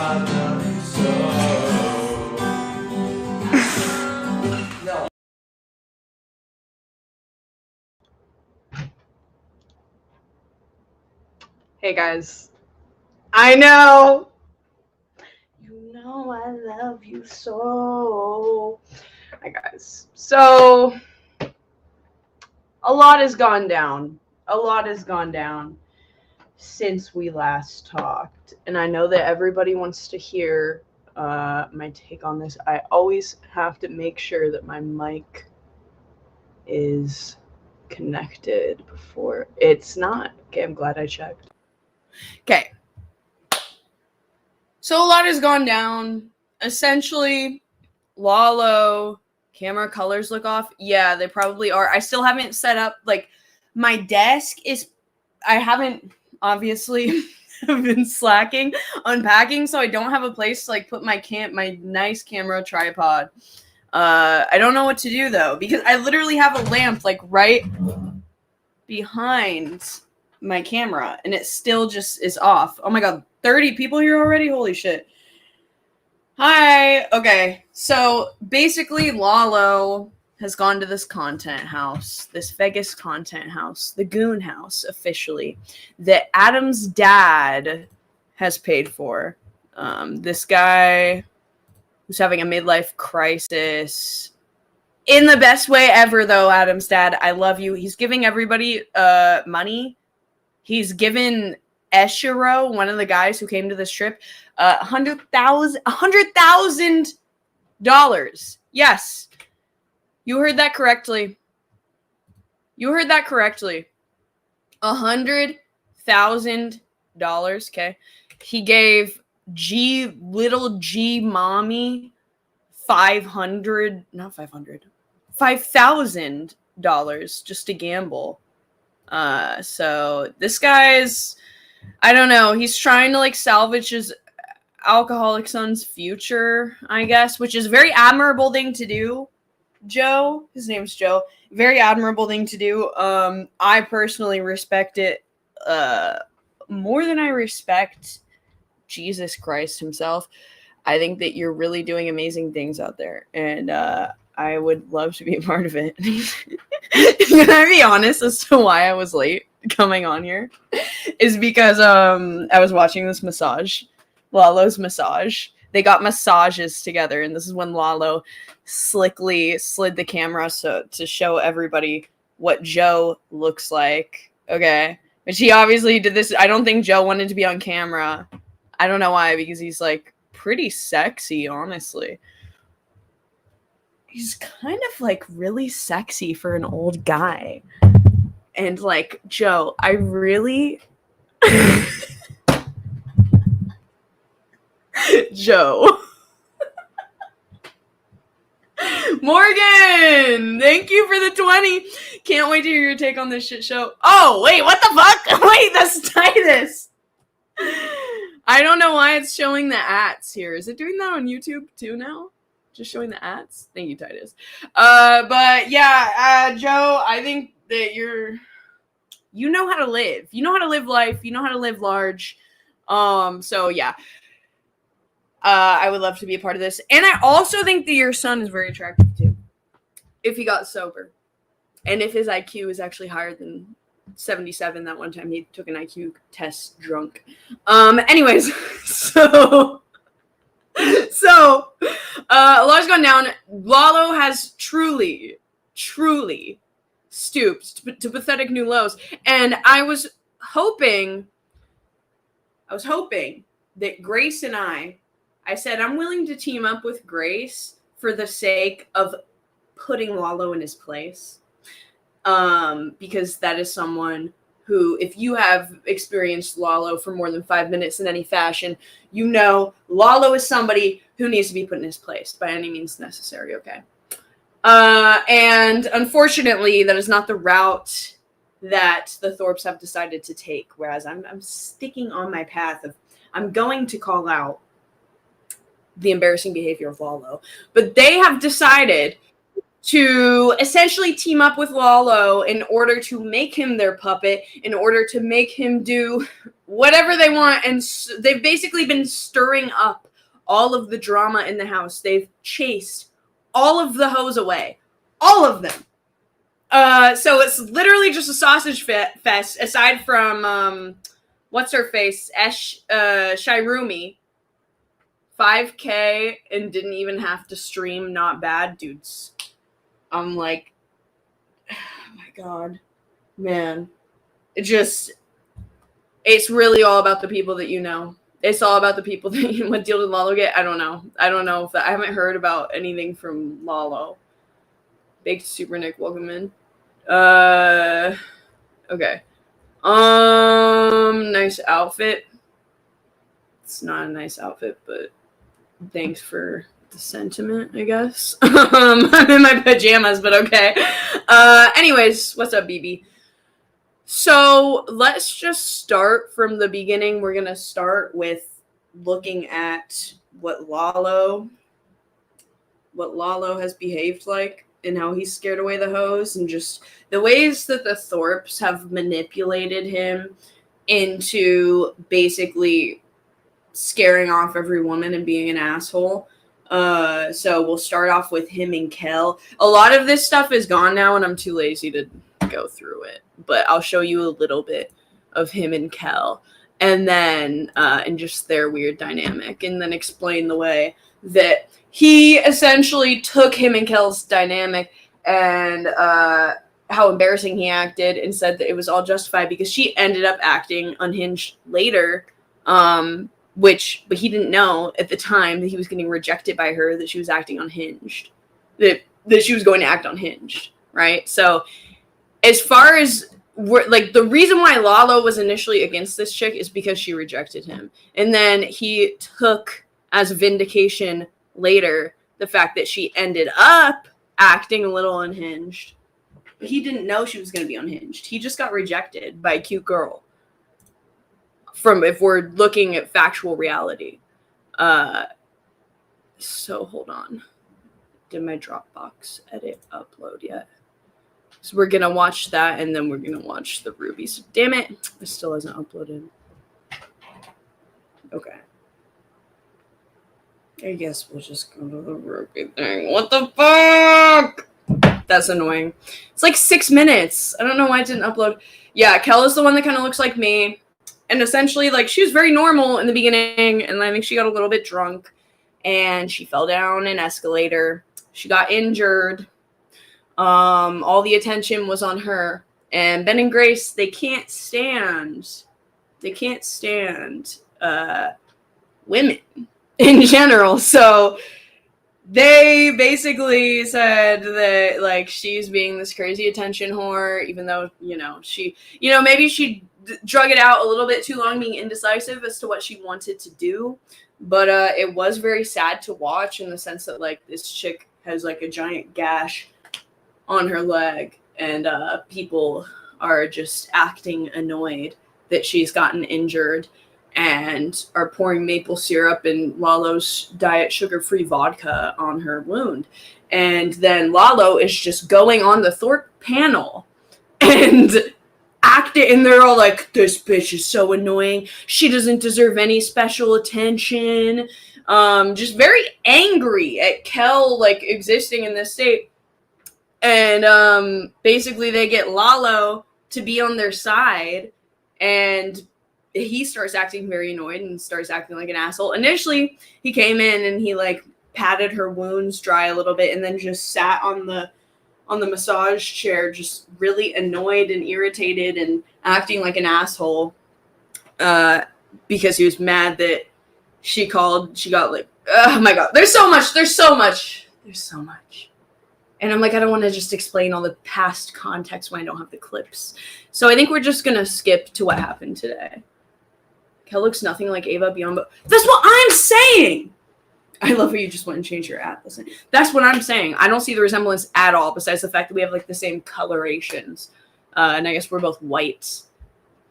I love you so. No. Hey guys, I know. You know I love you so. Hi guys. So a lot has gone down. A lot has gone down since we last talked, and I know that everybody wants to hear my take on this. I always have to make sure that my mic is connected before it's not. Okay, I'm glad I checked. Okay. So a lot has gone down. Essentially, Lalo, camera colors look off. Yeah, they probably are. I still haven't set up, like, my desk is, I haven't, obviously, been slacking, unpacking, so I don't have a place to, like, put my nice camera tripod. I don't know what to do, though, because I literally have a lamp, like, right behind my camera, and it still just is off. Oh my god, 30 people here already? Holy shit. Hi. Okay, so basically Lalo has gone to this content house, this Vegas content house, the Gewn House, officially, that Adam's dad has paid for. This guy who's having a midlife crisis. In the best way ever, though, Adam's dad. I love you. He's giving everybody money. He's given Eshiro, one of the guys who came to this trip, $100,000. Yes, you heard that correctly. You heard that correctly. $100,000. Okay, he gave little G mommy $5,000 just to gamble. So this guy's, I don't know, he's trying to, like, salvage his alcoholic son's future, I guess, which is a very admirable thing to do. Joe, his name's Joe, very admirable thing to do. I personally respect it more than I respect Jesus Christ himself. I think that you're really doing amazing things out there, and I would love to be a part of it. Can I be honest as to why I was late coming on here? Is because I was watching this massage, Lalo's massage. They got massages together, and this is when Lalo slickly slid the camera to show everybody what Joe looks like. Okay, but she obviously did this. I don't think Joe wanted to be on camera. I don't know why, because he's, like, pretty sexy, honestly. He's kind of, like, really sexy for an old guy. And, like, Joe, I really... Joe. Morgan! Thank you for the 20. Can't wait to hear your take on this shit show. Oh, wait, what the fuck? Wait, that's Titus. I don't know why it's showing the ats here. Is it doing that on YouTube too now? Just showing the ats? Thank you, Titus. But yeah, Joe, I think that you know how to live. You know how to live life. You know how to live large. So yeah. I would love to be a part of this. And I also think that your son is very attractive too. If he got sober. And if his IQ is actually higher than 77 that one time he took an IQ test drunk. Anyways, so a lot's gone down. Lalo has truly stooped to pathetic new lows. And I was hoping that Grace and I said I'm willing to team up with Grace for the sake of putting Lalo in his place. Because that is someone who, if you have experienced Lalo for more than 5 minutes in any fashion, you know Lalo is somebody who needs to be put in his place by any means necessary, okay? And unfortunately, that is not the route that the Thorpes have decided to take, whereas I'm sticking on my path of, I'm going to call out the embarrassing behavior of Lalo. But they have decided to essentially team up with Lalo in order to make him their puppet, in order to make him do whatever they want. And they've basically been stirring up all of the drama in the house. They've chased all of the hoes away. All of them. So it's literally just a sausage fest, aside from, what's her face? Shirumi. 5K and didn't even have to stream. Not bad, dudes. I'm like, oh my god, man. It's really all about the people that you know. It's all about the people that you, what deal did Lalo get? I don't know if I haven't heard about anything from Lalo. Baked Super Nick, welcome in. Okay. Nice outfit. It's not a nice outfit, but thanks for the sentiment, I guess. I'm in my pajamas, but okay. Anyways, what's up, BB? So let's just start from the beginning. We're gonna start with looking at what Lalo has behaved like and how he's scared away the hoes, and just the ways that the Thorpes have manipulated him into basically scaring off every woman and being an asshole. So we'll start off with him and Kel. A lot of this stuff is gone now, and I'm too lazy to go through it. But I'll show you a little bit of him and Kel, and then and just their weird dynamic, and then explain the way that he essentially took him and Kel's dynamic and how embarrassing he acted, and said that it was all justified because she ended up acting unhinged later. But he didn't know at the time that he was getting rejected by her, that she was acting unhinged, that she was going to act unhinged, right? So as far as the reason why Lalo was initially against this chick is because she rejected him. And then he took as vindication later the fact that she ended up acting a little unhinged. But he didn't know she was going to be unhinged. He just got rejected by a cute girl. If we're looking at factual reality. So hold on. Did my Dropbox edit upload yet? So we're gonna watch that, and then we're gonna watch the Rubies. Damn it, it still hasn't uploaded. Okay. I guess we'll just go to the Ruby thing. What the fuck? That's annoying. It's like 6 minutes. I don't know why it didn't upload. Yeah, Kel is the one that kind of looks like me. And essentially, she was very normal in the beginning, and I think she got a little bit drunk, and she fell down an escalator. She got injured. All the attention was on her. And Ben and Grace, they can't stand women in general. So they basically said that, she's being this crazy attention whore, even though, maybe she drug it out a little bit too long, being indecisive as to what she wanted to do. But it was very sad to watch, in the sense that this chick has a giant gash on her leg, and people are just acting annoyed that she's gotten injured and are pouring maple syrup and Lalo's diet sugar-free vodka on her wound. And then Lalo is just going on the Thorpe panel and acting, and they're all like, this bitch is so annoying. She doesn't deserve any special attention. Just very angry at Kel, existing in this state. And basically they get Lalo to be on their side, and he starts acting very annoyed and starts acting like an asshole. Initially, he came in and he patted her wounds dry a little bit, and then just sat on the massage chair, just really annoyed and irritated and acting like an asshole, because he was mad that she got oh my god, there's so much. And I'm I don't want to just explain all the past context when I don't have the clips. So I think we're just going to skip to what happened today. Kel looks nothing like Ava beyond, but that's what I'm saying! I love how you just went and changed your atlas. That's what I'm saying. I don't see the resemblance at all, besides the fact that we have the same colorations. And I guess we're both whites.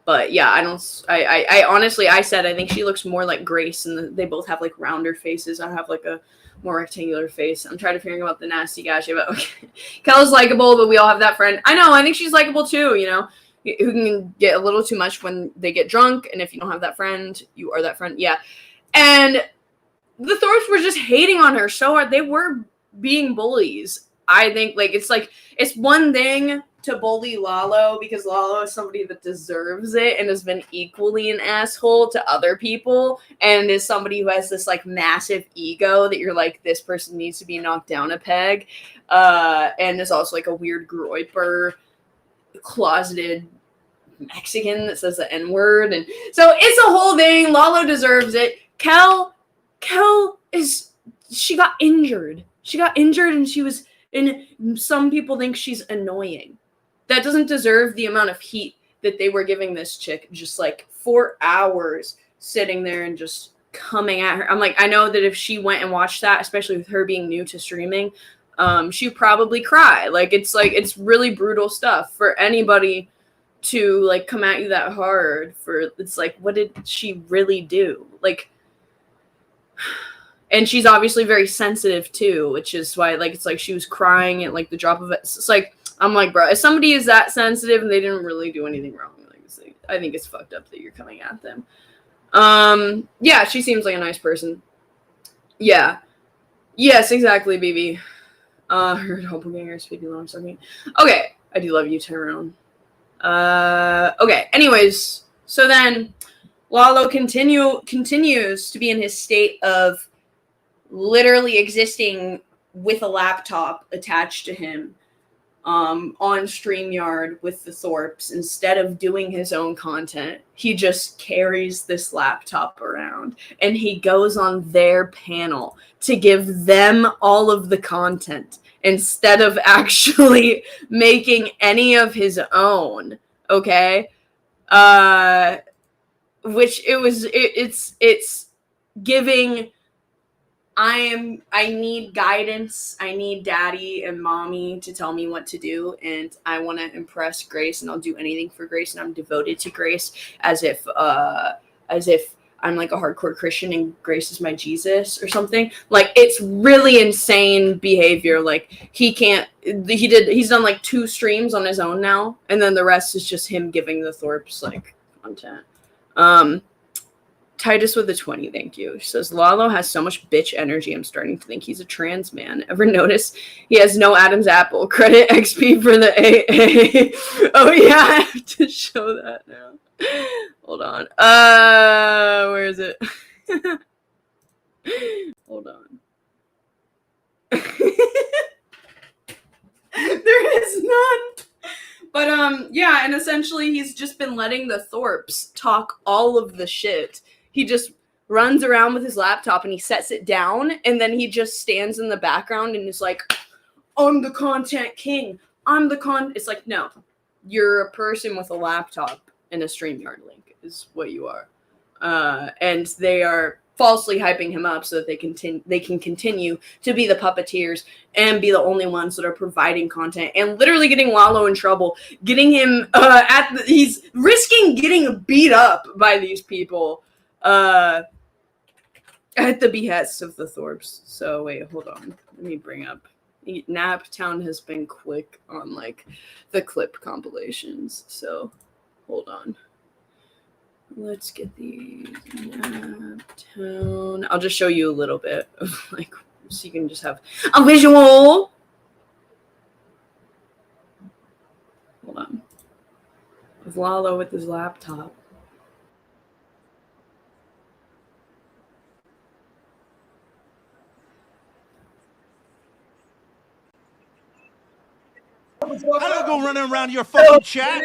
But yeah, I honestly, I said, I think she looks more like Grace, and they both have like rounder faces. I have like a more rectangular face. I'm tired of hearing about the nasty gashi, but okay. Kel's likable, but we all have that friend. I know, I think she's likable too, you know, who can get a little too much when they get drunk, and if you don't have that friend, you are that friend. Yeah. And the Thorpes were just hating on her so hard. They were being bullies. I think, like, it's one thing to bully Lalo because Lalo is somebody that deserves it and has been equally an asshole to other people and is somebody who has this, like, massive ego that you're like, this person needs to be knocked down a peg, and is also, like, a weird groiper, closeted Mexican that says the N-word, and so it's a whole thing. Lalo deserves it. Kel she got injured. She got injured and some people think she's annoying. That doesn't deserve the amount of heat that they were giving this chick, just like 4 hours sitting there and just coming at her. I'm like, I know that if she went and watched that, especially with her being new to streaming, she'd probably cry. It's really brutal stuff for anybody to like come at you that hard it's like, what did she really do? Like, and she's obviously very sensitive too, which is why, like, it's like she was crying at like the drop of it. It's like, I'm like, bro, if somebody is that sensitive and they didn't really do anything wrong, like, I think it's fucked up that you're coming at them. Yeah, she seems like a nice person. Yeah. Yes, exactly, BB. Her doppelganger speaking long something. Okay, I do love you, Tyrone. Okay, anyways, so then Lalo continues to be in his state of literally existing with a laptop attached to him on StreamYard with the Thorpes. Instead of doing his own content, he just carries this laptop around and he goes on their panel to give them all of the content instead of actually making any of his own. Okay? Which it's giving, I need guidance. I need daddy and mommy to tell me what to do, and I want to impress Grace, and I'll do anything for Grace, and I'm devoted to Grace as if I'm like a hardcore Christian and Grace is my Jesus or something. Like, it's really insane behavior. Like, he's done like 2 streams on his own now, and then the rest is just him giving the Thorpes like content. Titus with a 20, thank you. She says, Lalo has so much bitch energy, I'm starting to think he's a trans man. Ever notice he has no Adam's apple? Credit XP for the AA. Oh yeah, I have to show that now. Hold on. Where is it? Hold on. There is none. But yeah, and essentially he's just been letting the Thorpes talk all of the shit. He just runs around with his laptop and he sets it down, and then he just stands in the background and is like, I'm the content king. It's like, no, you're a person with a laptop and a StreamYard link is what you are. And they are falsely hyping him up so that they can continue to be the puppeteers and be the only ones that are providing content and literally getting Lalo in trouble, getting him he's risking getting beat up by these people at the behest of the Thorpes. So wait, hold on. Let me bring up. Naptown has been quick on like the clip compilations. So hold on. Let's get these. Naptown. I'll just show you a little bit of like, so you can just have a visual. Hold on. Of Lalo with his laptop. I don't go running around your fucking chat.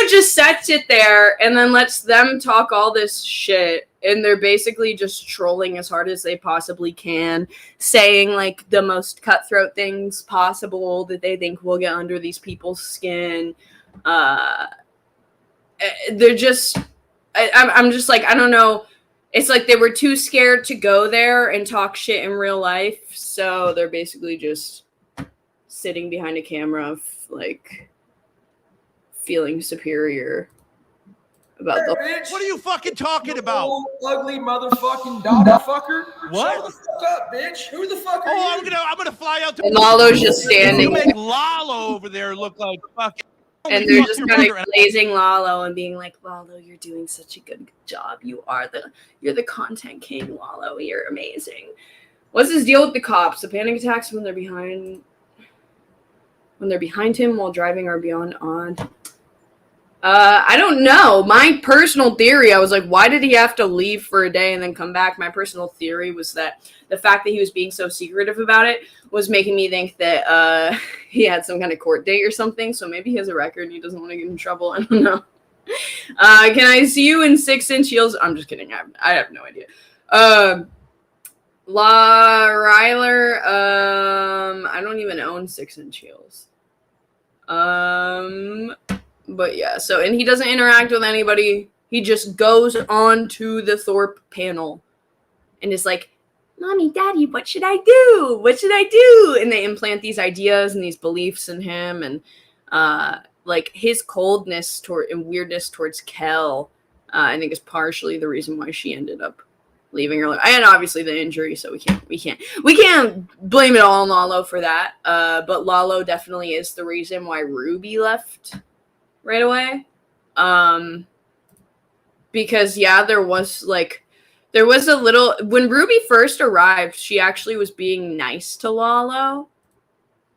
Just sets it there and then lets them talk all this shit, and they're basically just trolling as hard as they possibly can, saying like the most cutthroat things possible that they think will get under these people's skin. They're just I'm just like, I don't know. It's like they were too scared to go there and talk shit in real life, so they're basically just sitting behind a camera, like feeling superior. about the. bitch. What are you fucking talking about? Old, ugly motherfucking daughter fucker. What? Shut the fuck up, bitch. Who the fuck are Oh, you? I'm gonna fly out to. And Lalo's just You standing, make Lalo over there look like fucking. and they're just kind of glazing Lalo and being like, "Lalo, you're doing such a good job. You're the content king, Lalo. You're amazing." What's his deal with the cops? The panic attacks when they're behind him while driving are beyond odd. I don't know. My personal theory, I was like, why did he have to leave for a day and then come back? My personal theory was that the fact that he was being so secretive about it was making me think that he had some kind of court date or something. So maybe he has a record and he doesn't want to get in trouble. I don't know. Can I see you in 6-inch heels? I'm just kidding. I have no idea. La Ryler, I don't even own 6-inch heels. But yeah, so, and he doesn't interact with anybody. He just goes on to the Thorpe panel and is like, Mommy, Daddy, what should I do? What should I do? And they implant these ideas and these beliefs in him. And, like, his coldness and weirdness towards Kel, I think is partially the reason why she ended up leaving her. And obviously the injury, so we can't blame it all on Lalo for that. But Lalo definitely is the reason why Ruby left right away. Because yeah, there was a little, when Ruby first arrived, she actually was being nice to Lalo,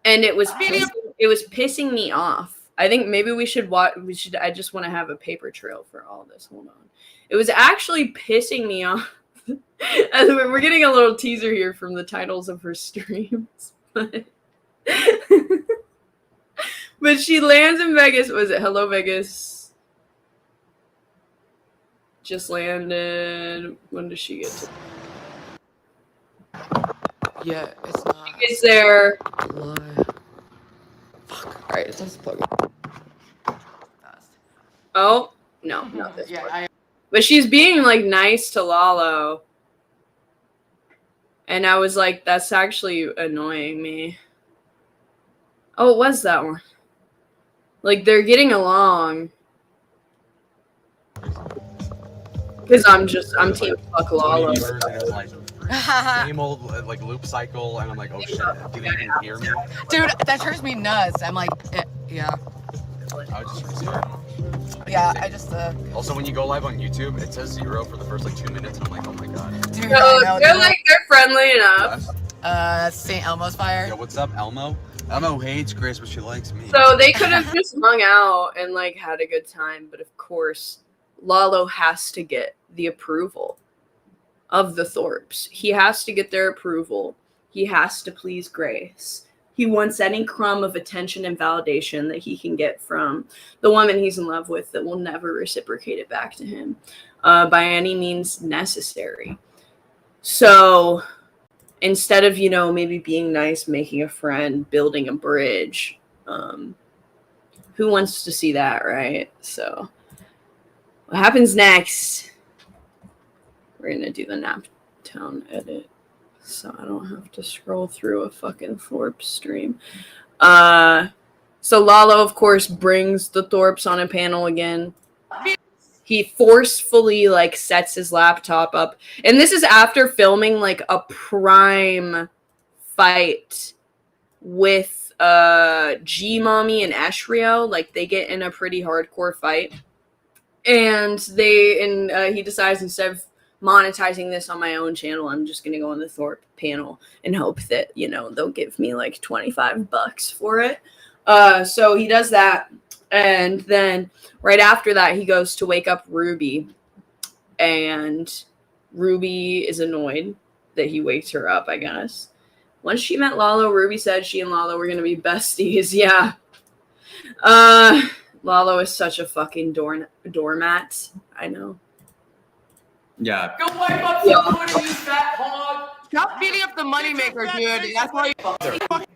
and it was pissing me off. I think maybe we should I just want to have a paper trail for all this. Hold on. It was actually pissing me off. We're getting a little teaser here from the titles of her streams. But she lands in Vegas. Was it Hello Vegas? Just landed. When does she get to? Yeah, it's not. Is there? Fuck. Alright, it's just plug. Oh no, not this Yeah, part. But she's being like nice to Lalo, and I was like, that's actually annoying me. Oh, it was that one. Like, they're getting along. Because I'm team fuck Lalo. Same old like loop cycle, and I'm like, oh shit, do they even hear me? Dude, that turns me nuts. I'm like, yeah. I would just restart. Yeah, I just, Also, when you go live on YouTube, it says 0 for the first like 2 minutes, and I'm like, oh my god. dude, So I know, they're friendly enough. St. Elmo's fire. Yo, what's up, Elmo? Elmo hates Grace, but she likes me. So they could have just hung out and like had a good time, but of course, Lalo has to get the approval of the Thorpes. He has to get their approval. He has to please Grace. He wants any crumb of attention and validation that he can get from the woman he's in love with that will never reciprocate it back to him by any means necessary. So instead of, maybe being nice, making a friend, building a bridge, who wants to see that, right? So what happens next? We're going to do the Naptown edit, so I don't have to scroll through a fucking Thorpe stream. So Lalo, of course, brings the Thorpes on a panel again. He forcefully, sets his laptop up. And this is after filming, a prime fight with G-Mommy and Eshrio. They get in a pretty hardcore fight. And he decides, instead of monetizing this on my own channel, I'm just going to go on the Thorpe panel and hope that, they'll give me, $25 for it. So he does that. And then right after that, he goes to wake up Ruby. And Ruby is annoyed that he wakes her up, I guess. Once she met Lalo, Ruby said she and Lalo were going to be besties. Yeah. Lalo is such a fucking doormat. I know. Yeah. Go wipe up someone, you fat hog. Stop beating up the moneymaker, dude. That's why you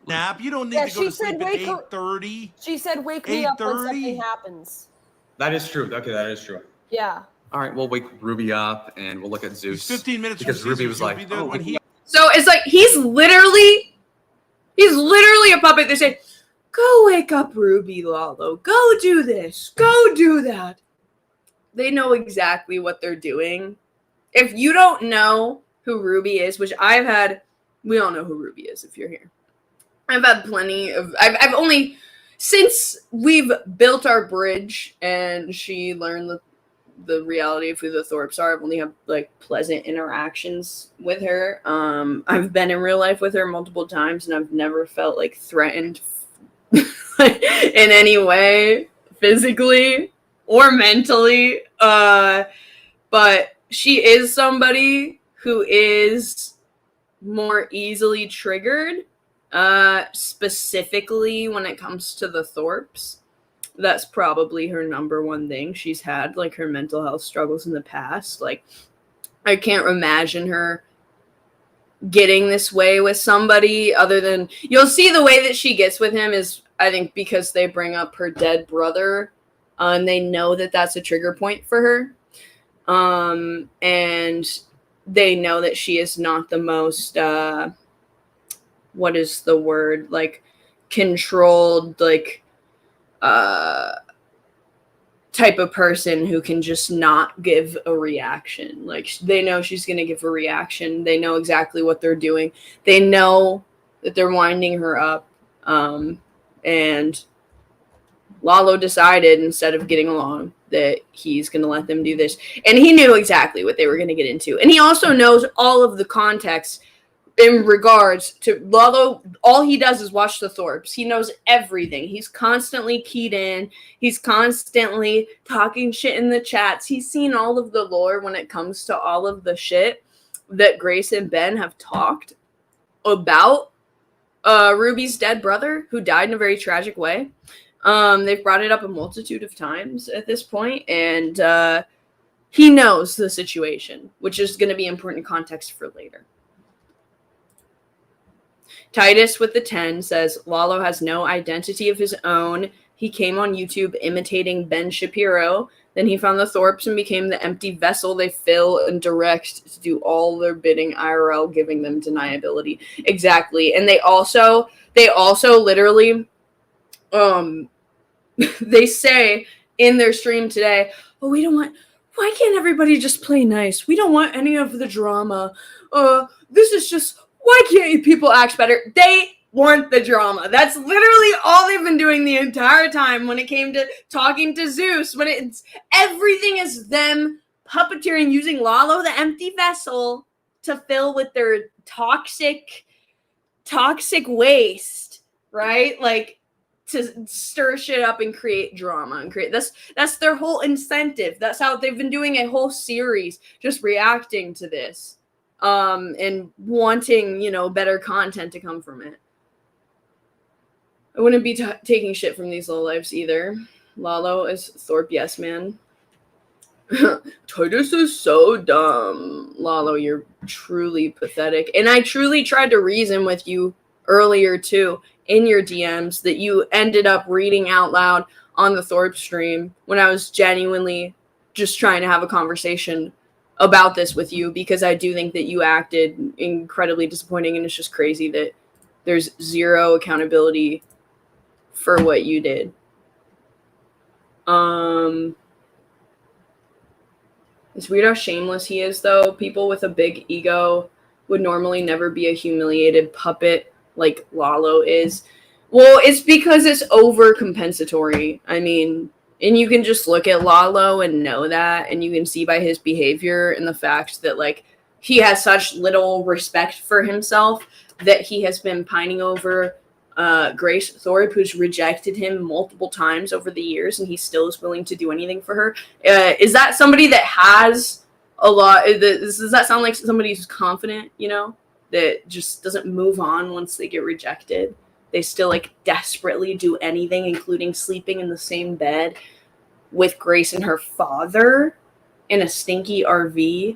Nap. You don't need to go to sleep at 8:30. She said, "Wake me up when 8:30? something happens." That is true. Okay, that is true. Yeah. All right, we'll wake Ruby up and we'll look at Zeus. 15 minutes because from Ruby Caesar's, was you'll like, be there oh, when he. So it's like he's literally a puppet. They say, "Go wake up Ruby, Lalo. Go do this. Go do that." they know exactly what they're doing. If you don't know who Ruby is, which we all know who Ruby is if you're here. I've had plenty of, I've only, since we've built our bridge and she learned the reality of who the Thorpes are, I've only had like pleasant interactions with her. I've been in real life with her multiple times and I've never felt like threatened in any way, physically or mentally. But she is somebody who is more easily triggered, specifically when it comes to the Thorpes. That's probably her number one thing. She's had like her mental health struggles in the past. Like, I can't imagine her getting this way with somebody other than, you'll see the way that she gets with him is, I think, because they bring up her dead brother, and they know that that's a trigger point for her. And they know that she is not the most, what is the word? Like, controlled, like, type of person who can just not give a reaction. Like, they know she's going to give a reaction. They know exactly what they're doing. They know that they're winding her up. And Lalo decided, instead of getting along, that he's going to let them do this. And he knew exactly what they were going to get into. And he also knows all of the context in regards to Lalo. All he does is watch the Thorpes. He knows everything. He's constantly keyed in. He's constantly talking shit in the chats. He's seen all of the lore when it comes to all of the shit that Grace and Ben have talked about Ruby's dead brother, who died in a very tragic way. They've brought it up a multitude of times at this point, and he knows the situation, which is going to be important context for later. Titus with the 10 says, Lalo has no identity of his own. He came on YouTube imitating Ben Shapiro. Then he found the Thorpes and became the empty vessel they fill and direct to do all their bidding IRL, giving them deniability. Exactly. And they also literally, they say in their stream today, oh, why can't everybody just play nice? We don't want any of the drama. This is just, why can't you people act better? They want the drama. That's literally all they've been doing the entire time when it came to talking to Zeus. When it's everything is them puppeteering, using Lalo, the empty vessel, to fill with their toxic waste, right? Like, to stir shit up and create drama and create that's their whole incentive. That's how they've been doing a whole series, just reacting to this. And wanting, better content to come from it. I wouldn't be taking shit from these lowlifes either. Lalo is Thorpe yes man. Titus is so dumb. Lalo, you're truly pathetic. And I truly tried to reason with you earlier too in your DMs that you ended up reading out loud on the Thorpe stream when I was genuinely just trying to have a conversation about this with you, because I do think that you acted incredibly disappointing, and it's just crazy that there's zero accountability for what you did. It's weird how shameless he is, though. People with a big ego would normally never be a humiliated puppet like Lalo is. Well, it's because it's over-compensatory. I mean, and you can just look at Lalo and know that, and you can see by his behavior and the fact that, like, he has such little respect for himself that he has been pining over Grace Thorpe, who's rejected him multiple times over the years, and he still is willing to do anything for her. Is that somebody that has a lot? Does that sound like somebody who's confident, that just doesn't move on once they get rejected? They still, like, desperately do anything, including sleeping in the same bed with Grace and her father in a stinky RV.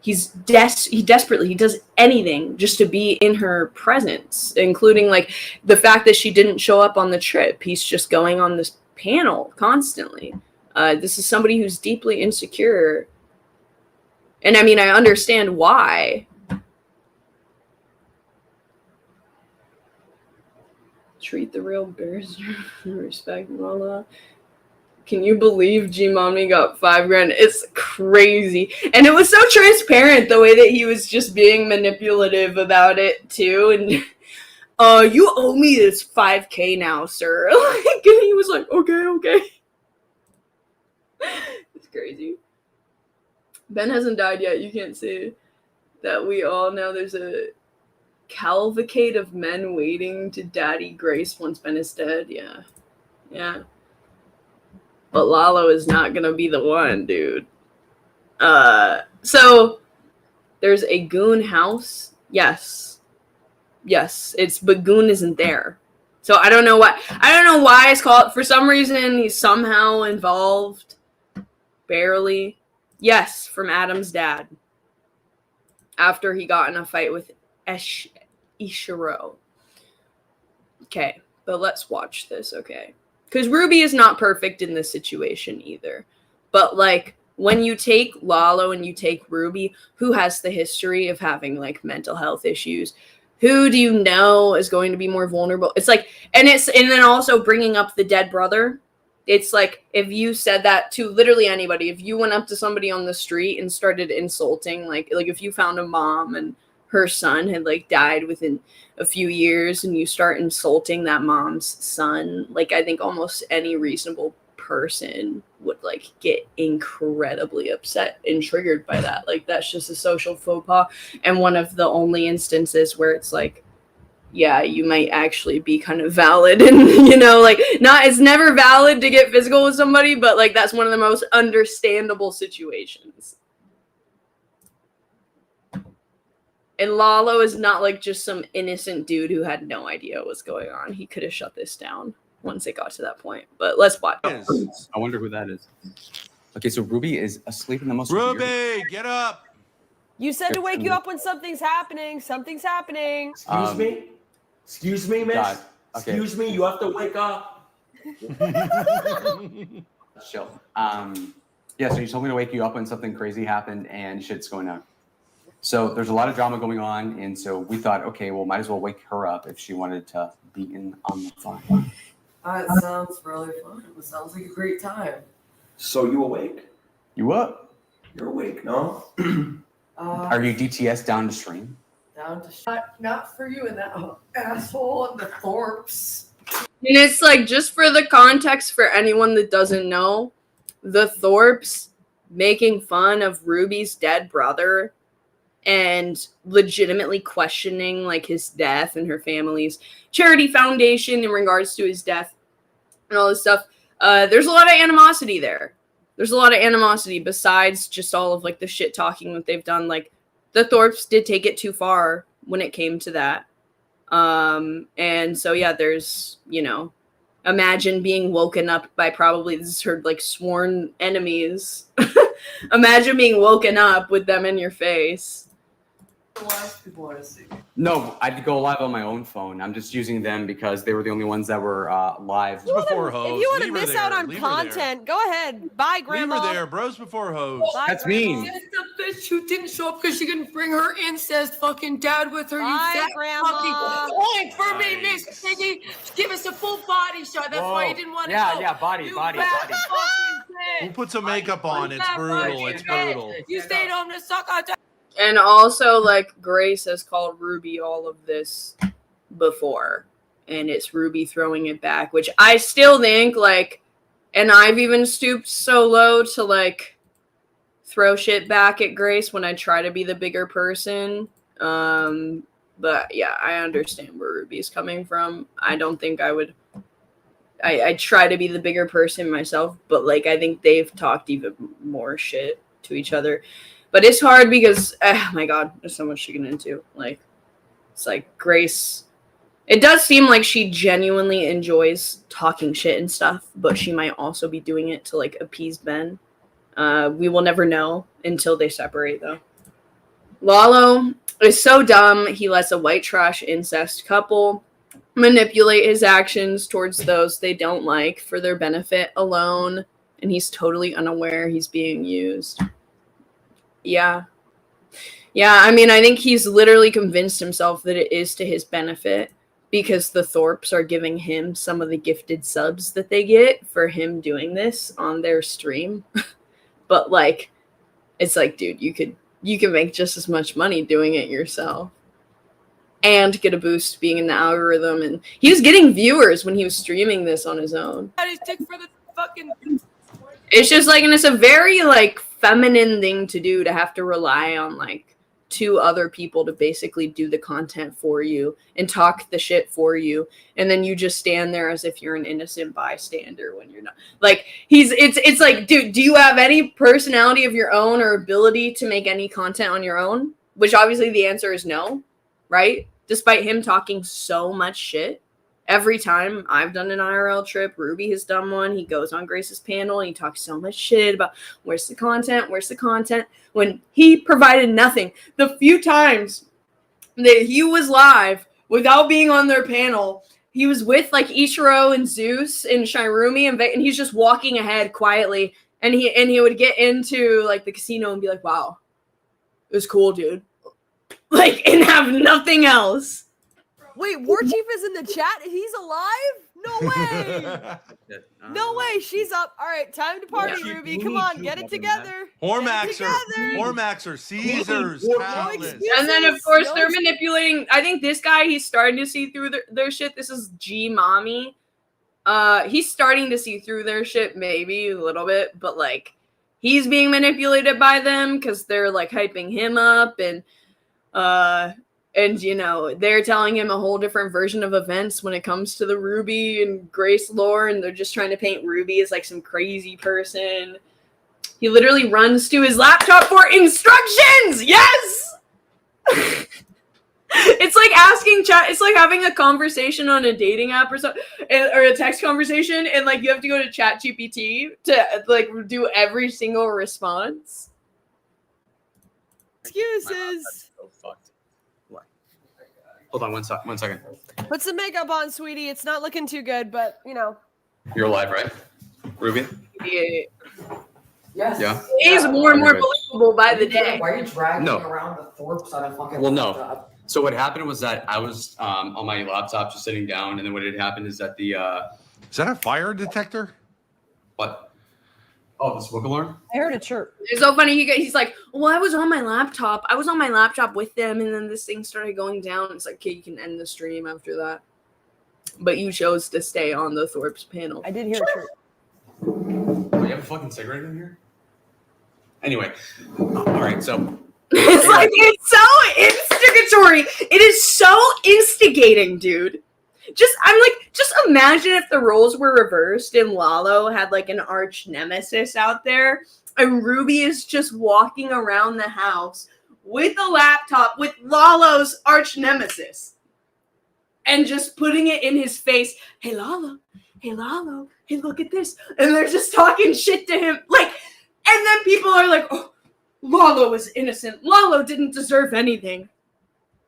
He desperately does anything just to be in her presence, including, like, the fact that she didn't show up on the trip. He's just going on this panel constantly. This is somebody who's deeply insecure. And, I mean, I understand why. Treat the real bears respect, Lala. Can you believe G Mommy got $5,000? It's crazy. And it was so transparent the way that he was just being manipulative about it too. And you owe me this $5K now, sir. Like, and he was like, okay. It's crazy. Ben hasn't died yet. You can't say that we all know there's a cavalcade of men waiting to daddy Grace once Ben is dead. Yeah. But Lalo is not gonna be the one, dude. So there's a Gewn House. Yes, but Gewn isn't there. So I don't know why it's called. For some reason, he's somehow involved. Barely. Yes, from Adam's dad. After he got in a fight with Ishiro. Okay, but let's watch this, okay? Because Ruby is not perfect in this situation either. But, like, when you take Lalo and you take Ruby, who has the history of having, like, mental health issues? Who do you know is going to be more vulnerable? It's like, and then also bringing up the dead brother. It's like, if you said that to literally anybody, if you went up to somebody on the street and started insulting, like if you found a mom and her son had, like, died within a few years and you start insulting that mom's son, like, I think almost any reasonable person would, like, get incredibly upset and triggered by that. Like, that's just a social faux pas. And one of the only instances where it's like, yeah, you might actually be kind of valid, and, you know, like, it's never valid to get physical with somebody, but, like, that's one of the most understandable situations. And Lalo is not, like, just some innocent dude who had no idea what was going on. He could have shut this down once it got to that point. But let's watch. I wonder who that is. Okay, so Ruby is asleep in the most. Ruby, get up. You said to wake you up when something's happening. Something's happening. Excuse me, miss. God. Okay. Excuse me, you have to wake up. Chill. Yeah, so you told me to wake you up when something crazy happened and shit's going on. So there's a lot of drama going on, and so we thought, okay, well, might as well wake her up if she wanted to be in on the fun. It sounds really fun. It sounds like a great time. So you awake? You up? You're awake, no? Are you DTS down to stream? Down to not for you and that asshole and the Thorpes. And it's like, just for the context for anyone that doesn't know, the Thorpes making fun of Ruby's dead brother and legitimately questioning, like, his death and her family's charity foundation in regards to his death and all this stuff. There's a lot of animosity there. There's a lot of animosity besides just all of, like, the shit talking that they've done. Like, the Thorpes did take it too far when it came to that. And so, yeah, there's, you know, imagine being woken up by probably, this is her, like, sworn enemies. Imagine being woken up with them in your face. People want to see. No, I'd go live on my own phone. I'm just using them because they were the only ones that were live. Before hoes. If you want to Leave her miss out there. on Leave her there. content, go ahead. Bye, Grandma. Leave her there, bros before hoes. Bye, That's Grandma. mean. It's the bitch who didn't show up because she couldn't bring her incest fucking dad with her. Bye, you fat Grandma. fucking point for me, Miss Piggy. Give us a full body shot. That's why you didn't want to go. Yeah, body. You fat fucking bitch. We'll put some makeup on. It's Fat brutal. fucking It's bitch. brutal. You stayed home to suck on. And also, like, Grace has called Ruby all of this before. And it's Ruby throwing it back, which I still think, like, and I've even stooped so low to, like, throw shit back at Grace when I try to be the bigger person. But, yeah, I understand where Ruby's coming from. I don't think I would... I try to be the bigger person myself, but, like, I think they've talked even more shit to each other. But it's hard because, oh my god, there's so much to get into. Like, it's like Grace, it does seem like she genuinely enjoys talking shit and stuff, but she might also be doing it to, like, appease Ben. We will never know until they separate, though. Lalo is so dumb, he lets a white trash incest couple manipulate his actions towards those they don't like for their benefit alone, and he's totally unaware he's being used. Yeah, I mean, I think he's literally convinced himself that it is to his benefit, because the Thorpes are giving him some of the gifted subs that they get for him doing this on their stream. But like, it's like, dude, you can make just as much money doing it yourself and get a boost being in the algorithm. And he was getting viewers when he was streaming this on his own. Got his dick for the fucking. It's just like, and it's a very like feminine thing to do, to have to rely on like 2 other people to basically do the content for you and talk the shit for you, and then you just stand there as if you're an innocent bystander when you're not. Like, it's like, dude, do you have any personality of your own or ability to make any content on your own? Which obviously the answer is no, right? Despite him talking so much shit. Every time I've done an IRL trip, Ruby has done one. He goes on Grace's panel and he talks so much shit about where's the content, when he provided nothing. The few times that he was live without being on their panel, he was with like Ichiro and Zeus and Shirumi, and he's just walking ahead quietly, and he would get into like the casino and be like, wow, it was cool, dude. Like, and have nothing else. Wait, War Chief is in the chat? He's alive? No way! No way, she's up. All right, time to party, Yeah. Ruby. Come on, get it together. Hormaxer, Caesar's talentless. And then, of course, they're manipulating. I think this guy, he's starting to see through their shit. This is G Mommy. He's starting to see through their shit, maybe a little bit, but like, he's being manipulated by them because they're like hyping him up, and you know, they're telling him a whole different version of events when it comes to the Ruby and Grace lore, and they're just trying to paint Ruby as like some crazy person. He literally runs to his laptop for instructions. Yes. It's like asking chat. It's like having a conversation on a dating app or something, or a text conversation, and like you have to go to ChatGPT to like do every single response. Excuses. So fucked. What? Hold on one second. Put some makeup on, sweetie. It's not looking too good, but you know. You're alive, right? Ruby? Yeah. Yes. Yeah. He's more and more believable by the day. Why are you dragging No. around the Thorpes on a fucking Well, no. laptop? So what happened was that I was on my laptop just sitting down, and then what had happened is that the Is that a fire detector? what? Oh, the smoke alarm? I heard a chirp. It's so funny. He's like, well, I was on my laptop with them, and then this thing started going down. It's like, okay, you can end the stream after that. But you chose to stay on the Thorpes panel. I did hear a chirp. Oh, you have a fucking cigarette in here? Anyway, all right, so It's like, it's so instigatory. It is so instigating, dude. Just imagine if the roles were reversed and Lalo had like an arch nemesis out there, and Ruby is just walking around the house with a laptop with Lalo's arch nemesis and just putting it in his face. Hey Lalo, hey look at this. And they're just talking shit to him. Like, and then people are like, oh, Lalo is innocent. Lalo didn't deserve anything.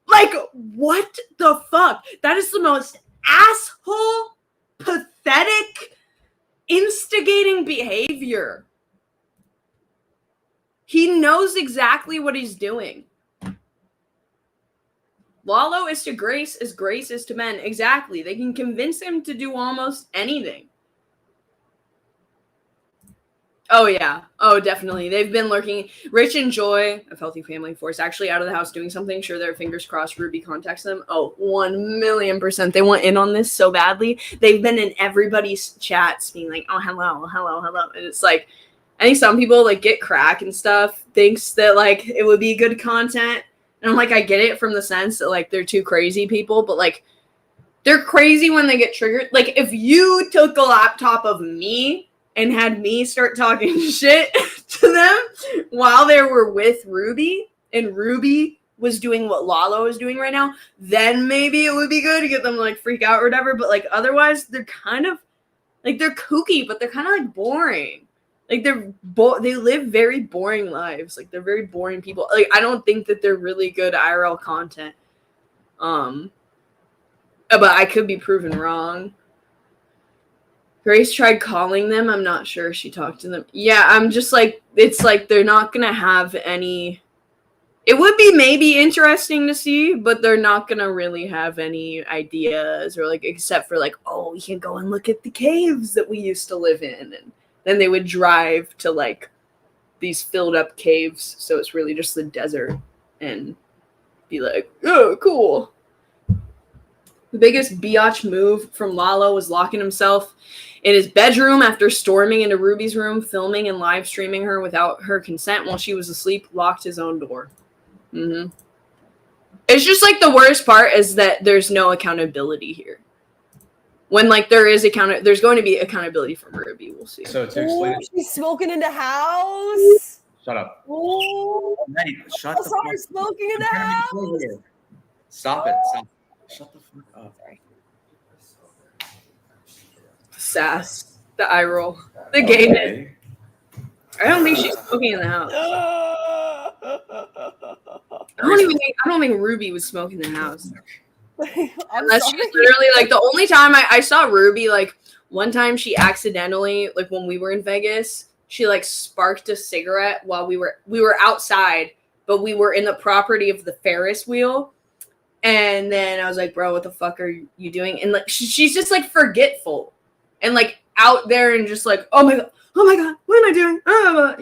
Like, what the fuck? That is the most asshole, pathetic, instigating behavior. He knows exactly what he's doing. Lalo is to Grace as Grace is to men. Exactly. They can convince him to do almost anything. Oh, yeah. Oh, definitely. They've been lurking. Rich and Joy of Healthy Family Force actually out of the house doing something. Sure, their fingers crossed Ruby contacts them. Oh, 1,000,000%. They want in on this so badly. They've been in everybody's chats being like, oh, hello. And it's like, I think some people like get crack and stuff, thinks that like it would be good content. And I'm like, I get it from the sense that like they're two crazy people, but like they're crazy when they get triggered. Like if you took a laptop of me and had me start talking shit to them while they were with Ruby, and Ruby was doing what Lalo is doing right now, then maybe it would be good to get them like freak out or whatever. But like otherwise, they're kind of like, they're kooky, but they're kind of like boring. Like they live very boring lives. Like they're very boring people. Like I don't think that they're really good IRL content. But I could be proven wrong. Grace tried calling them. I'm not sure she talked to them. Yeah, I'm just like, it's like they're not gonna have any It would be maybe interesting to see, but they're not gonna really have any ideas or like, except for like, oh, we can go and look at the caves that we used to live in, and then they would drive to like these filled up caves, so it's really just the desert, and be like, oh, cool. The biggest biatch move from Lalo was locking himself in his bedroom after storming into Ruby's room, filming and live streaming her without her consent while she was asleep, locked his own door. It's just like the worst part is that there's no accountability here. When like there's going to be accountability from Ruby. We'll see. So to explain it, She's smoking in the house. shut up. Oh, Hey, shut the sorry, smoking in the house. Stop it. Stop. Shut the fuck up. Sass, the eye roll, the gayness. Okay. I don't think she's smoking in the house. I don't think Ruby was smoking in the house. Unless she's literally like the only time I saw Ruby, like one time she accidentally, like when we were in Vegas, she like sparked a cigarette while we were outside, but we were in the property of the Ferris wheel. And then I was like, bro, what the fuck are you doing? And like she's just like forgetful and like out there and just like, oh my god, what am I doing?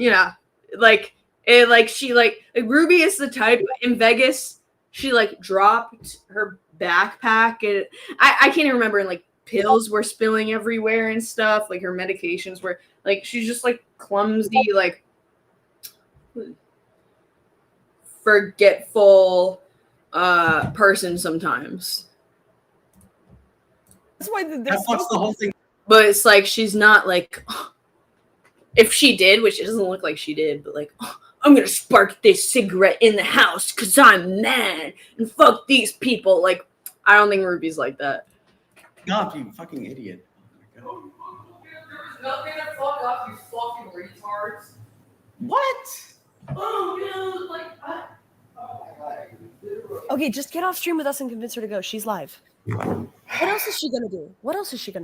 You know, like it, like she like Ruby is the type in Vegas. She like dropped her backpack and I can't even remember, and like pills were spilling everywhere and stuff. Like her medications were like, she's just like clumsy, like forgetful person sometimes. That's why That's the whole thing. But it's like she's not like, if she did, which it doesn't look like she did, but like, oh, I'm gonna spark this cigarette in the house because I'm mad and fuck these people. Like, I don't think Ruby's like that. God, you fucking idiot. Oh There's nothing to fuck up, you fucking retards. What? Oh, dude, like, oh my god. Okay, just get off stream with us and convince her to go. She's live. What else is she gonna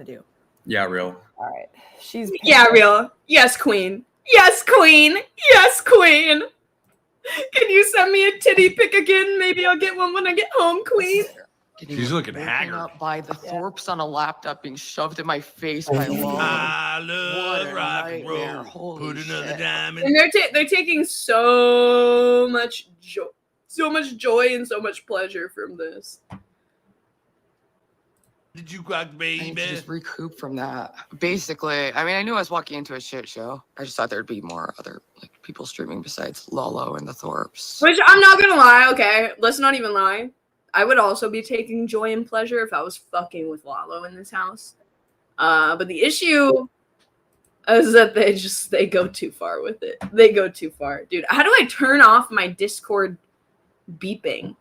do? Yeah, real. All right, she's Yeah, real. Yes, queen. Yes, queen. Yes, queen. Can you send me a titty pic again? Maybe I'll get one when I get home, queen. She's looking Woken haggard. up by the Thorpes on a laptop being shoved in my face by Law. I What love a rock and nightmare. roll. Holy Put another shit. diamond. And they're taking so much joy and so much pleasure from this. Did you crack, I baby? need to just recoup from that. Basically, I mean, I knew I was walking into a shit show. I just thought there'd be more other like people streaming besides Lolo and the Thorpes. Which I'm not gonna lie, okay, let's not even lie. I would also be taking joy and pleasure if I was fucking with Lalo in this house. But the issue is that they go too far with it. They go too far. Dude, how do I turn off my Discord beeping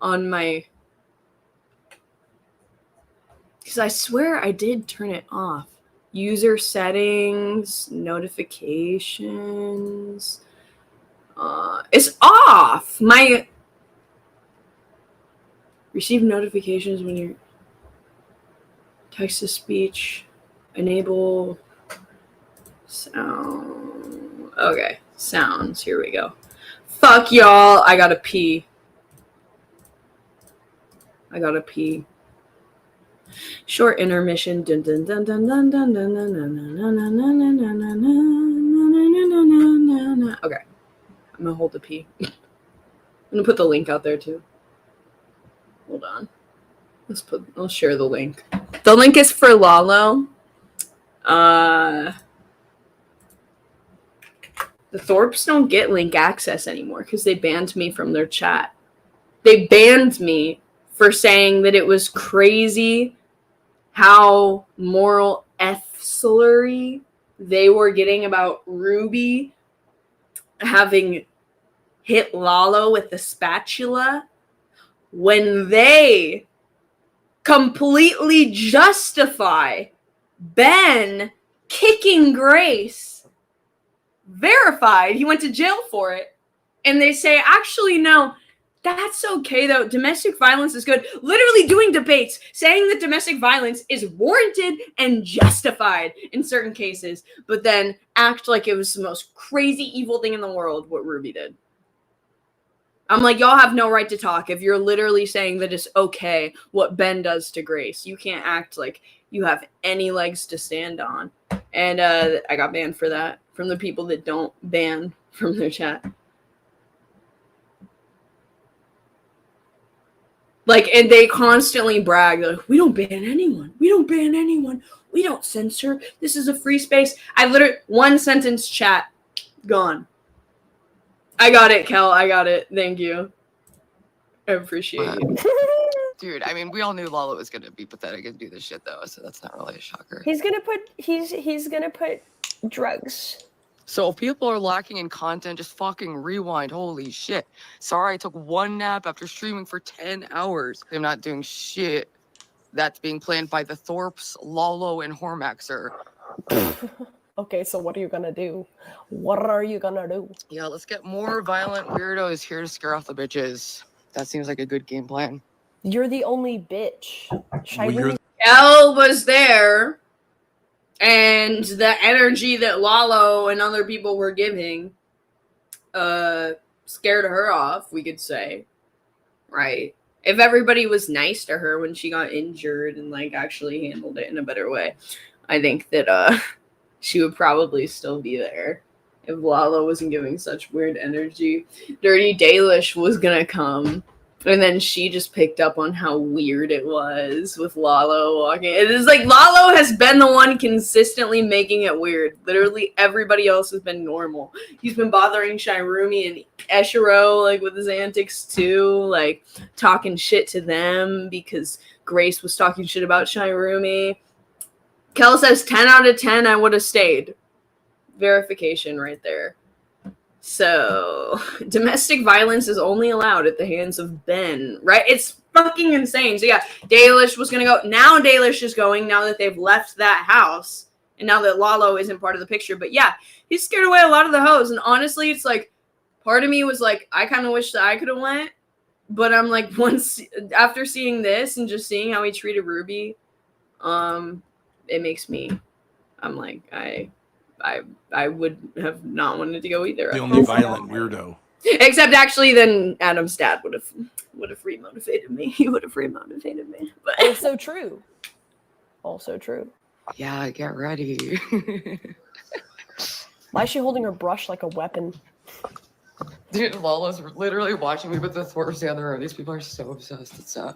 on my... Because I swear I did turn it off. User settings, notifications. It's off. My receive notifications when you're text to speech. Enable sound. Okay, sounds. Here we go. Fuck y'all. I gotta pee. Short intermission. Dun dun dun dun dun dun dun dun dun dun dun dun dun. Okay, I'm gonna hold the pee. I'm gonna put the link out there too. Hold on. I'll share the link. The link is for Lalo. The Thorpes don't get link access anymore because they banned me from their chat. They banned me for saying that it was crazy how moral F-slurry they were getting about Ruby having hit Lalo with the spatula when they completely justify Ben kicking Grace. Verified. He went to jail for it. And they say, actually, no, that's okay, though. Domestic violence is good. Literally doing debates, saying that domestic violence is warranted and justified in certain cases, but then act like it was the most crazy, evil thing in the world, what Ruby did. I'm like, y'all have no right to talk if you're literally saying that it's okay what Ben does to Grace. You can't act like you have any legs to stand on. And I got banned for that from the people that don't ban from their chat. Like, and they constantly brag, like, we don't ban anyone. We don't ban anyone. We don't censor. This is a free space. I literally, one sentence chat, gone. I got it, Kel. I got it. Thank you. I appreciate you. Dude, I mean, we all knew Lalo was gonna be pathetic and do this shit though, so that's not really a shocker. He's gonna put drugs. So if people are lacking in content, just fucking rewind. Holy shit. Sorry I took one nap after streaming for 10 hours. I'm not doing shit. That's being planned by the Thorpes, Lalo, and Hormaxer. Okay, so what are you gonna do? What are you gonna do? Yeah, let's get more violent weirdos here to scare off the bitches. That seems like a good game plan. You're the only bitch. Kel was there, and the energy that Lalo and other people were giving scared her off, we could say. Right? If everybody was nice to her when she got injured and like actually handled it in a better way, I think that she would probably still be there if Lalo wasn't giving such weird energy. Dirty Dalish was gonna come, and then she just picked up on how weird it was with Lalo walking. It is like Lalo has been the one consistently making it weird. Literally everybody else has been normal. He's been bothering Shirumi and Eshiro like with his antics too, like talking shit to them because Grace was talking shit about Shirumi. Kel says 10 out of 10 I would have stayed. Verification right there. So, domestic violence is only allowed at the hands of Ben, right? It's fucking insane. So yeah, Dalish was gonna go. Now Dalish is going now that they've left that house. And now that Lalo isn't part of the picture. But yeah, he's scared away a lot of the hoes. And honestly, it's like, part of me was like, I kind of wish that I could have went. But I'm like, once, after seeing this and just seeing how he treated Ruby, it makes me, I'm like, I would have not wanted to go either. The only violent weirdo. Except actually then Adam's dad would have remotivated me. He would have remotivated me. But Also true. Also true. Yeah, get ready. Why is she holding her brush like a weapon? Dude, Lalo's literally watching me with the Thorpes the other room. These people are so obsessed. It's sad.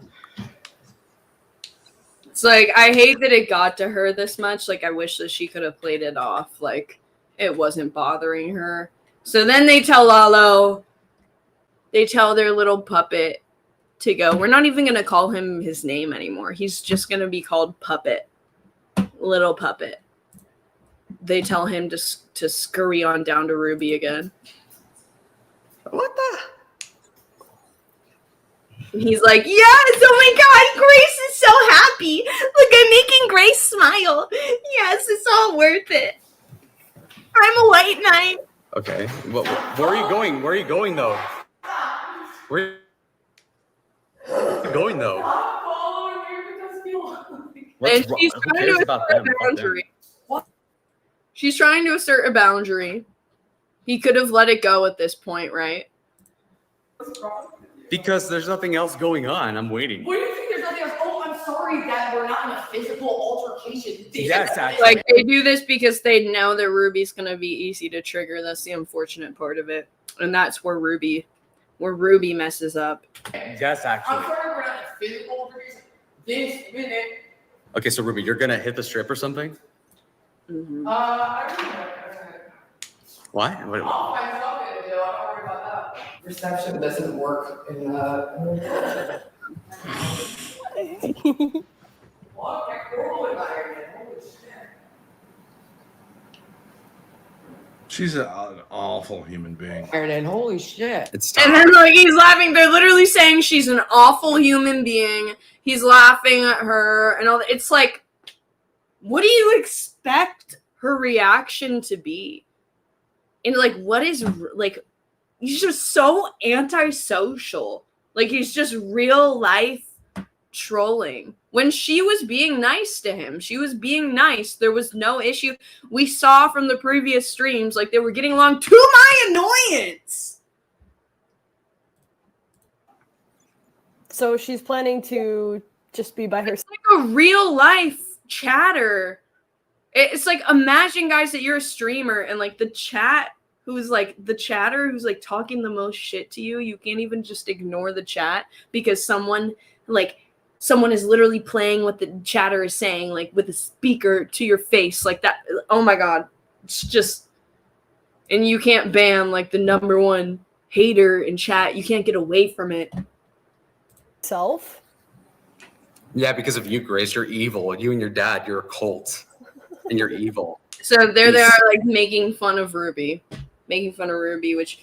it's like, I hate that it got to her this much. Like, I wish that she could have played it off. Like, it wasn't bothering her. So then they tell Lalo, they tell their little puppet to go. We're not even going to call him his name anymore. He's just going to be called Puppet. Little Puppet. They tell him to scurry on down to Ruby again. What the? And he's like, yes, oh my god, Grace is so happy. Look, I'm making Grace smile. Yes, it's all worth it. I'm a white knight. Okay. Where are you going? Where are you going, though? Where are you going, though? And she's trying to assert a boundary. She's trying to assert a boundary. He could have let it go at this point, right? Because there's nothing else going on. I'm waiting. What do you think there's nothing else? Oh, I'm sorry that we're not in a physical altercation. Yes, actually. Like, they do this because they know that Ruby's going to be easy to trigger. That's the unfortunate part of it. And that's where Ruby messes up. Yes, I'm actually. sorry we're not in a physical altercation. This minute. Okay, so Ruby, you're gonna hit the strip or something? Mm-hmm. I don't know. Why? I'll find something to do. I'm not worried about that. Reception doesn't work in the rural environment. Holy shit. She's an awful human being. And holy shit. It's And then, like, he's laughing. They're literally saying she's an awful human being. He's laughing at her and all that. It's like, what do you expect her reaction to be? And, like, what is, like, he's just so antisocial. Like, he's just real life trolling. When she was being nice to him, she was being nice. There was no issue. We saw from the previous streams, like, they were getting along to my annoyance. So she's planning to just be by herself. Like a real life chatter. It's like, imagine, guys, that you're a streamer and like the chat who's like the chatter who's like talking the most shit to you. You can't even just ignore the chat because someone is literally playing what the chatter is saying, like with a speaker to your face, like that. Oh my god, it's just, and you can't ban like the #1 hater in chat. You can't get away from it. Self? Yeah, because of you, Grace. You're evil. You and your dad, you're a cult. And you're evil. So there they are, like making fun of Ruby, which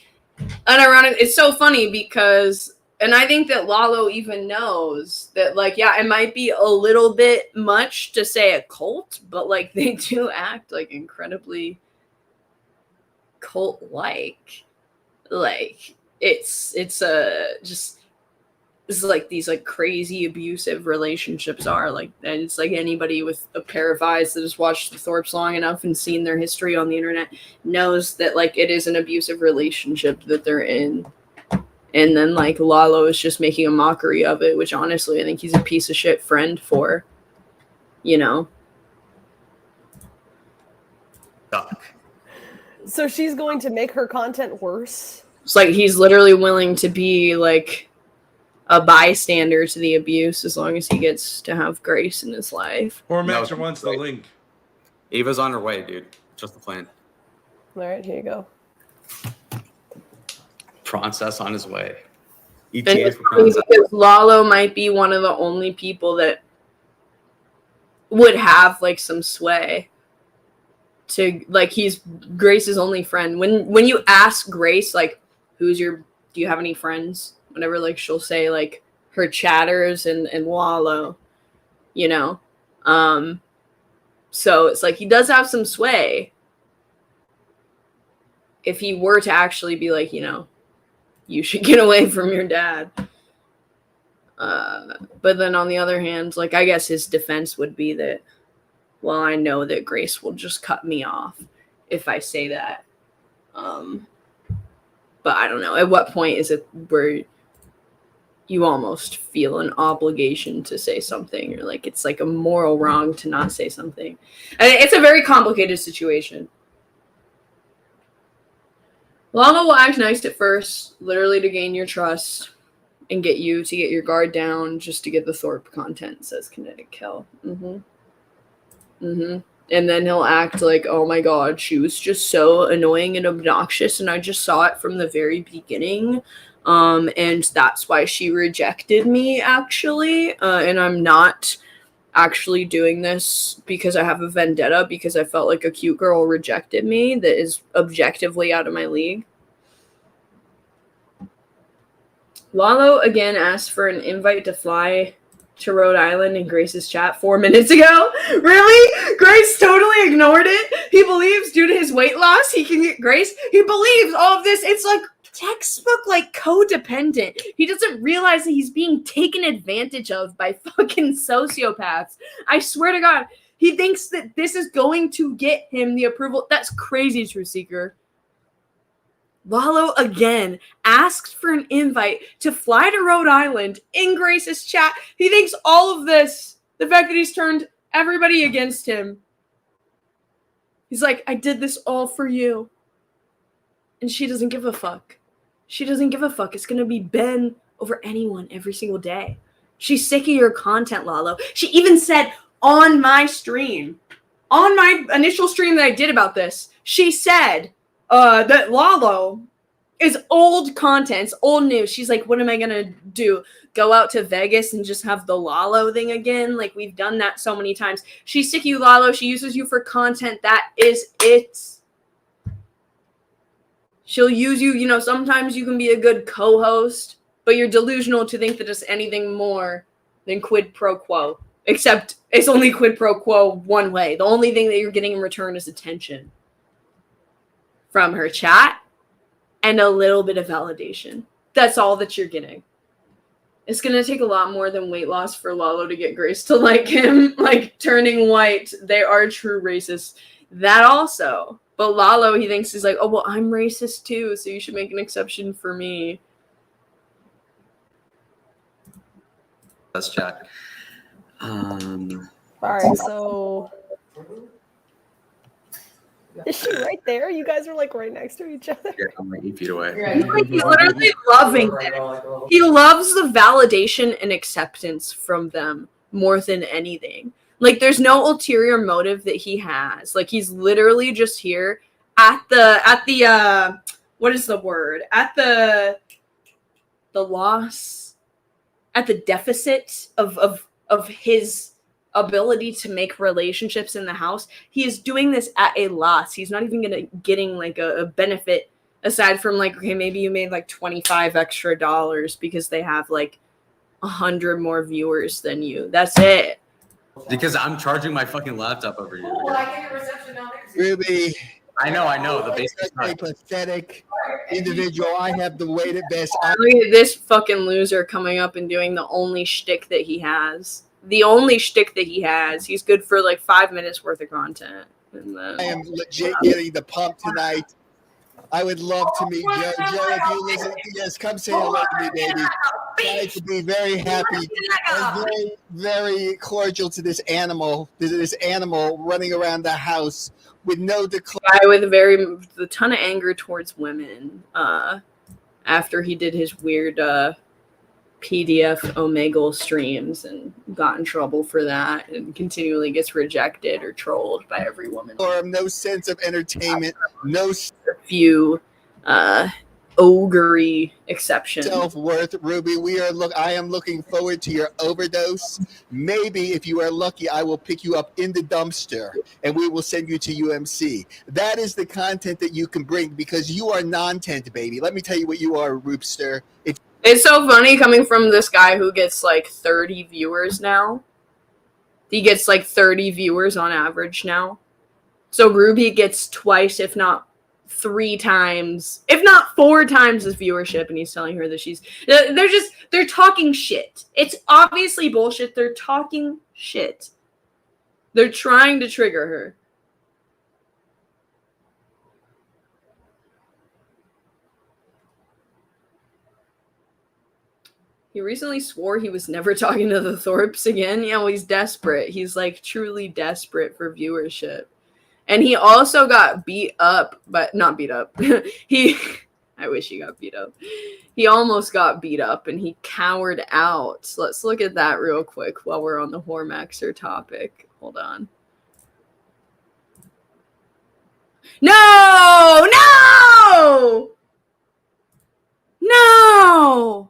unironic. It's so funny because, and I think that Lalo even knows that, like, yeah, it might be a little bit much to say a cult, but like they do act like incredibly cult-like. Like it's just. Is like these like crazy abusive relationships are like, and it's like anybody with a pair of eyes that has watched the Thorpes long enough and seen their history on the internet knows that like it is an abusive relationship that they're in. And then like Lalo is just making a mockery of it, which honestly I think he's a piece of shit friend for, you know. So she's going to make her content worse? It's like he's literally willing to be like a bystander to the abuse as long as he gets to have Grace in his life. Or Master wants the link. Ava's on her way, dude. Just the plan. All right, here you go. Princess on his way. And ETA it's for funny Princess. because Lalo might be one of the only people that would have like some sway to, like, he's Grace's only friend. When you ask Grace like, do you have any friends? Whenever like she'll say like her chatters and Lalo, you know. So it's like he does have some sway. If he were to actually be like, you know, you should get away from your dad. But then on the other hand, like I guess his defense would be that, well, I know that Grace will just cut me off if I say that. But I don't know. At what point is it where you almost feel an obligation to say something, or like it's like a moral wrong to not say something? And it's a very complicated situation. Lalo will act nice at first, literally to gain your trust and get you to get your guard down just to get the Thorpe content, says Kinetic Kill. And then he'll act like, oh my god, she was just so annoying and obnoxious and I just saw it from the very beginning. And that's why she rejected me, actually. And I'm not actually doing this because I have a vendetta, because I felt like a cute girl rejected me that is objectively out of my league. Lalo again asked for an invite to fly to Rhode Island in Grace's chat 4 minutes ago. Really? Grace totally ignored it. He believes due to his weight loss, he can get Grace. He believes all of this. It's like textbook, like codependent. He doesn't realize that he's being taken advantage of by fucking sociopaths. I swear to God, he thinks that this is going to get him the approval. That's crazy, Truth Seeker. Lalo again asked for an invite to fly to Rhode Island in Grace's chat. He thinks all of this, the fact that he's turned everybody against him. He's like, I did this all for you. And she doesn't give a fuck. She doesn't give a fuck. It's going to be Ben over anyone every single day. She's sick of your content, Lalo. She even said on my stream, on my initial stream that I did about this, she said that Lalo is old content, it's old news. She's like, what am I going to do? Go out to Vegas and just have the Lalo thing again? Like, we've done that so many times. She's sick of you, Lalo. She uses you for content. That is it. She'll use you, you know, sometimes you can be a good co-host, but you're delusional to think that it's anything more than quid pro quo. Except it's only quid pro quo one way. The only thing that you're getting in return is attention from her chat and a little bit of validation. That's all that you're getting. It's going to take a lot more than weight loss for Lalo to get Grace to like him. Like, turning white. They are true racists. That also. But Lalo, he thinks, he's like, oh, well, I'm racist too, so you should make an exception for me. Let's chat. All right, so is she right there? You guys are like right next to each other. Yeah, I'm like 8 feet away. He's literally loving it. He loves the validation and acceptance from them more than anything. Like, there's no ulterior motive that he has. Like, he's literally just here at the what is the word? At the loss, at the deficit of his ability to make relationships in the house. He is doing this at a loss. He's not even getting like a benefit aside from like, okay, maybe you made like $25 extra because they have like 100 more viewers than you. That's it. Because I'm charging my fucking laptop over here. Well, I get your reception down there. Ruby, I know. The you're basement. such a pathetic individual. I have the weighted vest. Look at this fucking loser coming up and doing the only shtick that he has. The only shtick that he has. He's good for like 5 minutes worth of content. And then... I am legit getting the pump tonight. I would love to meet Joe. Joe, if you listen to this, come say hello to me, baby. I to be very happy and very, very cordial to this animal running around the house with no decline. Guy with a ton of anger towards women. After he did his weird PDF Omegle streams and got in trouble for that and continually gets rejected or trolled by every woman. Or no sense of entertainment, no few ogre exceptions. Self-worth, Ruby. I am looking forward to your overdose. Maybe if you are lucky, I will pick you up in the dumpster and we will send you to UMC. That is the content that you can bring because you are non-tent, baby. Let me tell you what you are, Roopster. It's so funny coming from this guy who gets like 30 viewers now. He gets like 30 viewers on average now. So Ruby gets twice, if not 3 times, if not 4 times his viewership, and he's telling her that they're talking shit. It's obviously bullshit. They're talking shit. They're trying to trigger her. He recently swore he was never talking to the Thorpes again. Yeah, well, he's desperate. He's like truly desperate for viewership. And he also got beat up, but not beat up. I wish he got beat up. He almost got beat up and he cowered out. So let's look at that real quick while we're on the Hormaxer topic. Hold on. No! No! No!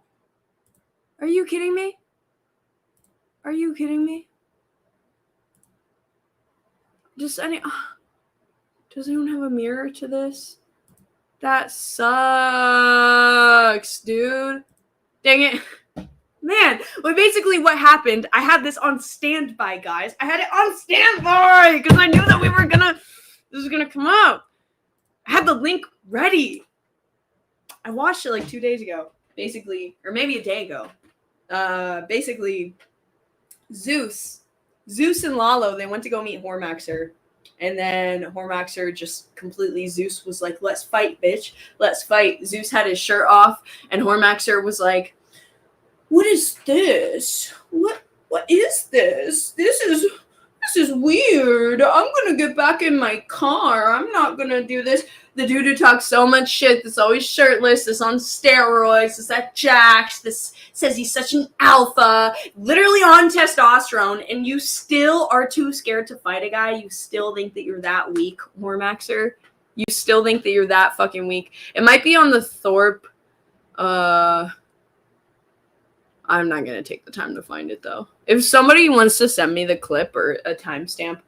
Are you kidding me? Are you kidding me? Does anyone have a mirror to this? That sucks, dude. Dang it. Man, well, basically what happened, I had this on standby, guys. I had it on standby because I knew that this was gonna come up. I had the link ready. I watched it like 2 days ago, basically, or maybe a day ago. Basically, Zeus and Lalo, they went to go meet Hormaxer. And then Hormaxer just completely, Zeus was like, let's fight, bitch. Let's fight. Zeus had his shirt off, and Hormaxer was like, what is this? What is this? This is weird. I'm gonna get back in my car. I'm not gonna do this. The dude who talks so much shit, that's always shirtless, that's on steroids, that's that jacked, this says he's such an alpha, literally on testosterone, and you still are too scared to fight a guy. You still think that you're that weak, Hormaxer. You still think that you're that fucking weak. It might be on the Thorpe. I'm not gonna take the time to find it though. If somebody wants to send me the clip or a timestamp,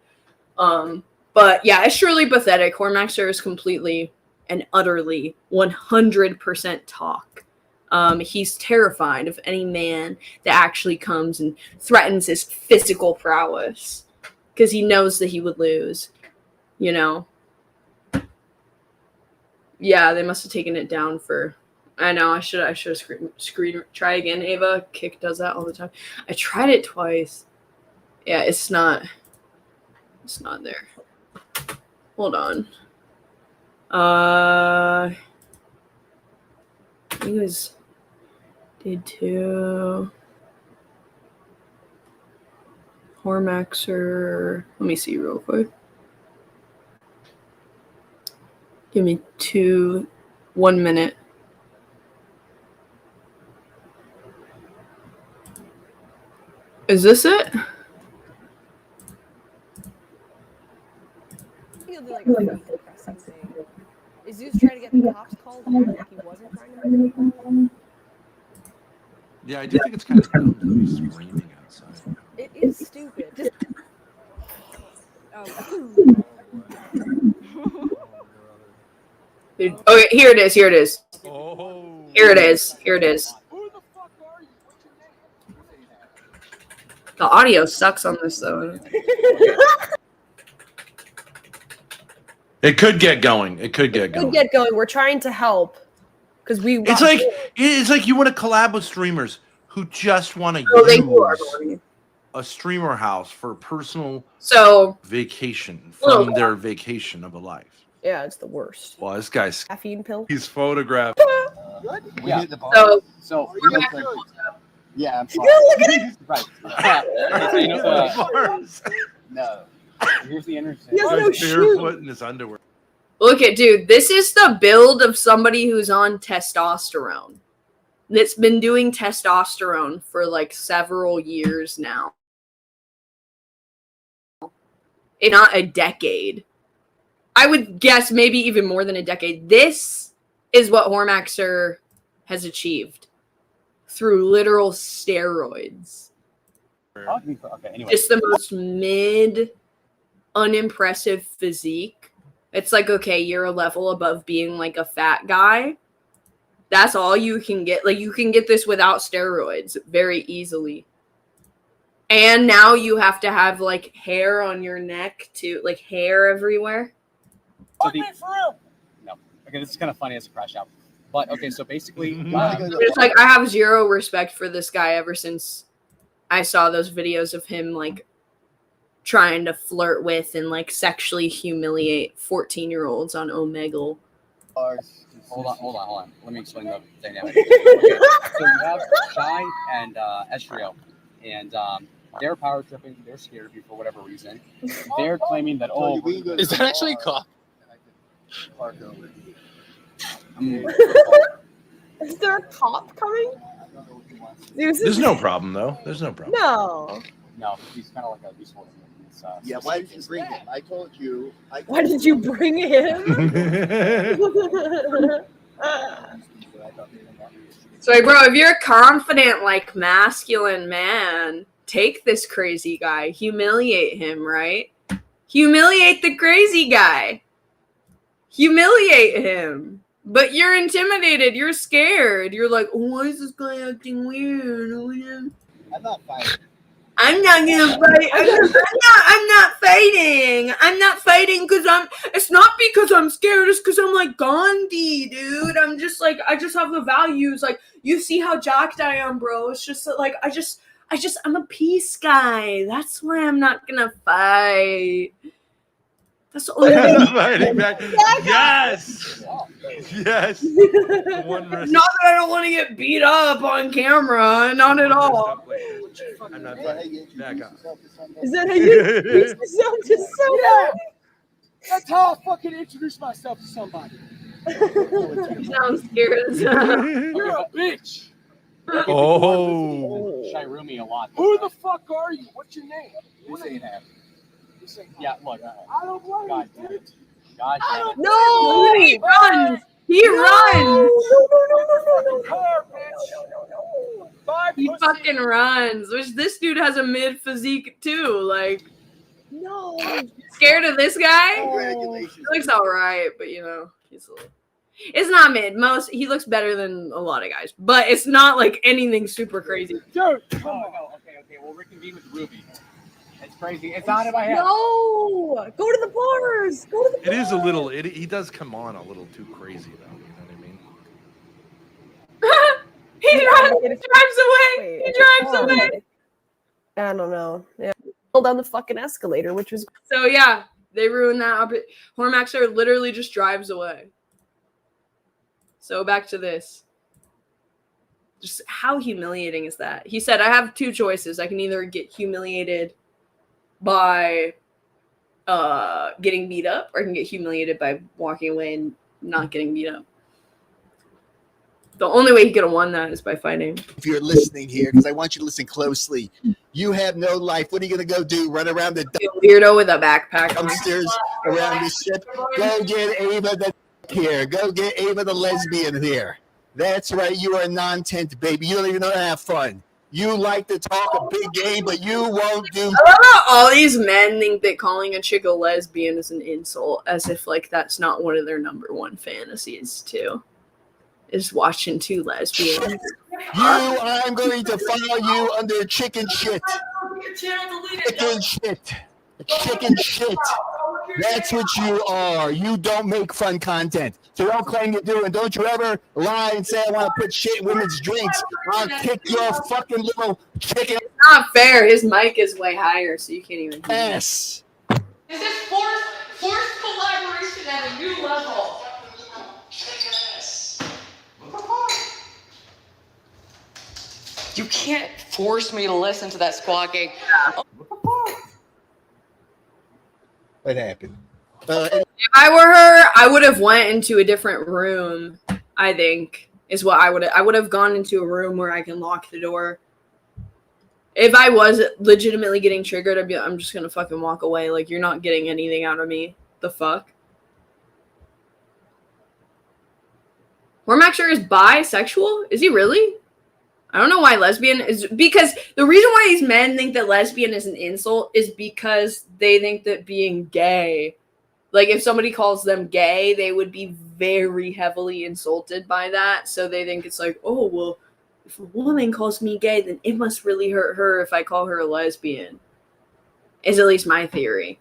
but yeah, it's surely pathetic. Hormaxer is completely and utterly 100% talk. He's terrified of any man that actually comes and threatens his physical prowess because he knows that he would lose. You know. Yeah, they must have taken it down for. I know, I should have screen try again, Ava. Kick does that all the time. I tried it twice. Yeah, it's not there. Hold on. I think it was did too. Hormaxer. Let me see real quick. Give me 1 minute. Is this it? I think it'll be like a pretty depressing thing. Is Zeus trying to get the cops called and act like he wasn't trying to make them call? Yeah, I do think it's kind of dumb to be screaming outside. It is stupid. Just... Dude, okay, here it is. Here it is. Oh. Here it is. Here it is. The audio sucks on this though. It could get going. It could get going. We'll get going. We're trying to help because we. It's like you want to collab with streamers who just want to use a streamer house for personal vacation from their vacation of a life. Yeah, it's the worst. Well, this guy's caffeine pill. He's photographed. Yeah. So yeah, I'm sorry. Look at it. Right. Okay, so you know no. Here's the interesting. He has no shoes. Barefoot in his underwear. Look at, dude, this is the build of somebody who's on testosterone. That's been doing testosterone for like several years now. If not a decade. I would guess maybe even more than a decade. This is what Hormaxer has achieved through literal steroids. Okay, anyway. Just the most unimpressive physique. It's like, okay, you're a level above being like a fat guy. That's all you can get. Like, you can get this without steroids very easily. And now you have to have like hair on your neck too, like hair everywhere. So no. Okay, this is kind of funny as a crash out. But okay, so basically, it's like I have zero respect for this guy ever since I saw those videos of him like trying to flirt with and like sexually humiliate 14-year-olds on Omegle. Hold on. Let me explain the dynamic. Okay, so you have Shy and Estrio, and they're power tripping. They're scared of you for whatever reason. They're claiming that Is that actually a cop? Is there a cop coming? There's no problem though. There's no problem. No, he's kind of like a useful. Yeah, why did you bring him? I told you. Why did you bring him? So, like, bro, if you're a confident, like, masculine man, take this crazy guy, humiliate him, right? Humiliate the crazy guy. Humiliate him. But you're intimidated. You're scared. You're like, oh, why is this guy acting weird? I'm not fighting. I'm not gonna fight. I'm not fighting. I'm not fighting it's not because I'm scared. It's because I'm like Gandhi, dude. I'm just like, I just have the values. Like, you see how jacked I am, bro. It's just that, like, I'm a peace guy. That's why I'm not gonna fight. That's the only thing. Fighting back. Yes. Yes. One Not that I don't want to get beat up on camera. Not at all. I'm not fighting. Back up. Is that how you introduce yourself to somebody? That's how I fucking introduce myself to somebody. You sound scared as hell. You're a bitch. Oh. Shirumi a lot. Who the fuck are you? What's your name? This ain't happening. Yeah, look. I don't blame God you, damn dude. it. God damn it. No! He runs. He runs. Car, bitch. Bye, He pussy. fucking runs. Which this dude has a mid physique too. Like, No. scared of this guy? Congratulations. He looks alright, but you know, he's a little. It's not mid. He looks better than a lot of guys, but it's not like anything super crazy. Dude, Oh, no. Okay. We'll reconvene with Ruby. It's crazy. It's out of my head. No! Go to the bars! Go to the bars! It is a little. He does come on a little too crazy though. You know what I mean? He drives away. He drives away. I don't know. Yeah. Pull down the fucking escalator, which was So yeah, they ruined that. Hormaxer literally just drives away. So back to this. Just how humiliating is that? He said, I have two choices. I can either get humiliated by getting beat up, or I can get humiliated by walking away and not getting beat up. The only way he could have won that is by fighting. If you're listening here, because I want you to listen closely. You have no life. What are you going to go do? Run around the weirdo with a backpack upstairs around the ship? Go get Ava the here. Go get Ava the lesbian here. That's right. You are a non-tent baby. You don't even know how to have fun. You like to talk a big game, but you won't do. I love how all these men think that calling a chick a lesbian is an insult, as if like that's not one of their number one fantasies too. Is watching two lesbians. I'm going to file you under chicken shit. Chicken shit. Chicken shit. That's what you are. You don't make fun content. So don't claim you do, and don't you ever lie and say I want to put shit in women's drinks. I'll kick your fucking little chicken. It's not fair. His mic is way higher, so you can't even hear yes. This is forced collaboration at a new level. You can't force me to listen to that squawking. What happened? If I were her, I would have went into a different room. I think is what I would have gone into a room where I can lock the door. If I was legitimately getting triggered, I'm just gonna fucking walk away. Like, you're not getting anything out of me. The fuck? Hormaxer is bisexual? Is he really? I don't know why lesbian is, because the reason why these men think that lesbian is an insult is because they think that being gay, like if somebody calls them gay, they would be very heavily insulted by that. So they think it's like, oh, well, if a woman calls me gay, then it must really hurt her if I call her a lesbian. Is at least my theory.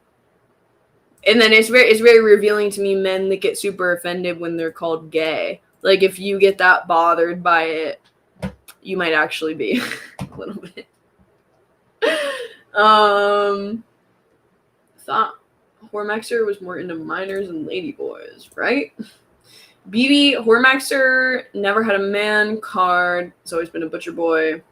And then it's very revealing to me men that get super offended when they're called gay. Like if you get that bothered by it, you might actually be a little bit. Thought Hormaxer was more into minors and ladyboys, right? BB Hormaxer never had a man card. He's always been a butcher boy.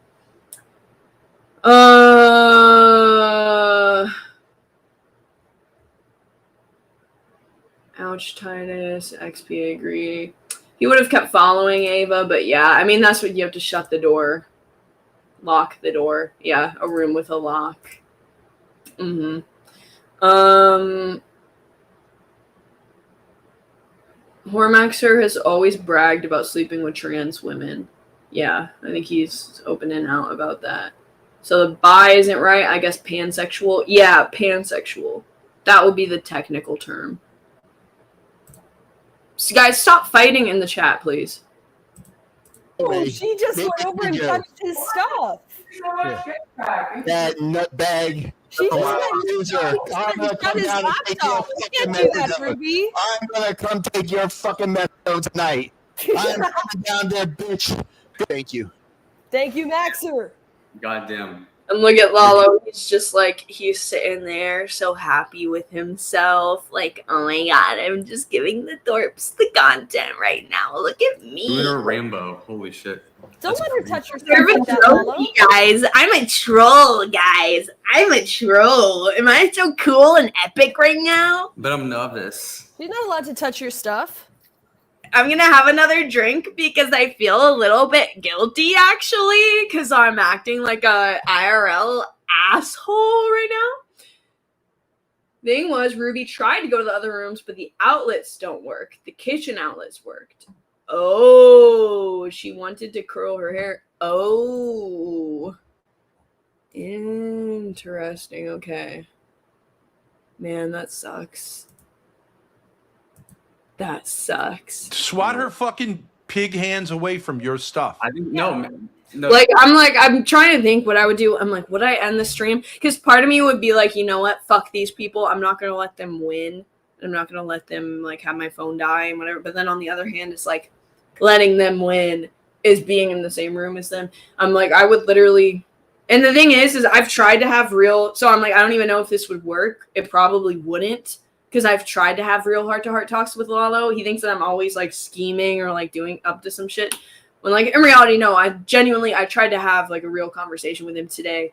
Ouch, Titus. XP agree. He would have kept following Ava, but yeah, I mean, that's what you have to shut the door. Lock the door. Yeah, a room with a lock. Mm-hmm. Hormaxer has always bragged about sleeping with trans women. Yeah, I think he's open and out about that. So the bi isn't right. I guess pansexual. Yeah, pansexual. That would be the technical term. So guys, stop fighting in the chat, please. Oh, she just went over and touched his stuff. That nutbag. She just I'm gonna come down and take your fucking methadone. I'm gonna come take your fucking methadone tonight. I'm coming down there, bitch. Thank you. Thank you, Maxer. Goddamn. And look at Lalo. He's just like, he's sitting there so happy with himself. Like, oh my god, I'm just giving the Thorpes the content right now. Look at me. Lunar rainbow. Holy shit. Don't That's let her crazy. touch your stuff like that, Lalo. Guys, I'm a troll, guys. I'm a troll. Am I so cool and epic right now? But I'm novice. You're not allowed to touch your stuff. I'm gonna have another drink because I feel a little bit guilty, actually, because I'm acting like a IRL asshole right now. Thing was, Ruby tried to go to the other rooms, but the outlets don't work. The kitchen outlets worked. Oh, she wanted to curl her hair. Oh. Interesting, okay. Man, that sucks. That sucks. Swat her fucking pig hands away from your stuff. I think no. I'm trying to think what I would do. I'm like, would I end the stream? Because part of me would be like, you know what? Fuck these people. I'm not gonna let them win. I'm not gonna let them like have my phone die and whatever. But then on the other hand, it's like letting them win is being in the same room as them. I'm like, I would literally. And the thing is I've tried to have real. So I'm like, I don't even know if this would work. It probably wouldn't. Because I've tried to have real heart-to-heart talks with Lalo. He thinks that I'm always, like, scheming or, like, doing up to some shit. When, like, in reality, no. I tried to have, like, a real conversation with him today.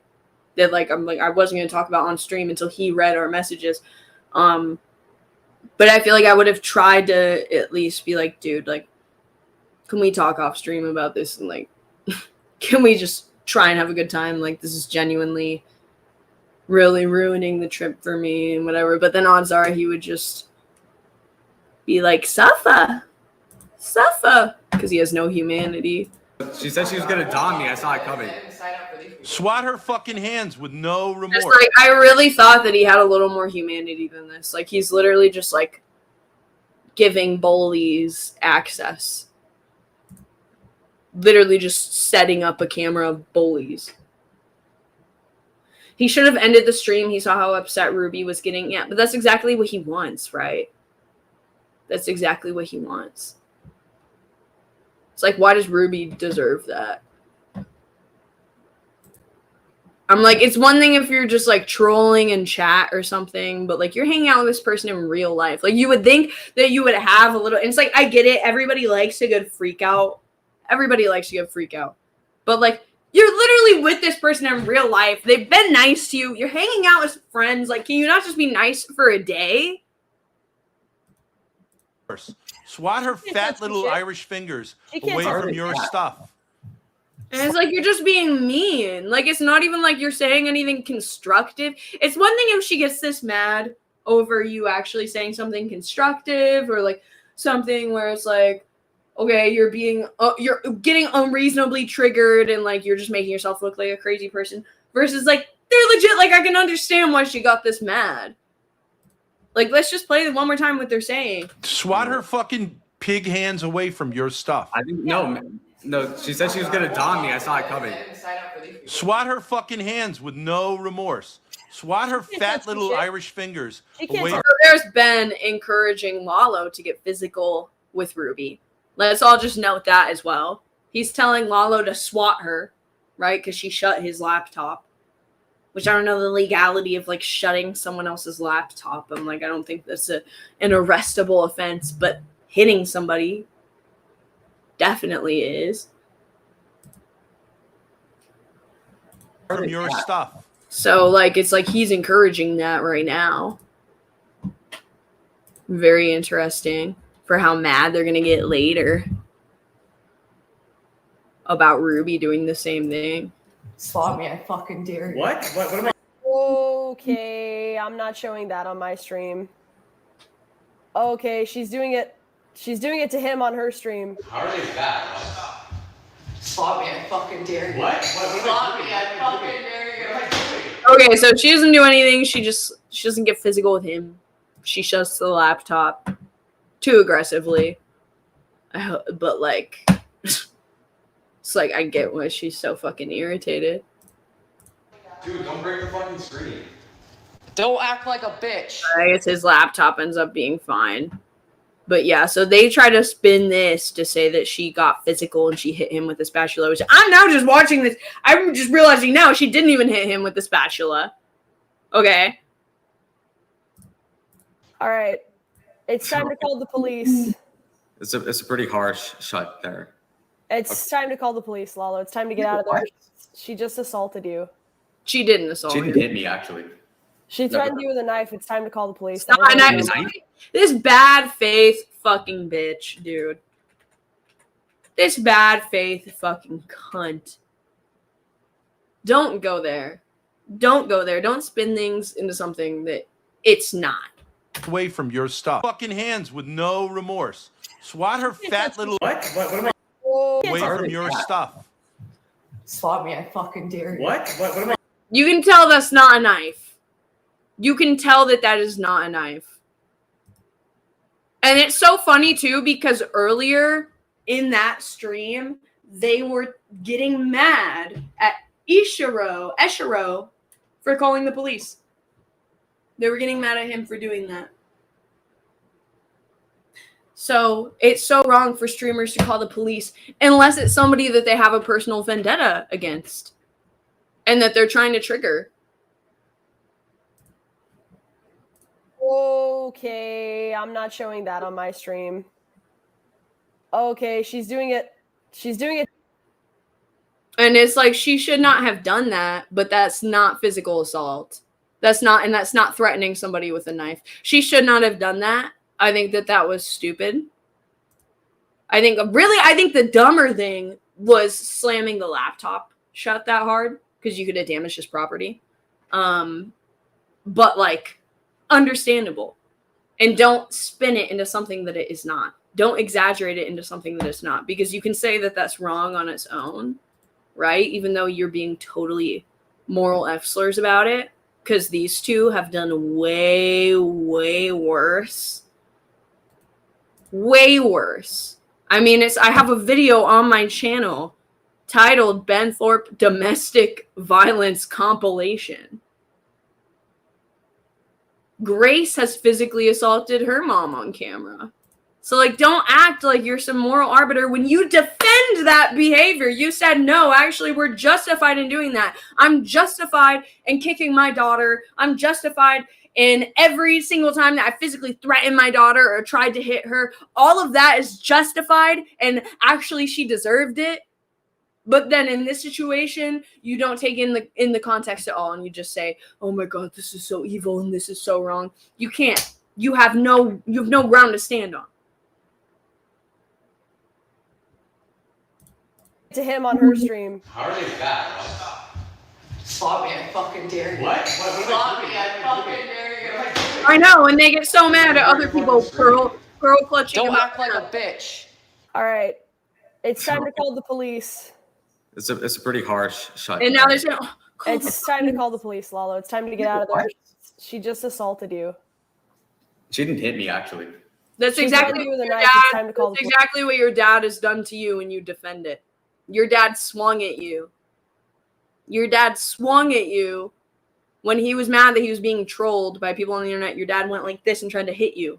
that like I wasn't gonna talk about on stream until he read our messages. But I feel like I would have tried to at least be like, dude, like, can we talk off stream about this? And like, can we just try and have a good time? Like, this is genuinely really ruining the trip for me and whatever. But then odds are he would just be like, suffer, because he has no humanity. She said she was gonna dom me. I saw it coming. Swat her fucking hands with no remorse. Just like, I really thought that he had a little more humanity than this. Like, he's literally just like giving bullies access. Literally just setting up a camera of bullies. He should have ended the stream. He saw how upset Ruby was getting. Yeah, but that's exactly what he wants, right? That's exactly what he wants. It's like, why does Ruby deserve that? I'm like, it's one thing if you're just like trolling in chat or something, but like you're hanging out with this person in real life. Like you would think that you would have a little, and it's like, I get it. Everybody likes a good freak out. Everybody likes a good freak out. But like, you're literally with this person in real life. They've been nice to you. You're hanging out with friends. Like, can you not just be nice for a day? Swat her fat little Irish fingers away from your stuff. And it's like, you're just being mean. Like, it's not even like you're saying anything constructive. It's one thing if she gets this mad over you actually saying something constructive or like something where it's like, okay, you're getting unreasonably triggered and like you're just making yourself look like a crazy person versus like, they're legit. Like, I can understand why she got this mad. Like, let's just play one more time what they're saying. Swat her fucking pig hands away from your stuff. I think no. She said she was gonna dom me. I saw it coming. Swat her fucking hands with no remorse. Swat her fat little Irish fingers away. So there's Ben encouraging Lalo to get physical with Ruby. Let's all just note that as well. He's telling Lalo to swat her, right? Because she shut his laptop. Which I don't know the legality of like shutting someone else's laptop. I'm like, I don't think that's an arrestable offense, but hitting somebody definitely is. From your stuff. So like, it's like he's encouraging that right now. Very interesting for how mad they're gonna get later about Ruby doing the same thing. Swat me, I fucking dare you. What? What am I? Okay, I'm not showing that on my stream. Okay, she's doing it. She's doing it to him on her stream. How are they that? Swat me, I fucking dare you. What? Swat me, I fucking dare you. Okay, so she doesn't do anything. She doesn't get physical with him. She shuts the laptop too aggressively. But like, it's like I get why she's so fucking irritated. Dude, don't break the fucking screen. Don't act like a bitch. I guess his laptop ends up being fine. But yeah, so they try to spin this to say that she got physical and she hit him with the spatula, which I'm now just watching this. I'm just realizing now she didn't even hit him with the spatula. Okay. All right. It's time to call the police. It's a pretty harsh shot there. It's time to call the police, Lalo. It's time to get out of there. She just assaulted you. She didn't assault She him. didn't hit me, actually. She threatened you with a knife. It's time to call the police. Stop, this bad faith fucking bitch, dude. This bad faith fucking cunt. Don't go there. Don't go there. Don't spin things into something that it's not. Away from your stuff. Fucking hands with no remorse. Swat her fat little. What am I? Away from your stuff. Swat me, I fucking dare you. What am I? You can tell that's not a knife. You can tell that that is not a knife. And it's so funny, too, because earlier in that stream, they were getting mad at Eshiro for calling the police. They were getting mad at him for doing that. So it's so wrong for streamers to call the police unless it's somebody that they have a personal vendetta against and that they're trying to trigger. Okay, I'm not showing that on my stream. Okay, she's doing it. She's doing it. And it's like, she should not have done that, but that's not physical assault. That's not threatening somebody with a knife. She should not have done that. I think that was stupid. I think the dumber thing was slamming the laptop shut that hard, because you could have damaged his property. But like, understandable. And don't spin it into something that it is not. Don't exaggerate it into something that it's not, because you can say that that's wrong on its own, right? Even though you're being totally moral F-slurs about it, because these two have done way, way worse. Way worse. I mean, I have a video on my channel titled Ben Thorpe Domestic Violence Compilation. Grace has physically assaulted her mom on camera. So, like, don't act like you're some moral arbiter when you defend that behavior. You said, no, actually, we're justified in doing that. I'm justified in kicking my daughter. I'm justified in every single time that I physically threatened my daughter or tried to hit her. All of that is justified, and actually, she deserved it. But then in this situation, you don't take in the context at all, and you just say, oh my God, this is so evil and this is so wrong. You can't. You have no ground to stand on. To him on her stream. How are they bad? Slap me, I fucking dare you. What? Slap me, I fucking dare you. I know, and they get so mad at other people girl clutching. Don't act like a bitch. All right, it's time to call the police. It's a pretty harsh shot. And now there's It's time to call the police, Lalo. It's time to get out of there. She just assaulted you. She didn't hit me, actually. That's exactly what your dad has done to you, and you defend it. Your dad swung at you. Your dad swung at you when he was mad that he was being trolled by people on the internet. Your dad went like this and tried to hit you.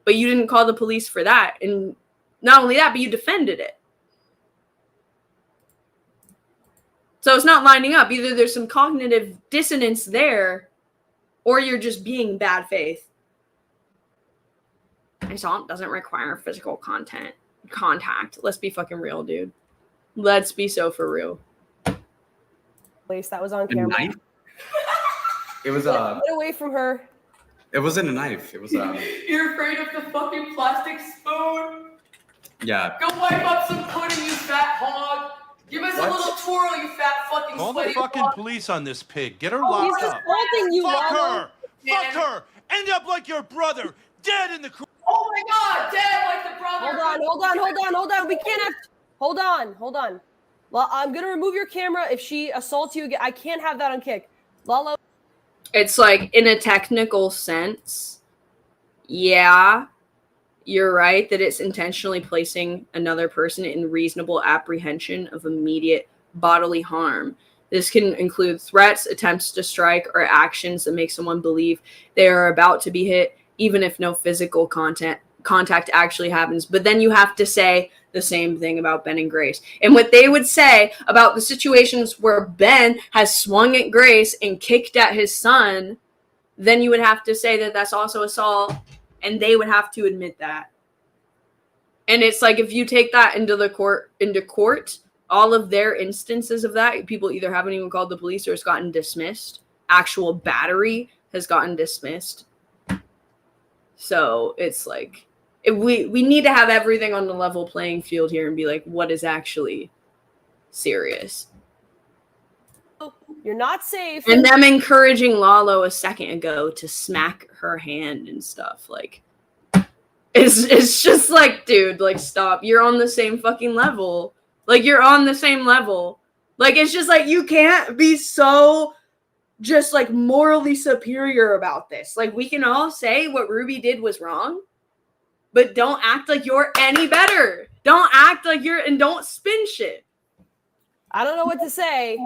But you didn't call the police for that. And not only that, but you defended it. So it's not lining up. Either there's some cognitive dissonance there, or you're just being bad faith. Assault doesn't require physical contact. Let's be fucking real, dude. Let's be so for real. Police, that was on camera. A knife? It was Get away from her. It wasn't a knife. It was You're afraid of the fucking plastic spoon? Yeah. Go wipe up some pudding, you fat hog. Give us a little twirl, you fat fucking Call the sweaty fucking hog. police on this pig. Get her He's locked up. assaulting you, Fuck Lalo. her. Fuck her. End up like your brother, dead in the. Oh my God, dead like the brother. Hold on. We can't have. Hold on. Well, I'm gonna remove your camera if she assaults you again. I can't have that on kick. Lalo. It's like, in a technical sense, yeah, you're right that it's intentionally placing another person in reasonable apprehension of immediate bodily harm. This can include threats, attempts to strike, or actions that make someone believe they are about to be hit, even if no physical contact actually happens. But then you have to say the same thing about Ben and Grace. And what they would say about the situations where Ben has swung at Grace and kicked at his son, then you would have to say that that's also assault, and they would have to admit that. And it's like, if you take that into court, all of their instances of that, people either haven't even called the police or it's gotten dismissed. Actual battery has gotten dismissed. So it's like, we need to have everything on the level playing field here and be like, what is actually serious? You're not safe. And them encouraging Lalo a second ago to smack her hand and stuff. Like, it's just like, dude, like, stop. You're on the same fucking level. Like, you're on the same level. Like, it's just like, you can't be so just like morally superior about this. Like, we can all say what Ruby did was wrong, but don't act like you're any better. Don't act like and don't spin shit. I don't know what to say.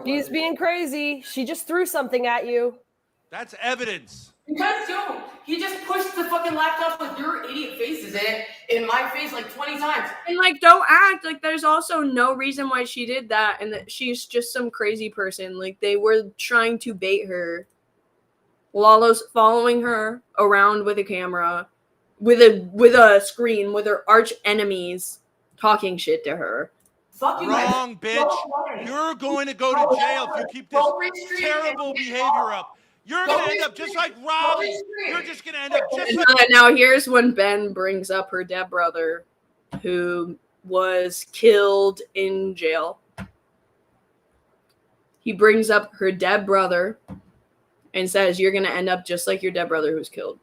She's being crazy. She just threw something at you. That's evidence. You guys don't. He just pushed the fucking laptop with your idiot faces in my face like 20 times. And like, don't act like there's also no reason why she did that and that she's just some crazy person. Like, they were trying to bait her. Lalo's following her around with a camera, with a screen, with her arch enemies talking shit to her. Fucking Wrong, bitch. You're going to go to jail if you keep this terrible behavior up. You're going to end up just like Robbie. You're just going to end up just like... Now here's when Ben brings up her dead brother, who was killed in jail. He brings up her dead brother and says, you're going to end up just like your dead brother who's killed,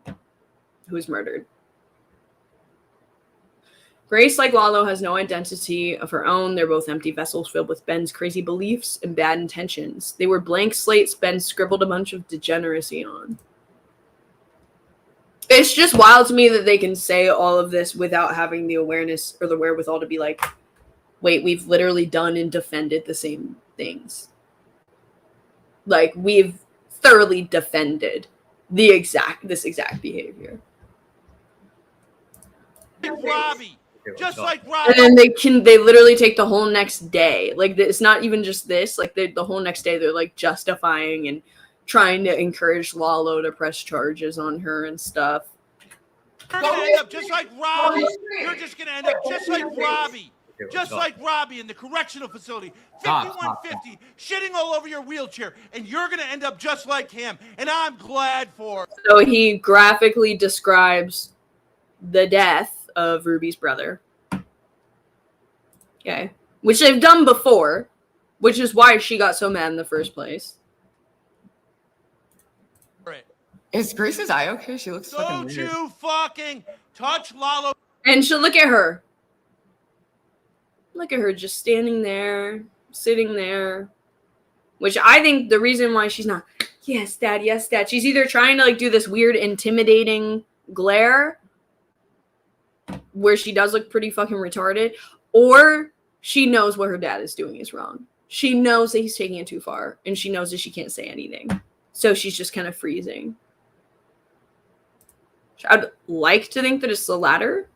who's murdered. Grace, like Lalo, has no identity of her own. They're both empty vessels filled with Ben's crazy beliefs and bad intentions. They were blank slates Ben scribbled a bunch of degeneracy on. It's just wild to me that they can say all of this without having the awareness or the wherewithal to be like, wait, we've literally done and defended the same things. Like, we've thoroughly defended this exact behavior. Robbie. Just like Robbie. And then they literally take the whole next day. Like, it's not even just this. Like, the whole next day, they're like justifying and trying to encourage Lalo to press charges on her and stuff. You're going to end up just like Robbie. You're just going to end up just like Robbie. Just like Robbie in the correctional facility. 5150, shitting all over your wheelchair. And you're going to end up just like him. And I'm glad for it. So he graphically describes the death of Ruby's brother. Okay. Which they've done before, which is why she got so mad in the first place. Is Grace's eye okay? She looks fucking weird. Don't you fucking touch Lalo. And she'll look at her. Look at her just standing there, sitting there. Which I think the reason why she's not, yes, dad, she's either trying to like do this weird intimidating glare where she does look pretty fucking retarded, or she knows what her dad is doing is wrong. She knows that he's taking it too far, and she knows that she can't say anything. So she's just kind of freezing. I'd like to think that it's the latter.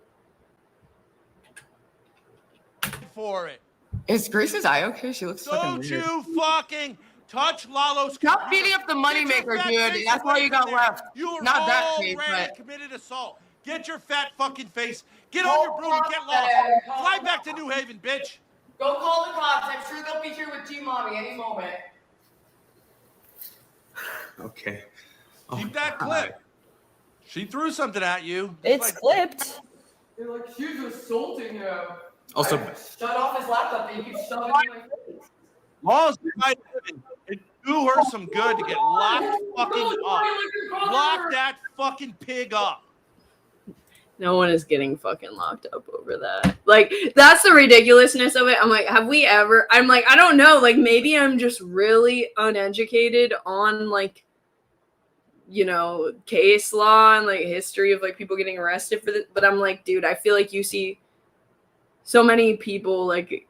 For it. Is Grace's eye okay? She looks fucking weird. Don't you fucking touch Lalo's... Stop beating up the moneymaker, dude. That's why you got left. You were Not that case, already but... committed assault. Get your fat fucking face. Get on your broom and get lost. Fly back to New Haven, bitch. Go call the cops. I'm sure they'll be here with G-Mommy any moment. Okay. Keep that clip. She threw something at you. It's clipped. They're like, she's assaulting him. Also, Shut off his laptop and you can shove it in my face. Laws, it do her some good to get locked fucking up. Lock that fucking pig up. No one is getting fucking locked up over that. Like, that's the ridiculousness of it. I'm like, have we ever... I'm like, I don't know. Like, maybe I'm just really uneducated on, like, you know, case law and, like, history of, like, people getting arrested for this. But I'm like, dude, I feel like you see so many people, like,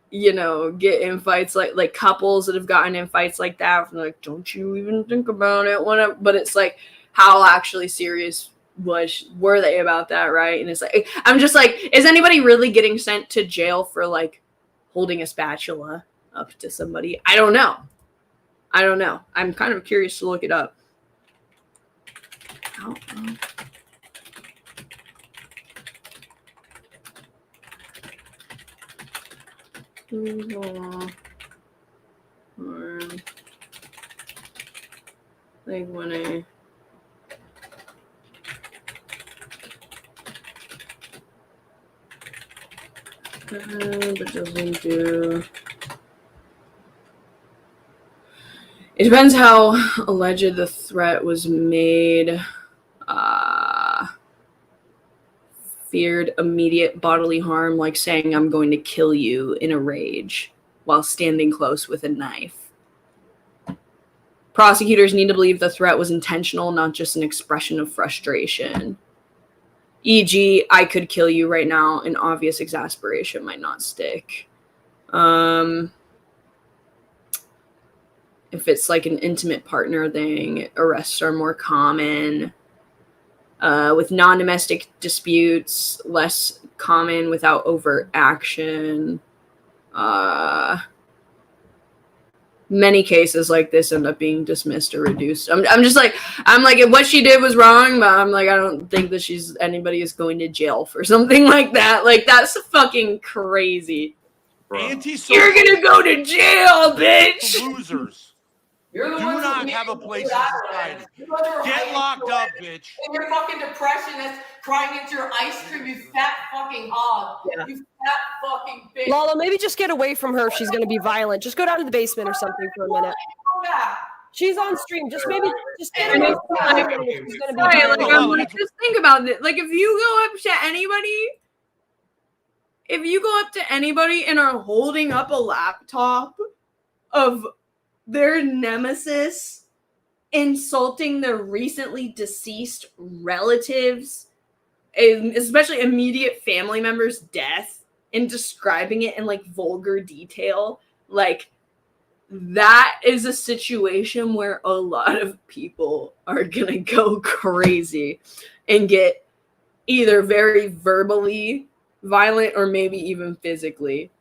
you know, get in fights, like couples that have gotten in fights like that. And like, don't you even think about it? Whatever. But it's like, how actually serious were they about that, right? And it's like, I'm just like, is anybody really getting sent to jail for like holding a spatula up to somebody? I don't know. I'm kind of curious to look it up. I don't know. Like when I but doesn't do. It depends how alleged the threat was made. Feared immediate bodily harm, like saying I'm going to kill you in a rage while standing close with a knife. Prosecutors need to believe the threat was intentional, not just an expression of frustration. E.g., I could kill you right now, and obvious exasperation might not stick. If it's like an intimate partner thing, arrests are more common. With non-domestic disputes, less common without overt action. Many cases like this end up being dismissed or reduced. I'm like, if what she did was wrong, but I'm like, I don't think that anybody is going to jail for something like that. Like, that's fucking crazy. Anti-social. You're gonna go to jail, bitch. Losers. You're the Do ones not who have a made place in it out of society. it. You guys are Get hiding locked away. up, bitch. And your fucking depression that's crying into your ice cream, you fat fucking hog. Yeah. You fat fucking bitch. Lala, maybe just get away from her if she's gonna be violent. Just go down to the basement or something for a minute. Come back. She's on stream. Just maybe just get away from her for a minute if she's gonna be Right, violent. like, I'm like, just think about it. Like, if you go up to anybody and are holding up a laptop of their nemesis insulting their recently deceased relatives, especially immediate family members' death, and describing it in like vulgar detail, like that is a situation where a lot of people are gonna go crazy and get either very verbally violent or maybe even physically.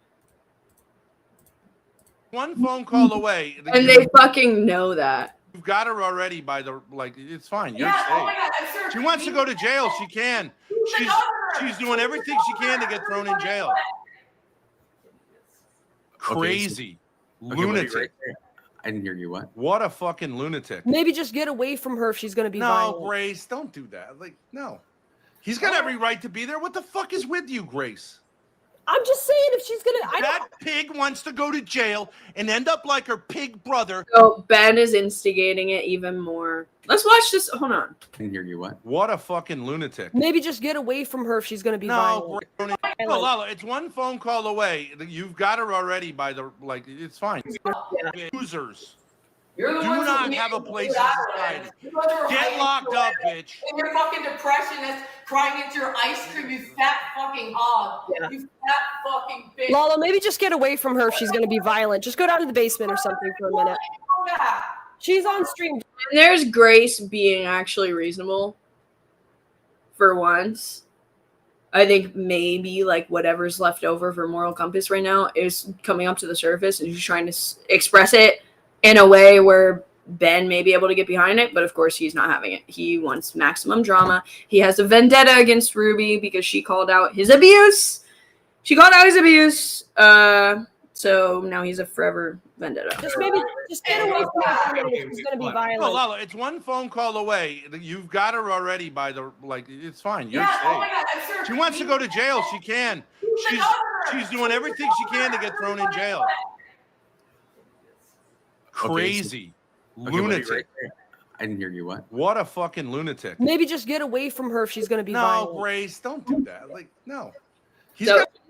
One phone call away. And they fucking know that. You've got her already by the, like, it's fine. You're Yeah, safe. oh my God, I'm sure She wants to go to jail. She can. She's doing everything she can to get thrown in jail. Crazy. Lunatic. I didn't hear you. What a fucking lunatic. Maybe just get away from her if she's gonna be violent. No, Grace, don't do that. Like, no. He's got every right to be there. What the fuck is with you, Grace? I'm just saying if she's gonna. That pig wants to go to jail and end up like her pig brother. So Ben is instigating it even more. Let's watch this. Hold on. I didn't hear you. What a fucking lunatic. Maybe just get away from her if she's gonna be violent. No, Lala, it's one phone call away. You've got her already by the, like, it's fine. Yeah. Losers. You're the Do ones who not made have a it place in out of society. it. You guys are Get hiding locked away. up, bitch. And your fucking depression that's crying into your ice cream, you fat fucking hog. Yeah. You fat fucking bitch. Lala, maybe just get away from her if she's gonna be violent. Just go down to the basement or something for a minute. Come back. She's on stream. And there's Grace being actually reasonable for once. I think maybe like whatever's left over for moral compass right now is coming up to the surface and she's trying to express it in a way where Ben may be able to get behind it, but of course he's not having it. He wants maximum drama. He has a vendetta against Ruby because she called out his abuse. She called out his abuse. So now he's a forever vendetta. Just maybe just get away from her for a minute if she's gonna be No, violent. Lala, it's one phone call away. You've got her already by the, like, it's fine. You're Yeah, oh my safe. God, I'm sure She wants to go to jail. She can. She's doing everything she can to get thrown in jail. Crazy. Lunatic. I didn't hear you. What a fucking lunatic. Maybe just get away from her if she's gonna be No, violent. Grace, don't do that. Like, no.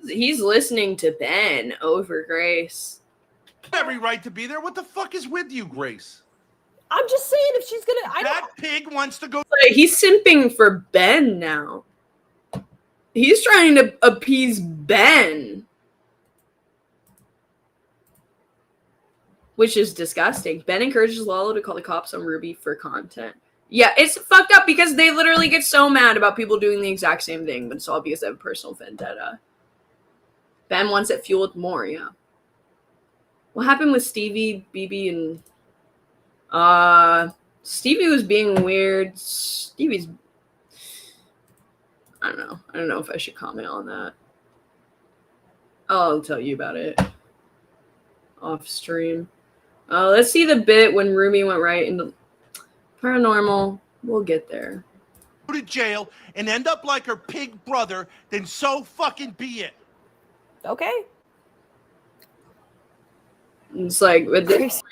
He's listening to Ben over Grace. Every right to be there. What the fuck is with you, Grace? I'm just saying if she's gonna. That pig wants to go. Like, he's simping for Ben now. He's trying to appease Ben. Which is disgusting. Ben encourages Lalo to call the cops on Ruby for content. Yeah, it's fucked up because they literally get so mad about people doing the exact same thing, but it's all because they have a personal vendetta. Ben wants it fueled more, yeah. What happened with Stevie, BB, and Stevie was being weird. Stevie's I don't know if I should comment on that. I'll tell you about it off stream. Let's see the bit when Ruby went right into paranormal. We'll get there. Go to jail and end up like her pig brother, then so fucking be it. Okay. It's like with this,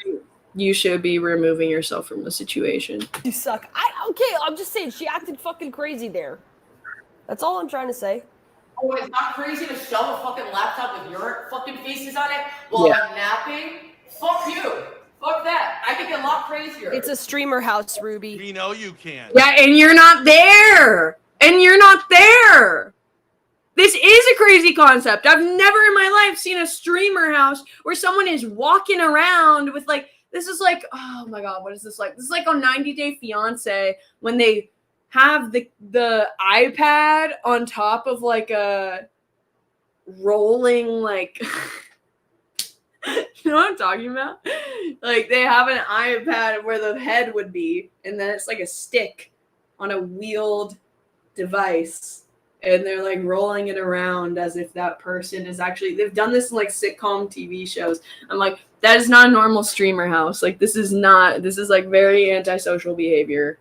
you should be removing yourself from the situation. You suck. I'm just saying she acted fucking crazy there. That's all I'm trying to say. Oh, it's not crazy to shove a fucking laptop with your fucking faces on it while I'm napping? Fuck you. Fuck that. I can get a lot crazier. It's a streamer house, Ruby. We know you can. Yeah, and you're not there. This is a crazy concept. I've never in my life seen a streamer house where someone is walking around with like, this is like, oh my God, what is this like? This is like on 90 Day Fiance when they have the iPad on top of like a rolling like you know what I'm talking about? Like they have an iPad where the head would be, and then it's like a stick on a wheeled device, and they're like rolling it around as if that person is actually, they've done this in like sitcom TV shows. I'm like, that is not a normal streamer house. Like this is like very antisocial behavior.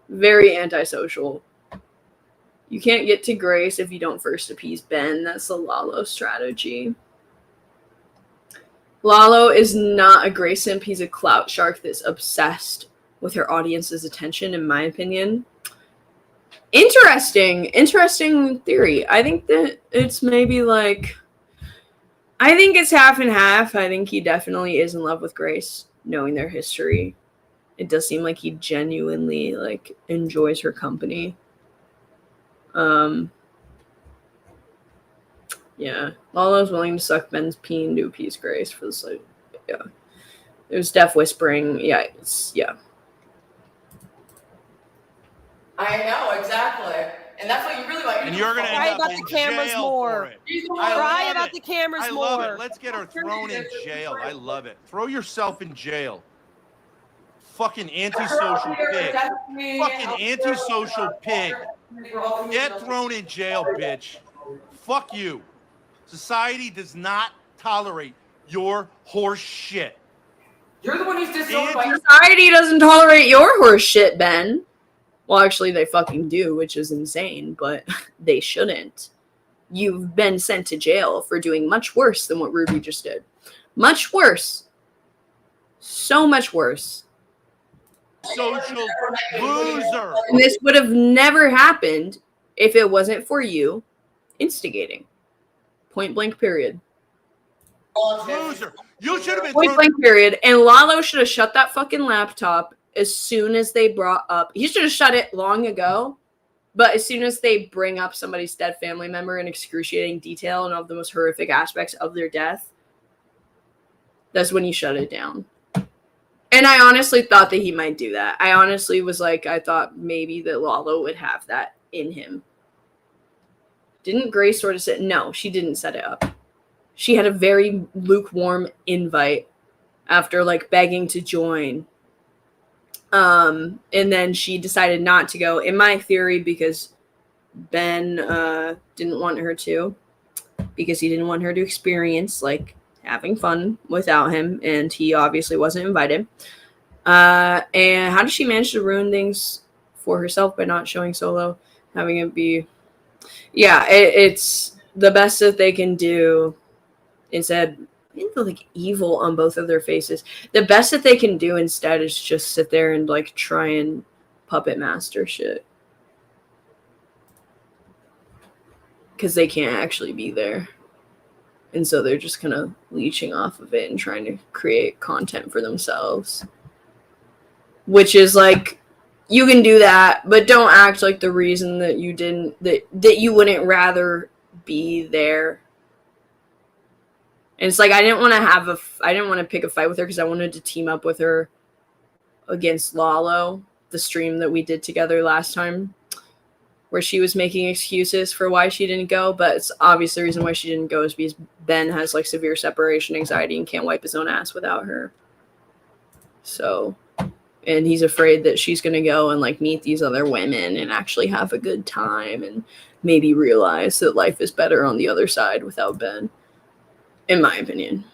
Very antisocial. You can't get to Grace if you don't first appease Ben. That's the Lalo strategy. Lalo is not a Grace simp. He's a clout shark that's obsessed with her audience's attention, in my opinion. Interesting theory. I think that it's maybe like, I think it's half and half. I think he definitely is in love with Grace, knowing their history. It does seem like he genuinely like enjoys her company. Yeah, Lalo's willing to suck Ben's pee and do appease Grace for this. Like, yeah, there's death whispering. Yeah, yeah. I know exactly, and that's what you really want. And you're gonna Cry end up about in the cameras jail more. for it. Cry about the cameras more. I love it. Let's get her thrown in jail. I love it. Throw yourself in jail. Fucking antisocial pig. Fucking antisocial pig. Get thrown in jail, bitch. Fuck you. Society does not tolerate your horse shit. You're the one who's disowned by Society doesn't tolerate your horse shit, Ben. Well, actually, they fucking do, which is insane, but they shouldn't. You've been sent to jail for doing much worse than what Ruby just did. Much worse. So much worse. Social loser. And this would have never happened if it wasn't for you instigating. Point blank period. Loser. You should have been Point blank period. And Lalo should have shut that fucking laptop as soon as they brought up. He should have shut it long ago. But as soon as they bring up somebody's dead family member in excruciating detail and of the most horrific aspects of their death, that's when you shut it down. And I honestly thought that he might do that. I honestly was like, I thought maybe that Lalo would have that in him. Didn't Grace sort of say, no, she didn't set it up. She had a very lukewarm invite after like begging to join. And then she decided not to go, in my theory, because Ben didn't want her to. Because he didn't want her to experience like having fun without him, and he obviously wasn't invited. And how did she manage to ruin things for herself by not showing Solo, having it be? Yeah, it's the best that they can do. Instead, like evil on both of their faces. The best that they can do instead is just sit there and like try and puppet master shit, because they can't actually be there. And so they're just kind of leeching off of it and trying to create content for themselves. Which is like, you can do that, but don't act like the reason that you didn't, that you wouldn't rather be there. And it's like, I didn't want to pick a fight with her because I wanted to team up with her against Lalo, the stream that we did together last time, where she was making excuses for why she didn't go, but it's obvious the reason why she didn't go is because Ben has like severe separation anxiety and can't wipe his own ass without her. So, and he's afraid that she's going to go and like meet these other women and actually have a good time and maybe realize that life is better on the other side without Ben. In my opinion,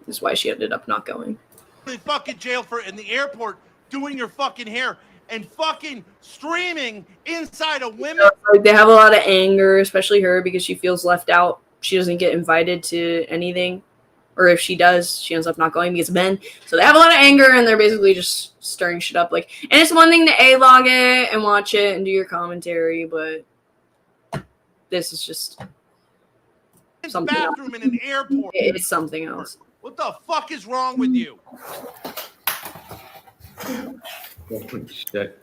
is why she ended up not going. Fucking jail for in the airport doing your fucking hair and fucking streaming inside a women. They have a lot of anger, especially her, because she feels left out. She doesn't get invited to anything, or if she does, she ends up not going because of Ben. So they have a lot of anger, and they're basically just stirring shit up. Like, and it's one thing to A-log it and watch it and do your commentary, but this is just something bathroom else. In an airport. It's something else. What the fuck is wrong with you? Shit.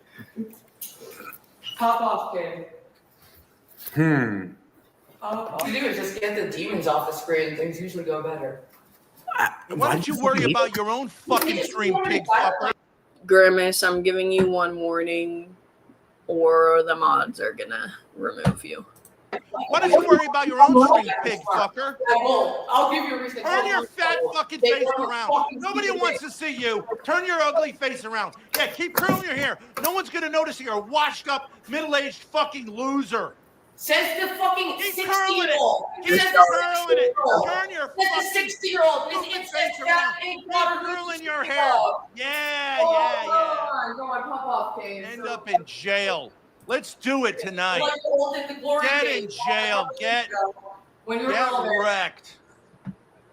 Pop off, kid. All you do is just get the demons off the screen. Things usually go better. Why don't you worry about your own fucking stream, pig fucker? Grimace, I'm giving you one warning, or the mods are gonna remove you. Why don't you worry about your own stream, pig fucker? I won't. I'll give you a reason. Turn your fat fucking face around. Nobody wants to see you. Turn your ugly face around. Yeah, keep curling your hair. No one's gonna notice you're a washed up, middle-aged fucking loser. Says the fucking Keep 60-year-old. Keep Says curling it. the 60-year-old. Turn your Says the fucking 60-year-old. This stupid it face says around. that ain't Keep water curling your dog. hair. Yeah. Go on, pop off, Kane. End up in jail. Let's do it tonight. Like old in the glory Get days. in jail. Get When you were Get relevant. wrecked.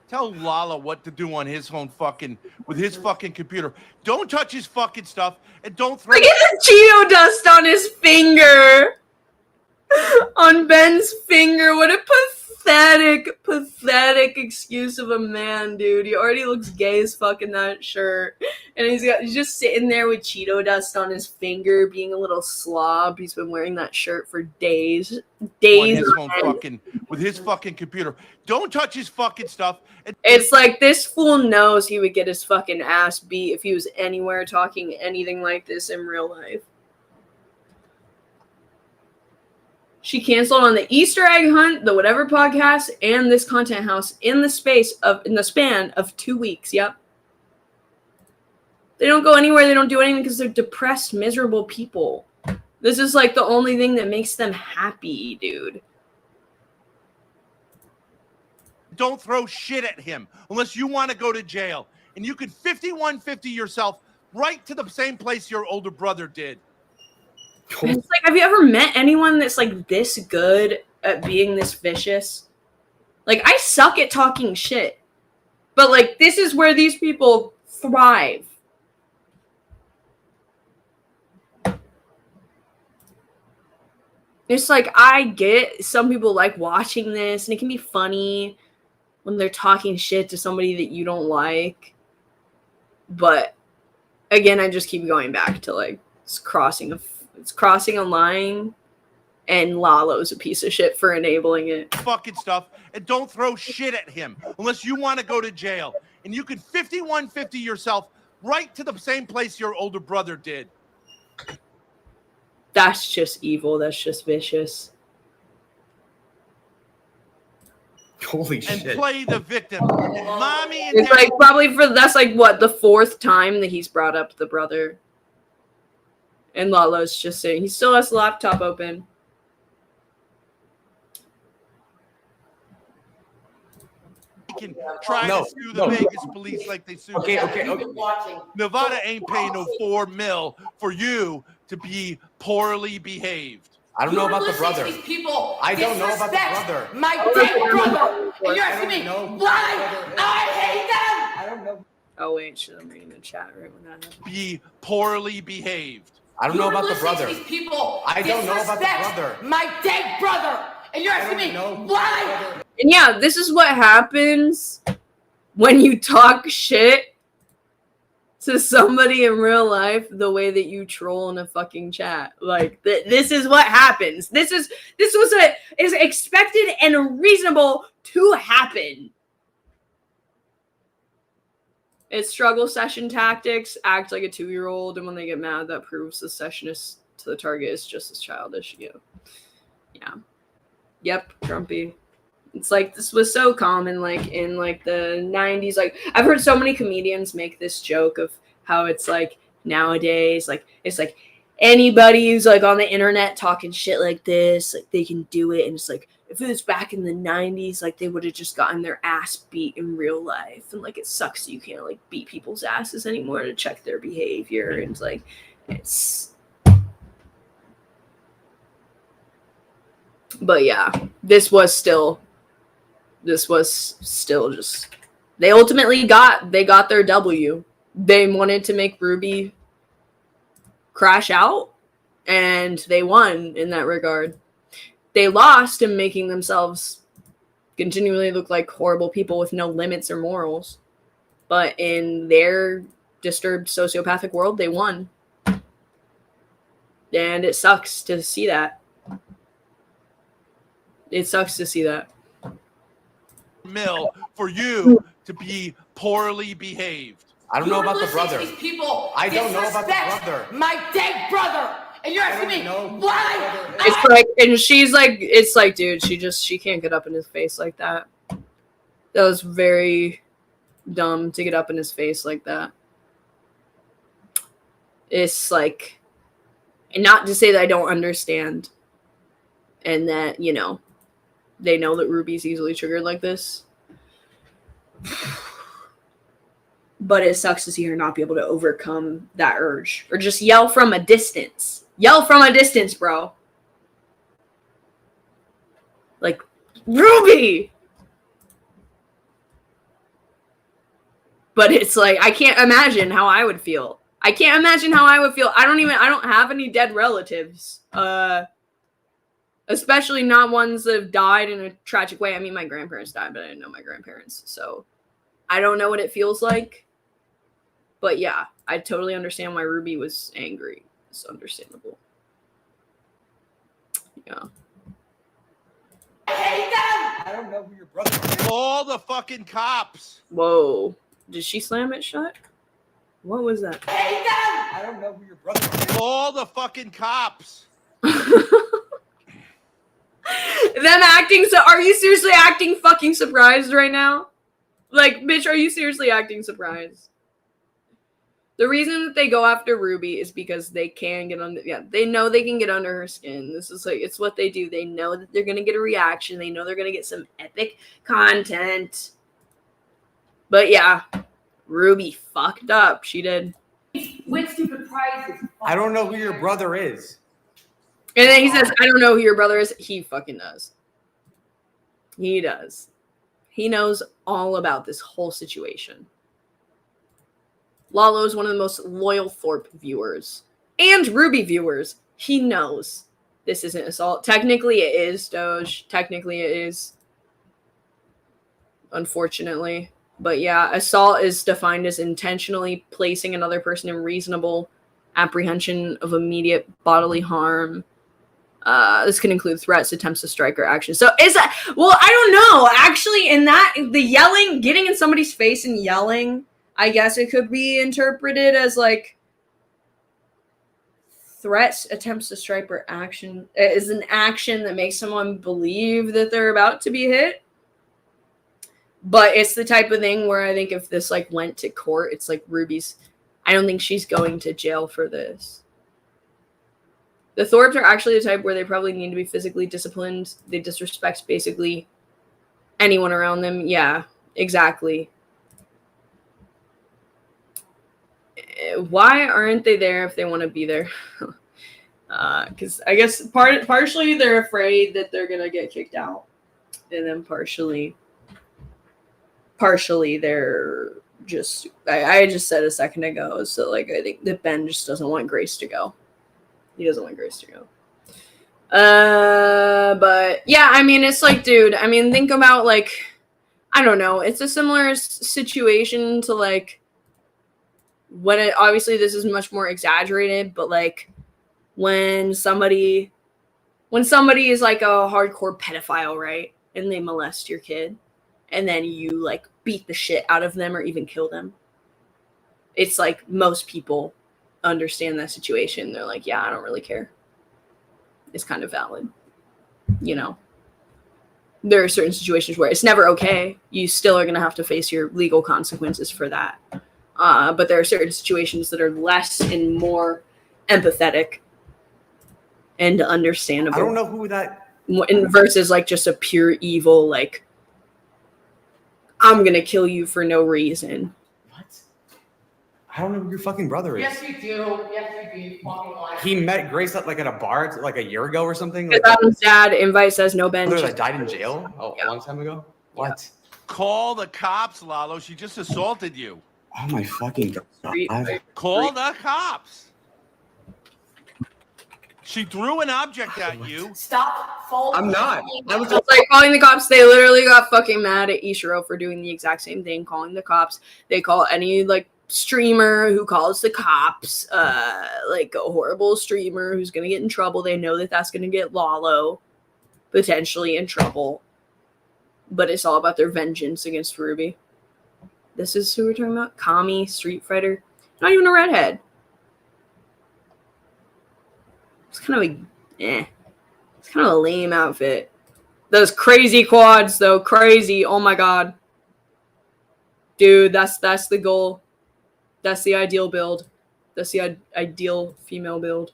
Tell Lala what to do on his own fucking with his fucking computer. Don't touch his fucking stuff and don't throw. Look at the Cheeto dust on his finger. On Ben's finger. What a pathetic excuse of a man, dude. He already looks gay as fuck in that shirt. And he's just sitting there with Cheeto dust on his finger, being a little slob. He's been wearing that shirt for days. On his own fucking with his fucking computer. Don't touch his fucking stuff. It's like this fool knows he would get his fucking ass beat if he was anywhere talking anything like this in real life. She canceled on the Easter egg hunt, the whatever podcast, and this content house in the span of 2 weeks. Yep. They don't go anywhere. They don't do anything because they're depressed, miserable people. This is like the only thing that makes them happy, dude. Don't throw shit at him unless you want to go to jail. And you can 5150 yourself right to the same place your older brother did. It's like, have you ever met anyone that's like this good at being this vicious? Like, I suck at talking shit. But like, this is where these people thrive. It's like, I get some people like watching this and it can be funny when they're talking shit to somebody that you don't like. But again, I just keep going back to like, it's crossing a line, and Lalo's a piece of shit for enabling it. Fucking stuff, and don't throw shit at him unless you want to go to jail. And you can 5150 yourself right to the same place your older brother did. That's just evil. That's just vicious. Holy shit. And play the victim. And mommy and It's like probably that's like what, the 4th time that he's brought up the brother. And Lalo's just saying he still has the laptop open. He can try to sue the Vegas police like they sued. Okay. Nevada ain't paying no $4 million for you to be poorly behaved. I don't know about the brother. I don't know about the brother. My dead brother. And you're asking me why I hate them. I don't know. Oh wait, shit, I'm reading the chat right when that happens. Be poorly behaved. I don't know about the brother. I don't know about the brother. My dead brother. And you're asking me why? And yeah, this is what happens when you talk shit to somebody in real life the way that you troll in a fucking chat. Like, this is what happens. This is expected and reasonable to happen. It's struggle session tactics, act like a 2-year-old, and when they get mad, that proves the sessionist to the target is just as childish. Yeah. Yep, Trumpy. It's like, this was so common, like, in, like, the 90s. Like, I've heard so many comedians make this joke of how it's, like, nowadays, like, it's, like, anybody who's, like, on the internet talking shit like this, like, they can do it. And it's, like, if it was back in the 90s, like, they would have just gotten their ass beat in real life. And, like, it sucks you can't, like, beat people's asses anymore to check their behavior. And it's, like, it's... But, yeah, this was still just... They ultimately got their W. They wanted to make Ruby crash out, and they won in that regard. They lost in making themselves continually look like horrible people with no limits or morals. But in their disturbed sociopathic world, they won. And it sucks to see that. It sucks to see that. Mill for you to be poorly behaved. I don't know about the brother. I don't know about the brother. My dead brother. And you're asking me why? It's like, and she's like, it's like, dude, she can't get up in his face like that. That was very dumb to get up in his face like that. It's like, and not to say that I don't understand. and that, you know, they know that Ruby's easily triggered like this. But it sucks to see her not be able to overcome that urge. Or just yell from a distance. Yell from a distance, bro. Like, Ruby! But it's like, I can't imagine how I would feel. I can't imagine how I would feel. I don't have any dead relatives. Especially not ones that have died in a tragic way. I mean, my grandparents died, but I didn't know my grandparents. So, I don't know what it feels like. But yeah, I totally understand why Ruby was angry. It's understandable. Yeah. I hate them! I don't know who your brother is. Call the fucking cops. Whoa. Did she slam it shut? What was that? I hate them! I don't know who your brother is. Call the fucking cops. Them acting so. Are you seriously acting fucking surprised right now? Like, bitch, are you seriously acting surprised? The reason that they go after Ruby is because they can get under. Yeah, they know they can get under her skin. This is like, it's what they do. They know that they're gonna get a reaction. They know they're gonna get some epic content. But yeah, Ruby fucked up. She did. Win stupid prizes. I don't know who your brother is. And then he says, I don't know who your brother is. He fucking does. He does. He knows all about this whole situation. Lalo is one of the most loyal Thorpe viewers. And Ruby viewers. He knows this isn't assault. Technically, it is, Doge. Technically, it is. Unfortunately. But yeah, assault is defined as intentionally placing another person in reasonable apprehension of immediate bodily harm. This can include threats, attempts to strike, or action. So is that, well, I don't know. Actually, in that, the yelling, getting in somebody's face and yelling, I guess it could be interpreted as like threats, attempts to strike, or action. It is an action that makes someone believe that they're about to be hit. But it's the type of thing where I think if this like went to court, it's like Ruby's, I don't think she's going to jail for this. The Thorpes are actually the type where they probably need to be physically disciplined. They disrespect basically anyone around them. Yeah, exactly. Why aren't they there if they want to be there? Because I guess partially they're afraid that they're going to get kicked out. And then partially they're just, I just said a second ago, so like I think that Ben just doesn't want Grace to go. He doesn't want Grace to go. But yeah, I mean, it's like, dude, I mean, think about like, I don't know, it's a similar situation to like when it, obviously this is much more exaggerated, but like when somebody is like a hardcore pedophile, right? And they molest your kid and then you like beat the shit out of them or even kill them. It's like most people understand that situation. They're like, yeah, I don't really care. It's kind of valid. You know, there are certain situations where it's never okay. You still are going to have to face your legal consequences for that. But there are certain situations that are less and more empathetic and understandable. I don't know who that versus like just a pure evil, like, I'm going to kill you for no reason. What? I don't know who your fucking brother is. Yes, you do. Yes, you do. You fucking lie. He met Grace at, like at a bar like a year ago or something. Like, Adam's dad invite says no Ben. Brother that died in jail? Oh, yeah. A long time ago? What? Call the cops, Lalo. She just assaulted you. Oh my fucking God. Call the cops. She threw an object at you. Stop folding. I'm not. I was It's like calling the cops. They literally got fucking mad at Ishiro for doing the exact same thing, calling the cops. They call any like streamer who calls the cops like a horrible streamer who's gonna get in trouble. They know that that's gonna get Lalo potentially in trouble, but it's all about their vengeance against Ruby. This is who we're talking about. Kami, Street Fighter, not even a redhead. It's kind of it's kind of a lame outfit. Those crazy quads though, crazy. Oh my god. Dude, that's the goal. That's the ideal build. That's the ideal female build.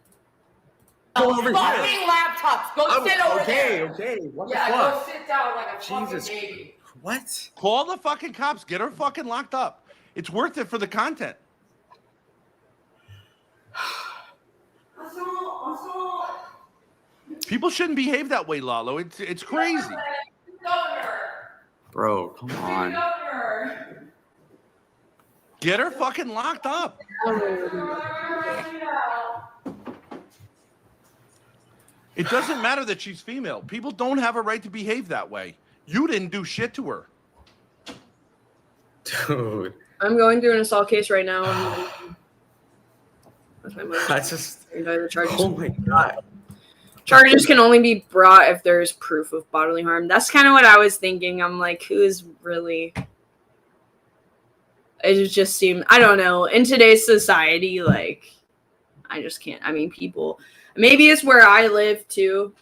Fucking laptop laptops. Go sit over there. Okay. What Yeah, the go fuck? sit down like a Jesus. fucking baby. What? Call the fucking cops. Get her fucking locked up. It's worth it for the content. People shouldn't behave that way, Lalo. It's crazy. Bro, come on. Get her fucking locked up. It doesn't matter that she's female. People don't have a right to behave that way. You didn't do shit to her. Dude. I'm going through an assault case right now. That's my mother. I just. The charges. Oh my god. Charges can only be brought if there's proof of bodily harm. That's kind of what I was thinking. I'm like, who is really... It just seemed... I don't know. In today's society, like, I just can't... I mean, people... Maybe it's where I live, too.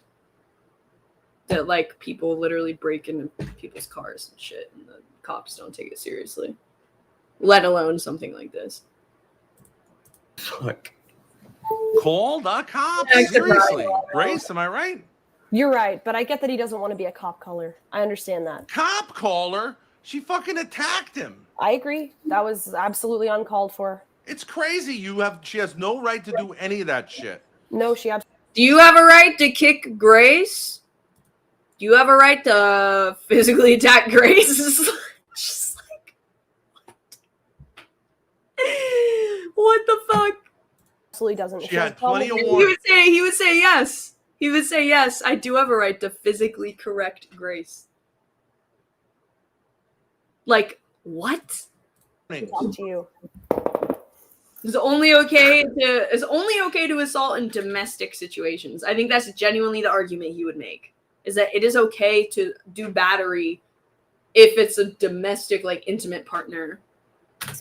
That, like, people literally break into people's cars and shit, and the cops don't take it seriously. Let alone something like this. Fuck. Call the cops. Yeah, Seriously. Grace, am I right? You're right, but I get that he doesn't want to be a cop caller. I understand that. Cop caller? She fucking attacked him. I agree. That was absolutely uncalled for. It's crazy. She has no right to do any of that shit. No, she absolutely... Do you have a right to kick Grace? Do you have a right to physically attack Grace? Just like... What the fuck? Absolutely doesn't. She had plenty of He warning. would say yes. He would say yes. I do have a right to physically correct Grace. Like what? Talk to you. It's only okay to assault in domestic situations. I think that's genuinely the argument he would make. Is that it is okay to do battery if it's a domestic, like, intimate partner.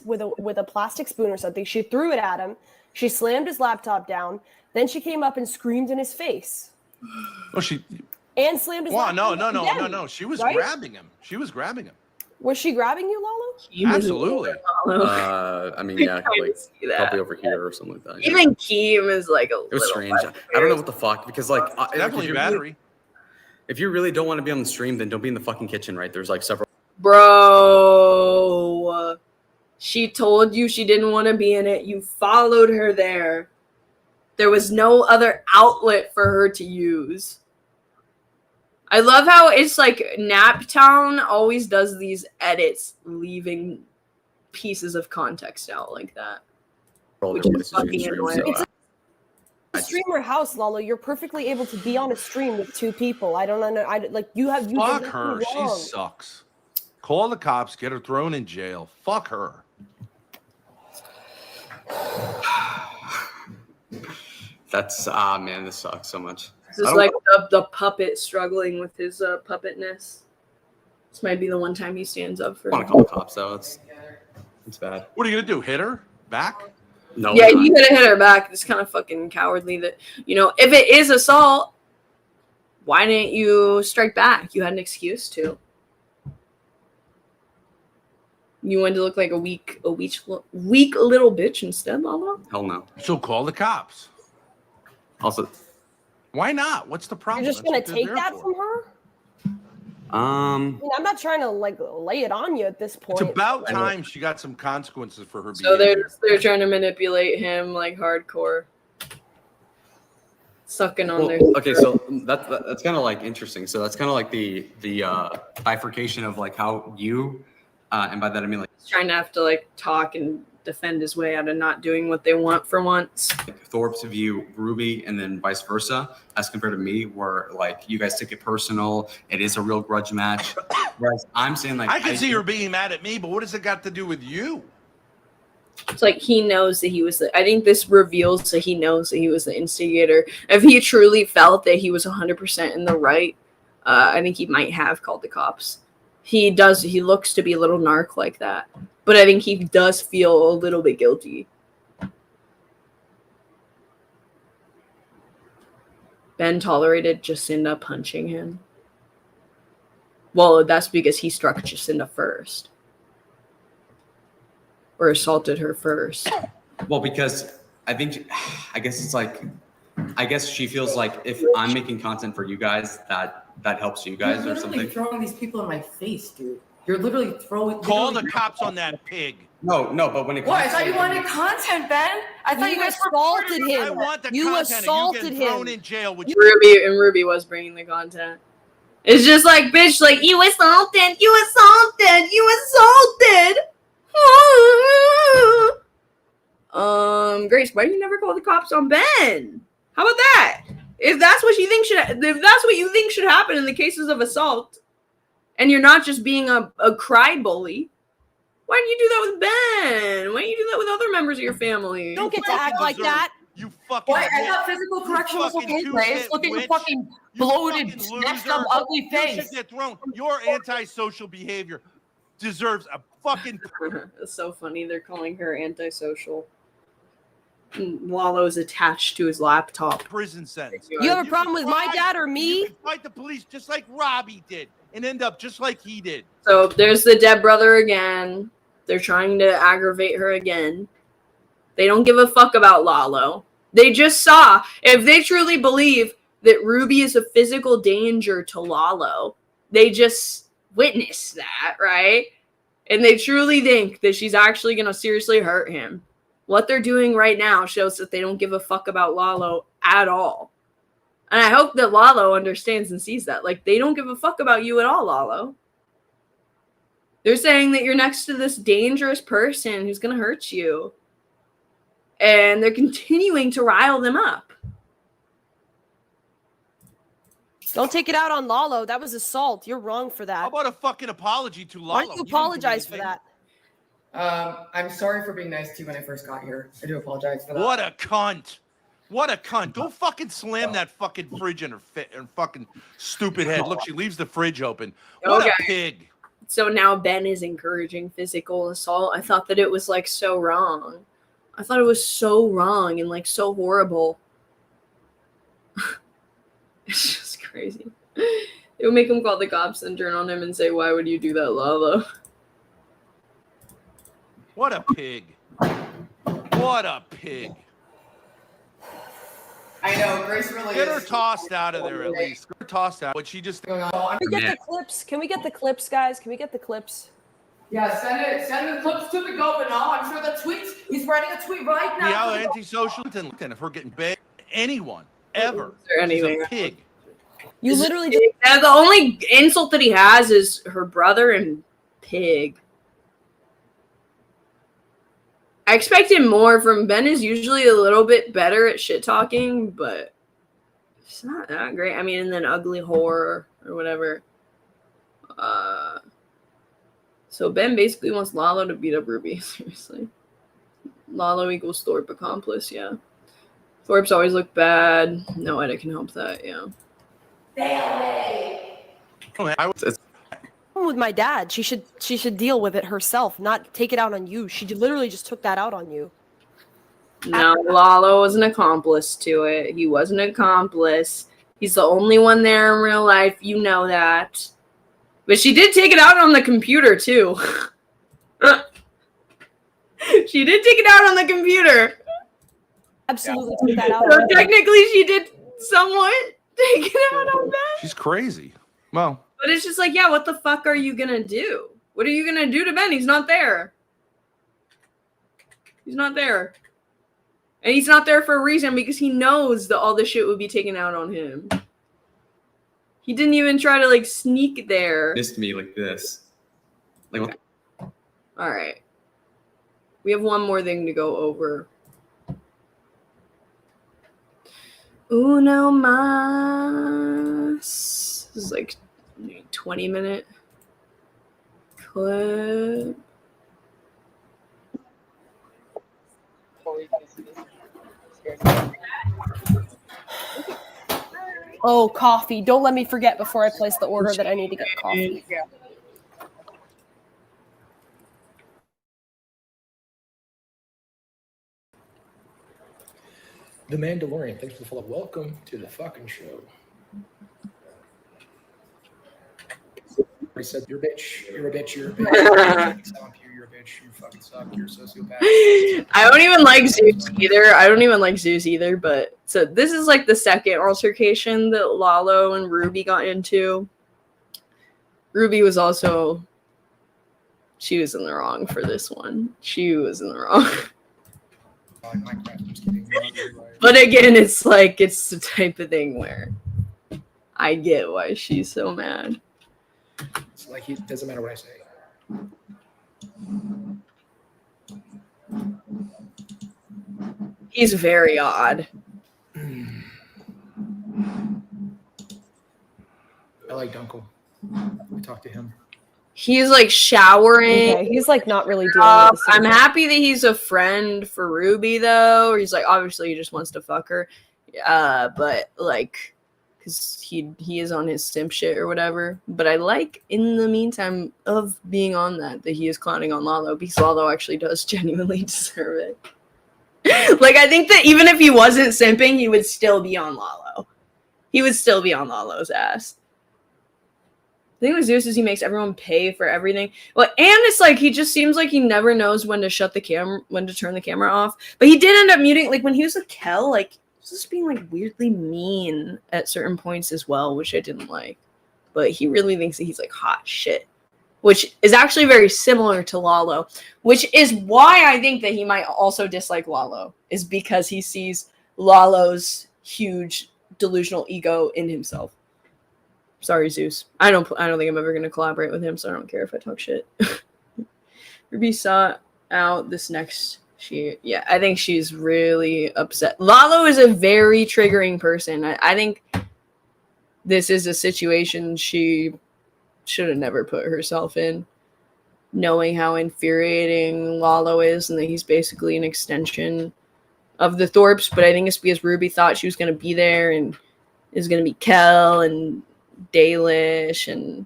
With a plastic spoon or something, she threw it at him. She slammed his laptop down. Then she came up and screamed in his face. Oh, and slammed his laptop down. No. She was right? grabbing him. Was she grabbing you, Lalo? Absolutely. I mean, yeah, like probably over here or something like that. Yeah. Even Keem is like a. It was strange. I don't know what the fuck because like Definitely battery. If you really don't want to be on the stream, then don't be in the fucking kitchen, right? There's like several. Bro, she told you she didn't want to be in it. You followed her there. There was no other outlet for her to use. I love how it's like Naptown always does these edits, leaving pieces of context out like that. Which is fucking annoying. It's a streamer house, Lalo. You're perfectly able to be on a stream with two people. I don't know. You Fuck did her. nothing She wrong. sucks. Call the cops. Get her thrown in jail. Fuck her. That's man, this sucks so much. This is like the puppet struggling with his puppetness. This might be the one time he stands up for. I want to call the cops though. It's bad. What are you gonna do? Hit her back? No. Yeah, you gotta hit her back. It's kind of fucking cowardly that, you know, if it is assault, why didn't you strike back? You had an excuse to. You wanted to look like a weak little bitch instead, Lala? Hell no. So call the cops. Also, why not? What's the problem? You're just gonna take that from her? I mean, I'm not trying to like lay it on you at this point. It's about time she got some consequences for her So behavior. they're trying to manipulate him like hardcore, sucking on their. Okay, so that's kind of like interesting. So that's kind of like the bifurcation of like how you, and by that I mean like He's trying to have to like talk and defend his way out of not doing what they want for once. Thorpe's view Ruby and then vice versa, as compared to me, where like you guys take it personal. It is a real grudge match. Whereas I'm saying like I can see her being mad at me, but what does it got to do with you? It's like he knows that he was I think this reveals that he knows that he was the instigator. If he truly felt that he was 100% in the right, I think he might have called the cops. He looks to be a little narc like that. But I think he does feel a little bit guilty. Ben tolerated Jacinda punching him. Well, that's because he struck Jacinda first. Or assaulted her first. well, because I guess it's like I guess she feels like if I'm making content for you guys, that helps you guys or something. You're throwing these people in my face, dude. You're literally throwing. Call the cops on that pig. No, but when it comes What? I thought you wanted content, Ben. I thought you guys assaulted him. I want the You content. assaulted and you get thrown him. in jail. Which Ruby was bringing the content. It's just like, bitch, like, you assaulted. Grace, why do you never call the cops on Ben? How about that? If that's what you think should happen in the cases of assault, and you're not just being a cry bully, why don't you do that with Ben? Why don't you do that with other members of your family? You don't get to act like that. You fucking. What? I thought physical correction was okay, Grace. Look at your fucking bloated, snatched up, ugly face. You should get thrown. Your antisocial behavior deserves a fucking. It's so funny. They're calling her antisocial. Lalo's attached to his laptop. Prison sentence. You have a problem with my dad or me? You can fight the police just like Robbie did and end up just like he did. So there's the dead brother again. They're trying to aggravate her again. They don't give a fuck about Lalo. They just saw, if they truly believe that Ruby is a physical danger to Lalo, they just witnessed that, right? And they truly think that she's actually going to seriously hurt him. What they're doing right now shows that they don't give a fuck about Lalo at all. And I hope that Lalo understands and sees that. Like, they don't give a fuck about you at all, Lalo. They're saying that you're next to this dangerous person who's going to hurt you. And they're continuing to rile them up. Don't take it out on Lalo. That was assault. You're wrong for that. How about a fucking apology to Lalo? Why don't you apologize for that? I'm sorry for being nice to you when I first got here. I do apologize for that. What a cunt. What a cunt. Go fucking slam that fucking fridge in her fucking stupid head. Look, she leaves the fridge open. What a pig. So now Ben is encouraging physical assault. I thought that it was like so wrong. I thought it was so wrong and like so horrible. It's just crazy. It would make him call the cops and turn on him and say, "Why would you do that, Lalo?" What a pig. What a pig. I know, Grace really Get is. her tossed out of there at least. Get her tossed out. What she just. Going on. Can we get the clips? Can we get the clips, guys? Can we get the clips? Yeah, send the clips to the governor. I'm sure the tweets. He's writing a tweet right now. Yeah, antisocial. And if we're getting bad, anyone ever. Or anything. She's a pig. You literally just. The only insult that he has is her brother and pig. I expected more from Ben. Is usually a little bit better at shit talking, but it's not that great. I mean, and then ugly whore or whatever. So Ben basically wants Lalo to beat up Ruby. Seriously, Lalo equals Thorpe accomplice. Yeah, Thorpe's always look bad. No edit can help that. Yeah. With my dad, she should deal with it herself, not take it out on you. She literally just took that out on you. No, Lalo was an accomplice to it. He was an accomplice. He's the only one there in real life. You know that. But she did take it out on the computer too. She did take it out on the computer. Absolutely took that out. So technically, she did somewhat take it out on that. She's crazy. Well. But it's just like, yeah, what the fuck are you gonna do? What are you gonna do to Ben? He's not there. He's not there. And he's not there for a reason because he knows that all this shit would be taken out on him. He didn't even try to, like, sneak there. Missed me like this. Like, what? All right. We have one more thing to go over. Uno más. This is like 20-minute clip. Oh, coffee. Don't let me forget before I place the order that I need to get coffee. The Mandalorian, thanks for the follow. Welcome to the fucking show. I said, you're a bitch. You're a bitch. You're a bitch. You're a bitch. You fucking suck. You're a sociopath. I don't even like Zeus either. But so this is like the second altercation that Lalo and Ruby got into. Ruby was also, she was in the wrong for this one. She was in the wrong. But again, it's like, it's the type of thing where I get why she's so mad. It's like, it doesn't matter what I say. He's very odd. I like Dunkel. We talked to him. He's like showering. Okay, he's like not really dealing with the I'm happy that he's a friend for Ruby though. Or he's like, obviously he just wants to fuck her. But like, because he is on his simp shit or whatever. But I like in the meantime of being on that he is clowning on Lalo, because Lalo actually does genuinely deserve it. Like, I think that even if he wasn't simping, he would still be on Lalo. He would still be on Lalo's ass. The thing with Zeus is he makes everyone pay for everything. Well, and it's like he just seems like he never knows when to shut the camera, when to turn the camera off. But he did end up muting, like when he was with Kel, like he was just being like weirdly mean at certain points as well, which I didn't like. But he really thinks that he's like hot shit, which is actually very similar to Lalo, which is why I think that he might also dislike Lalo, is because he sees Lalo's huge delusional ego in himself. Sorry, Zeus. I don't think I'm ever gonna collaborate with him, so I don't care if I talk shit. Ruby saw out this next. I think she's really upset. Lalo is a very triggering person. I think this is a situation she should have never put herself in, knowing how infuriating Lalo is and that he's basically an extension of the Thorpes. But I think it's because Ruby thought she was gonna be there and is gonna be Kel and Dalish and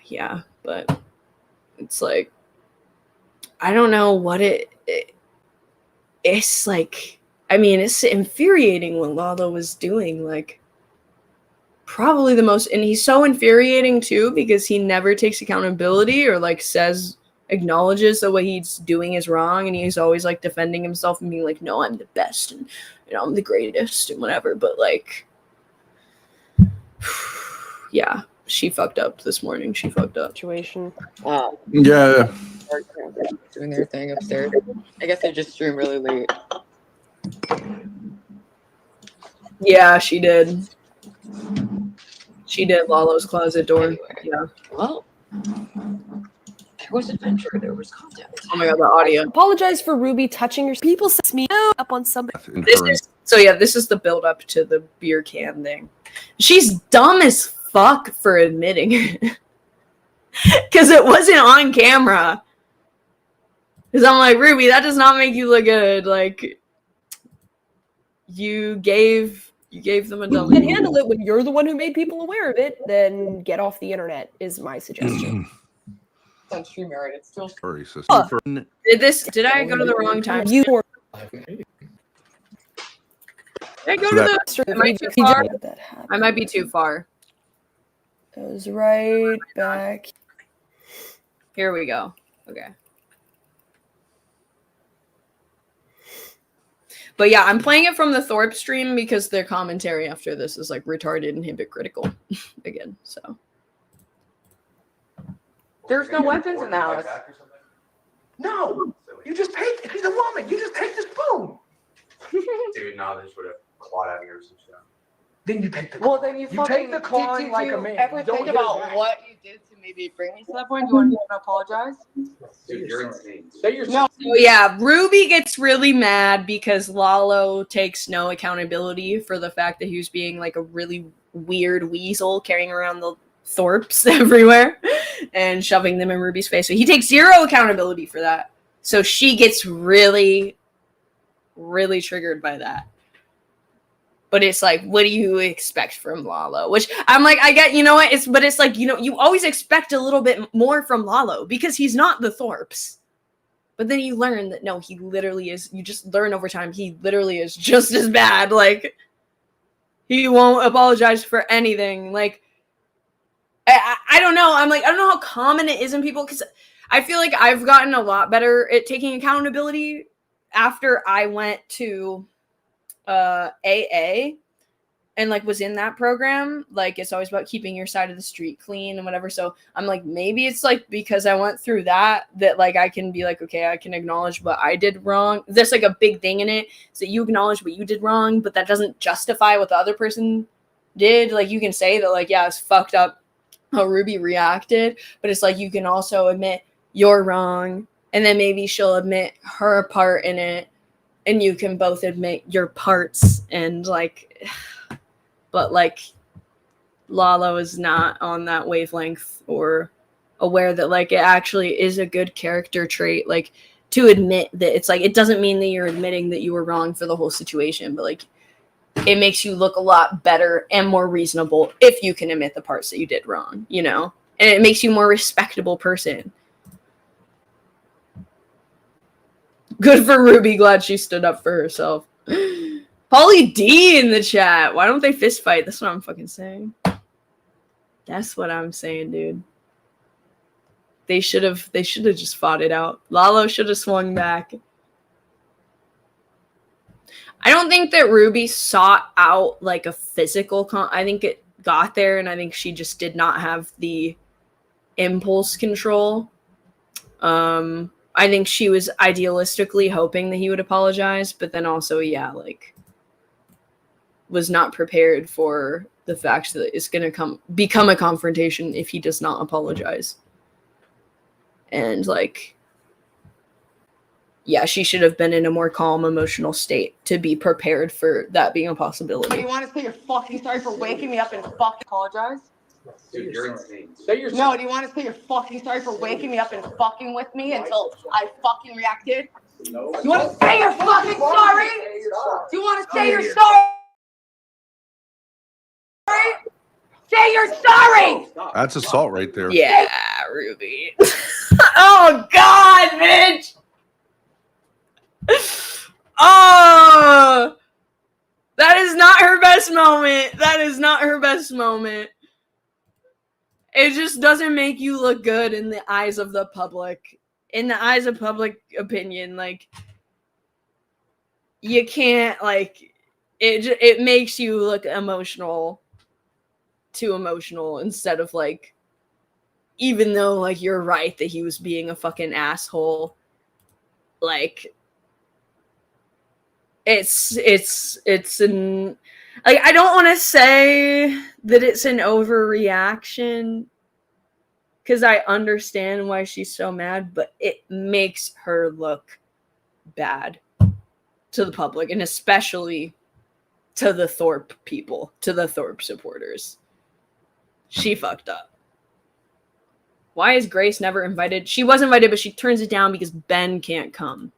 yeah, but it's like I don't know what it's like. I mean, it's infuriating what Lalo was doing, like probably the most, and he's so infuriating too because he never takes accountability or like acknowledges that what he's doing is wrong, and he's always like defending himself and being like, no, I'm the best and I'm the greatest and whatever. But like, yeah, she fucked up this morning. She fucked up. Situation. Yeah. Doing their thing upstairs. I guess they just stream really late. Yeah, she did. She did Lalo's closet door. Anyway. Yeah. Well, there was adventure. There was content. Oh my god, the audio. Apologize for Ruby touching your people. Sets me up on somebody. This is the build up to the beer can thing. She's dumb as fuck for admitting it. Because it wasn't on camera. Because I'm like, Ruby, that does not make you look good. Like, you gave them a dumb. You can handle it when you're the one who made people aware of it, then get off the internet is my suggestion. On StreamYard, it's still. Did I go to the wrong time? Did I go to the? Am I too far? I might be too far. It was right back. Here we go. Okay. But yeah, I'm playing it from the Thorpe stream because their commentary after this is like retarded and hypocritical again. So There's no weapons in the house. No, you just take. He's a woman. You just take the spoon. Dude, no, this would have clawed out of here or some shit. Then you take the. Well, then you take the clawing like a man. Ever Don't think hit about his back. what you did to maybe bring me to that point? Do you want to apologize? Dude, you're insane. Say you're so yeah, Ruby gets really mad because Lalo takes no accountability for the fact that he was being like a really weird weasel carrying around the Thorpes everywhere and shoving them in Ruby's face. So he takes zero accountability for that. So she gets really, really triggered by that. But it's like, what do you expect from Lalo? Which I'm like, I get, you know what? It's like, you always expect a little bit more from Lalo because he's not the Thorpes. But then you learn that no, he literally is. You just learn over time, he literally is just as bad. Like, he won't apologize for anything. Like, I don't know. I'm like, I don't know how common it is in people, because I feel like I've gotten a lot better at taking accountability after I went to AA and like was in that program. Like, it's always about keeping your side of the street clean and whatever. So I'm like, maybe it's like because I went through that like I can be like, okay, I can acknowledge what I did wrong. There's like a big thing in it, is that you acknowledge what you did wrong, but that doesn't justify what the other person did. Like, you can say that, like, yeah, it's fucked up how Ruby reacted, but it's like you can also admit you're wrong, and then maybe she'll admit her part in it, and you can both admit your parts. And like, but like, Lalo is not on that wavelength or aware that like it actually is a good character trait, like to admit that. It's like, it doesn't mean that you're admitting that you were wrong for the whole situation, but like it makes you look a lot better and more reasonable if you can admit the parts that you did wrong, you know? And it makes you a more respectable person. Good for Ruby. Glad she stood up for herself. Holly D in the chat. Why don't they fist fight? That's what I'm fucking saying. That's what I'm saying, dude. They should have just fought it out. Lalo should have swung back. I don't think that Ruby sought out like a physical I think it got there, and I think she just did not have the impulse control. I think she was idealistically hoping that he would apologize, but then also, yeah, like, was not prepared for the fact that it's going to become a confrontation if he does not apologize. And like, yeah, she should have been in a more calm emotional state to be prepared for that being a possibility. Do you want to say you're fucking sorry for waking me up and fucking apologize? Dude, you're insane. No, do you want to say you're fucking sorry for waking me up and fucking with me until I fucking reacted? No. You want to say you're fucking sorry? Do you want to say you're sorry? Say you're sorry! That's assault right there. Yeah, Ruby. Oh, God, bitch! Oh! That is not her best moment. That is not her best moment. It just doesn't make you look good in the eyes of the public. In the eyes of public opinion, like, you can't, like, it makes you look emotional. Too emotional, instead of, like, even though, like, you're right that he was being a fucking asshole, like, it's an, like, I don't want to say that it's an overreaction, because I understand why she's so mad, but it makes her look bad to the public, and especially to the Thorpe people, to the Thorpe supporters. She fucked up. Why is Grace never invited? She was invited, but she turns it down because Ben can't come.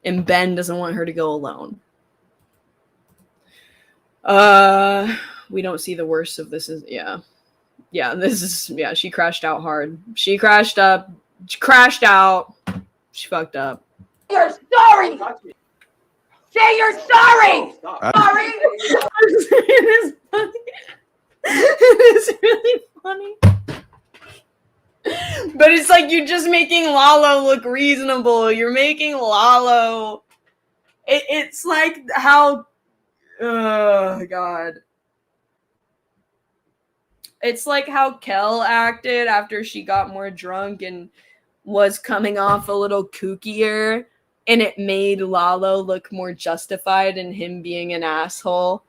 And Ben doesn't want her to go alone. We don't see the worst of this. Yeah, this is, yeah, she crashed out hard. She crashed out. She fucked up. You're sorry! Say you're sorry! Sorry! It is funny. It is really funny. But it's like you're just making Lalo look reasonable. You're making Lalo. It's like how. Oh, God. It's like how Kel acted after she got more drunk and was coming off a little kookier, and it made Lalo look more justified in him being an asshole,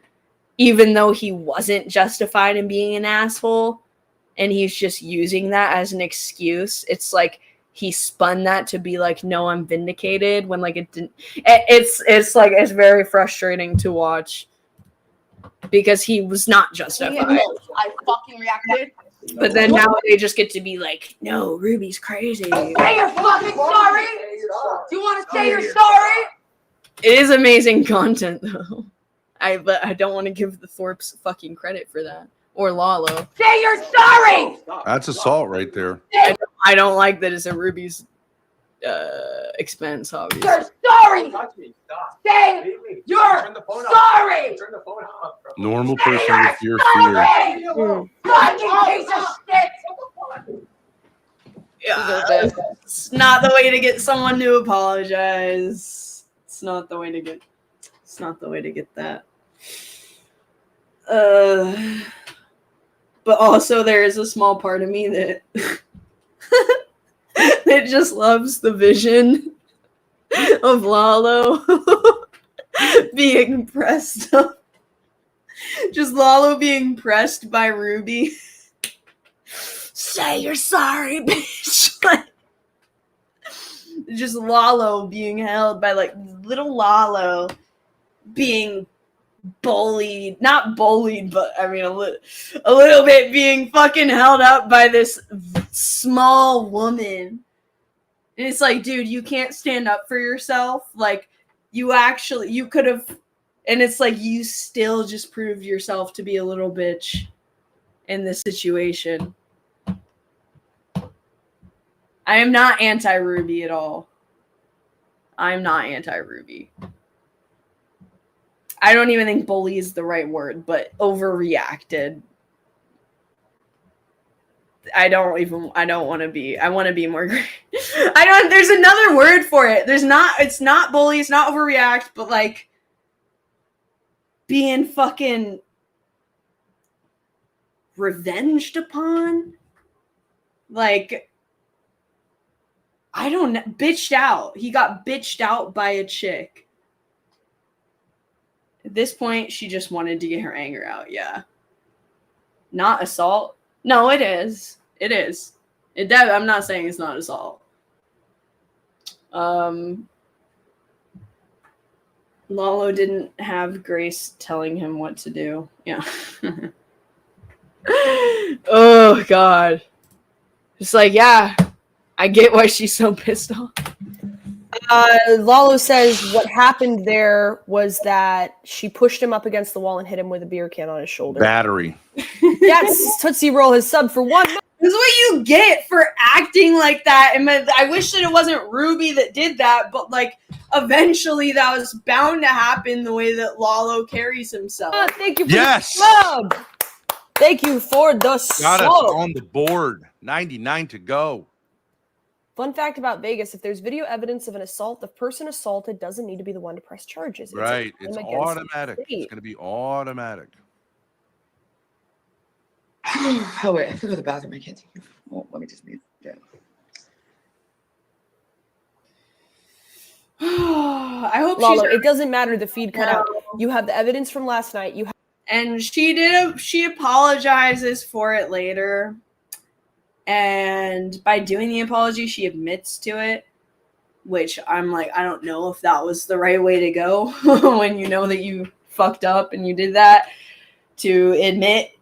even though he wasn't justified in being an asshole, and he's just using that as an excuse. It's like he spun that to be like, no, I'm vindicated, when like it didn't. It's like, it's very frustrating to watch because he was not justified. I fucking reacted. But then now they just get to be like, no, Ruby's crazy. Say you're fucking sorry! Do you want to say you're sorry? It is amazing content, though. But I don't want to give the Thorpes fucking credit for that. Or Lalo. Say you're sorry! That's assault right there. I don't like that it's at Ruby's expense, obviously. You're sorry! sorry. Say you're sorry. Normal person with fear. Fucking piece of shit. Yeah, it's not the way to get someone to apologize. It's not the way to get. It's not the way to get that. But also there is a small part of me that that just loves the vision of Lalo being pressed up. Just Lalo being pressed by Ruby. Say you're sorry, bitch. Like, just Lalo being held by like little Lalo being bullied, not bullied, but I mean a little bit being fucking held up by this small woman. And it's like, dude, you can't stand up for yourself. Like, you could have, and it's like, you still just proved yourself to be a little bitch in this situation. I am not anti-Ruby at all. I'm not anti-Ruby. I don't even think bully is the right word, but overreacted. I want to be more great. There's another word for it. It's not bully, it's not overreact, but like being fucking revenged upon. Like, I don't know, bitched out. He got bitched out by a chick. At this point, she just wanted to get her anger out, yeah. Not assault. No, it is. It is. I'm not saying it's not assault. Lalo didn't have Grace telling him what to do. Yeah. Oh, God. Just like, yeah, I get why she's so pissed off. Lalo says what happened there was that she pushed him up against the wall and hit him with a beer can on his shoulder. Battery. Yes, Tootsie Roll has subbed for 1 month. This is what you get for acting like that. And I wish that it wasn't Ruby that did that, but like eventually that was bound to happen the way that Lalo carries himself. Thank you for the sub. Thank you for the sub. Got us on the board. 99 to go. Fun fact about Vegas, if there's video evidence of an assault, the person assaulted doesn't need to be the one to press charges. Right. It's automatic. It's going to be automatic. Oh, wait. I have to go to the bathroom. I can't take you. Well, let me just mute. Yeah. I hope Lalo, it doesn't matter the feed cut out. You have the evidence from last night. And she apologizes for it later. And by doing the apology, she admits to it, which I'm like, I don't know if that was the right way to go when you know that you fucked up and you did that, to admit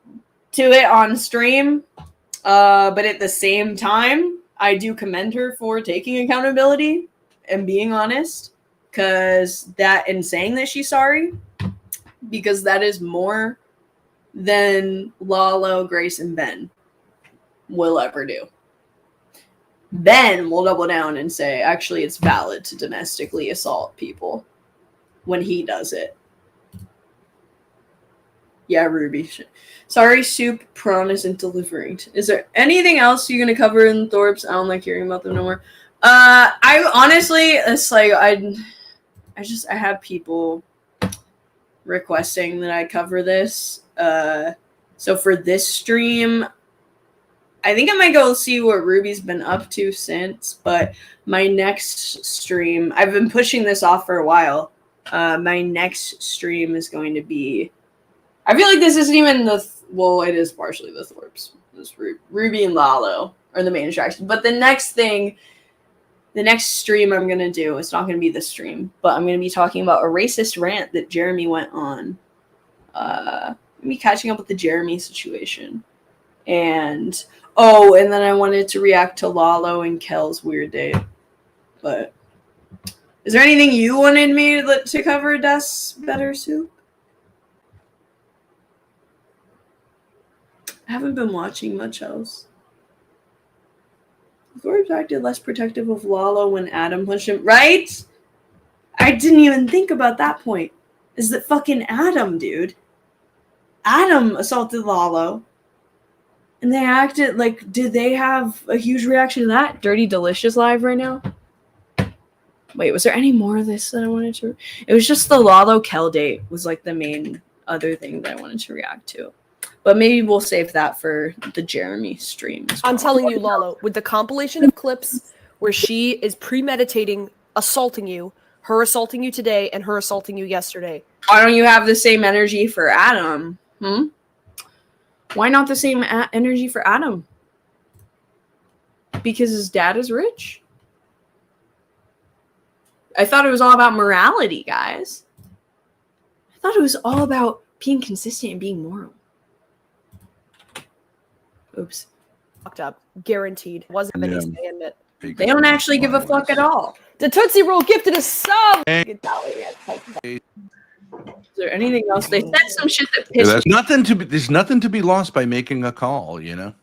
to it on stream. But at the same time, I do commend her for taking accountability and being honest, because that, and saying that she's sorry, because that is more than Lalo, Grace, and Ben will ever do. Ben will double down and say, actually, it's valid to domestically assault people when he does it. Yeah, Ruby. Sorry, Soup, Prawn isn't delivering. Is there anything else you're going to cover in Thorpe's? I don't like hearing about them no more. I honestly, it's like, I have people requesting that I cover this. So for this stream, I think I might go see what Ruby's been up to since, but my next stream, I've been pushing this off for a while. My next stream is going to be, I feel like this isn't even well, it is partially the Thorpes. This Ruby and Lalo are the main attraction. But the next stream I'm going to do, it's not going to be this stream, but I'm going to be talking about a racist rant that Jeremy went on. Me catching up with the Jeremy situation. And then I wanted to react to Lalo and Kel's weird date. But is there anything you wanted me to cover, Das Better Soup? I haven't been watching much else. Thorpe acted less protective of Lalo when Adam punched him. Right? I didn't even think about that point. Is that fucking Adam, dude? Adam assaulted Lalo. And they acted like, did they have a huge reaction to that? Dirty Delicious live right now? Wait, was there any more of this that I wanted to? It was just the Lalo Kel date was like the main other thing that I wanted to react to. But maybe we'll save that for the Jeremy stream. I'm telling you, Lalo, with the compilation of clips where she is premeditating assaulting you, her assaulting you today and her assaulting you yesterday. Why don't you have the same energy for Adam? Why not the same energy for Adam? Because his dad is rich? I thought it was all about morality, guys. I thought it was all about being consistent and being moral. Oops. Fucked up. Guaranteed. Wasn't any say in it. They don't actually give a fuck at all. The Tootsie Roll gifted a sub! Is there anything else? They said some shit that pissed me. There's nothing to be lost by making a call, you know?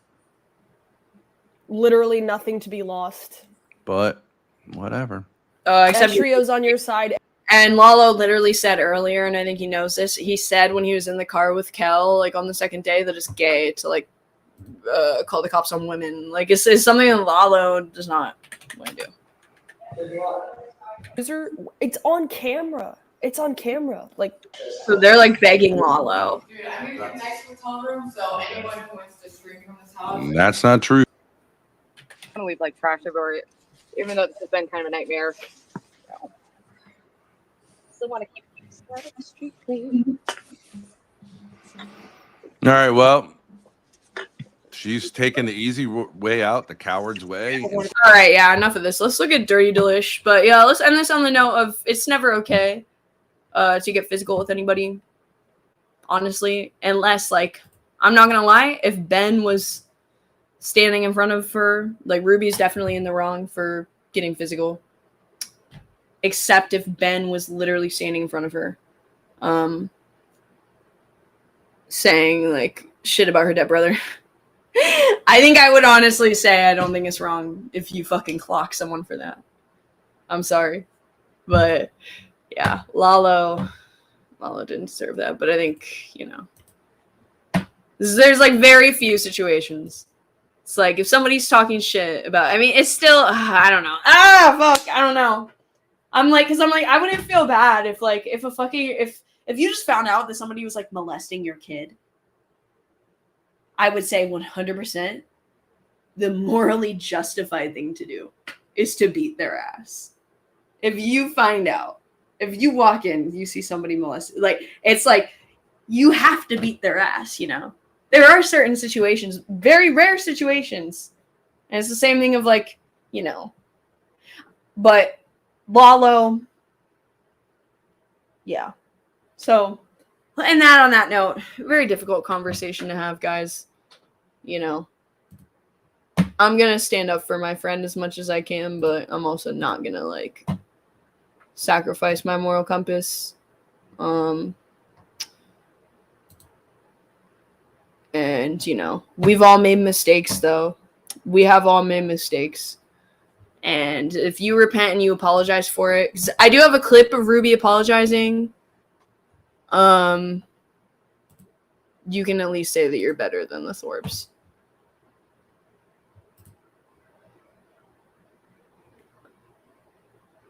Literally nothing to be lost. But whatever. Except Trio's on your side. And Lalo literally said earlier, and I think he knows this, he said when he was in the car with Kel, like on the second day, that it's gay to like call the cops on women. Like it's something that Lalo does not want to do. It's on camera. It's on camera. Like, so they're like begging Lalo. Dude, I'm gonna get next hotel room, so anyone who wants to stream from this house. That's not true. I'm gonna leave like trash everywhere, even though this has been kind of a nightmare. So. Still want to keep the street clean. All right, well, she's taking the easy way out, the coward's way. All right, yeah, enough of this. Let's look at Dirty Delish. But yeah, let's end this on the note of it's never okay to get physical with anybody, honestly. Unless, like, I'm not gonna lie, if Ben was standing in front of her, like, Ruby's definitely in the wrong for getting physical. Except if Ben was literally standing in front of her, saying, like, shit about her dead brother. I think I would honestly say I don't think it's wrong if you fucking clock someone for that. I'm sorry. But, yeah, Lalo didn't deserve that. But I think, you know, there's, like, very few situations. It's like, if somebody's talking shit about, I mean, it's still, I don't know. Fuck, I don't know. I'm like, I wouldn't feel bad if, like, if you just found out that somebody was, like, molesting your kid. I would say 100% the morally justified thing to do is to beat their ass. If you find out, if you walk in, you see somebody molested, like, it's like, you have to beat their ass, you know? There are certain situations, very rare situations, and it's the same thing of, like, you know, but Lalo, yeah. So, and that on that note, very difficult conversation to have, guys. You know, I'm gonna stand up for my friend as much as I can, but I'm also not gonna, like, sacrifice my moral compass. And, you know, we've all made mistakes, though. We have all made mistakes. And if you repent and you apologize for it, 'cause I do have a clip of Ruby apologizing. You can at least say that you're better than the Thorpes.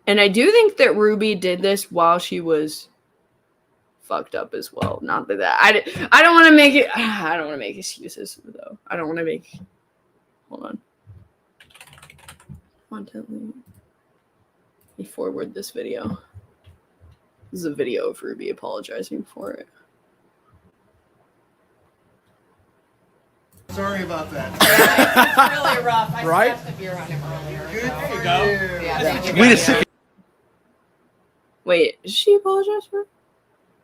And I do think that Ruby did this while she was fucked up as well. Not that I don't want to make it. I don't want to make excuses though. I don't want to make. Hold on. Content link. Let me forward this video. This is a video of Ruby apologizing for it. Sorry about that. Yeah, it's really rough. I Right? smashed the beer on him earlier. Good so. for go. you. Yeah, Wait a second. Wait, did she apologize for it?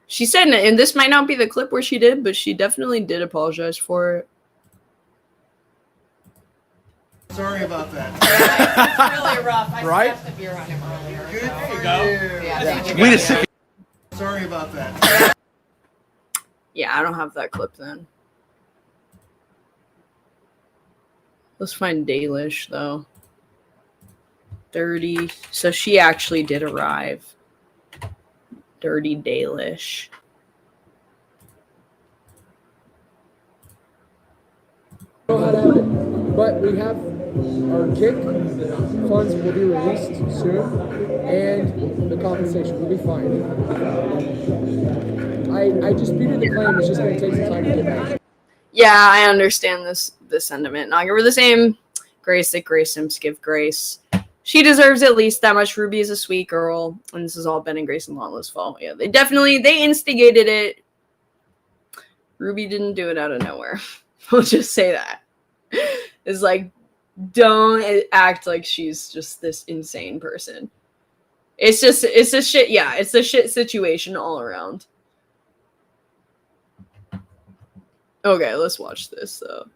She said, and this might not be the clip where she did, but she definitely did apologize for it. Sorry about that. Yeah, it's really rough. I Right? smashed the beer on him earlier. Good so. for go. you. Yeah, Wait a second. Sorry about that. Yeah, I don't have that clip then. Let's find Dalish, though. 30. So she actually did arrive. Dirty Dalish. Know how to have it, but we have our kick funds will be released soon, and the compensation will be fine. I disputed the claim. It's just going to take some time to get back. Yeah, I understand this sentiment. Not give her the same grace that Grace Simps give Grace. She deserves at least that much. Ruby is a sweet girl, and this has all Ben and Grace and Lala's fault. Yeah, they instigated it. Ruby didn't do it out of nowhere. We'll just say that. It's like, don't act like she's just this insane person. It's a shit, yeah, it's a shit situation all around. Okay, let's watch this, though.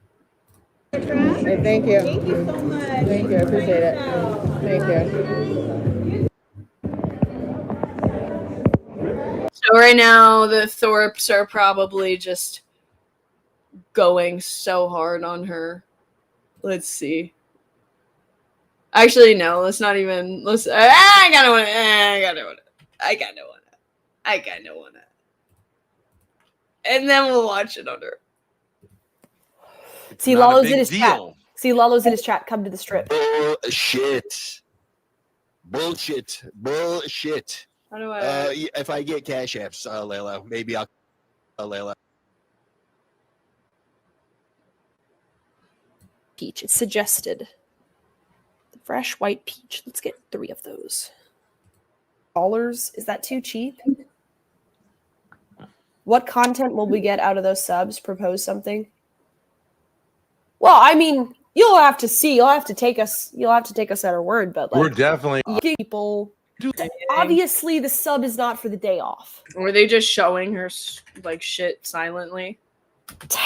Hey, thank you. Thank you so much. Thank you, I appreciate it. Thank you. So right now, the Thorpes are probably just going so hard on her. Let's see. Actually, no, let's not even. I got no one. And then we'll watch it on her. See, Lalo's in his chat. See, Lalo's in his chat. Come to the strip. Bullshit. How do I? If I get cash apps, Layla, maybe I'll. Layla. Peach. It's suggested. The fresh white peach. Let's get 3 of those. $? Is that too cheap? What content will we get out of those subs? Propose something. Well, I mean, you'll have to see. You'll have to take us at our word. But like, we're definitely people. Obviously, the sub is not for the day off. Were they just showing her like shit silently? 10.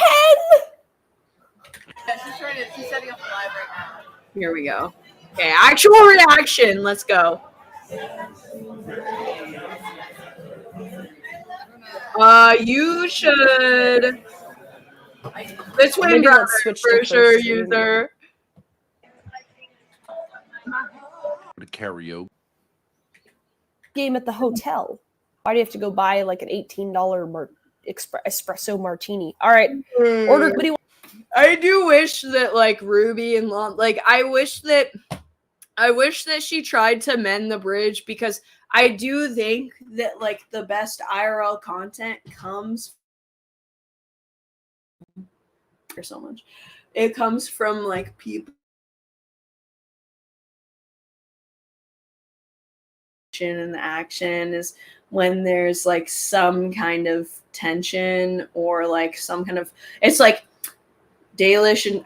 Yeah, she's setting up a live right now. Here we go. Okay, actual reaction. Let's go. You should. This way, brother, for sure, user. The karaoke game at the hotel. Why do you have to go buy like an $18 espresso martini? All right, order. I do wish that like Ruby and I wish that she tried to mend the bridge, because I do think that like the best IRL content comes for so much. It comes from like people and the action is when there's like some kind of tension or like some kind of, it's like Dalish and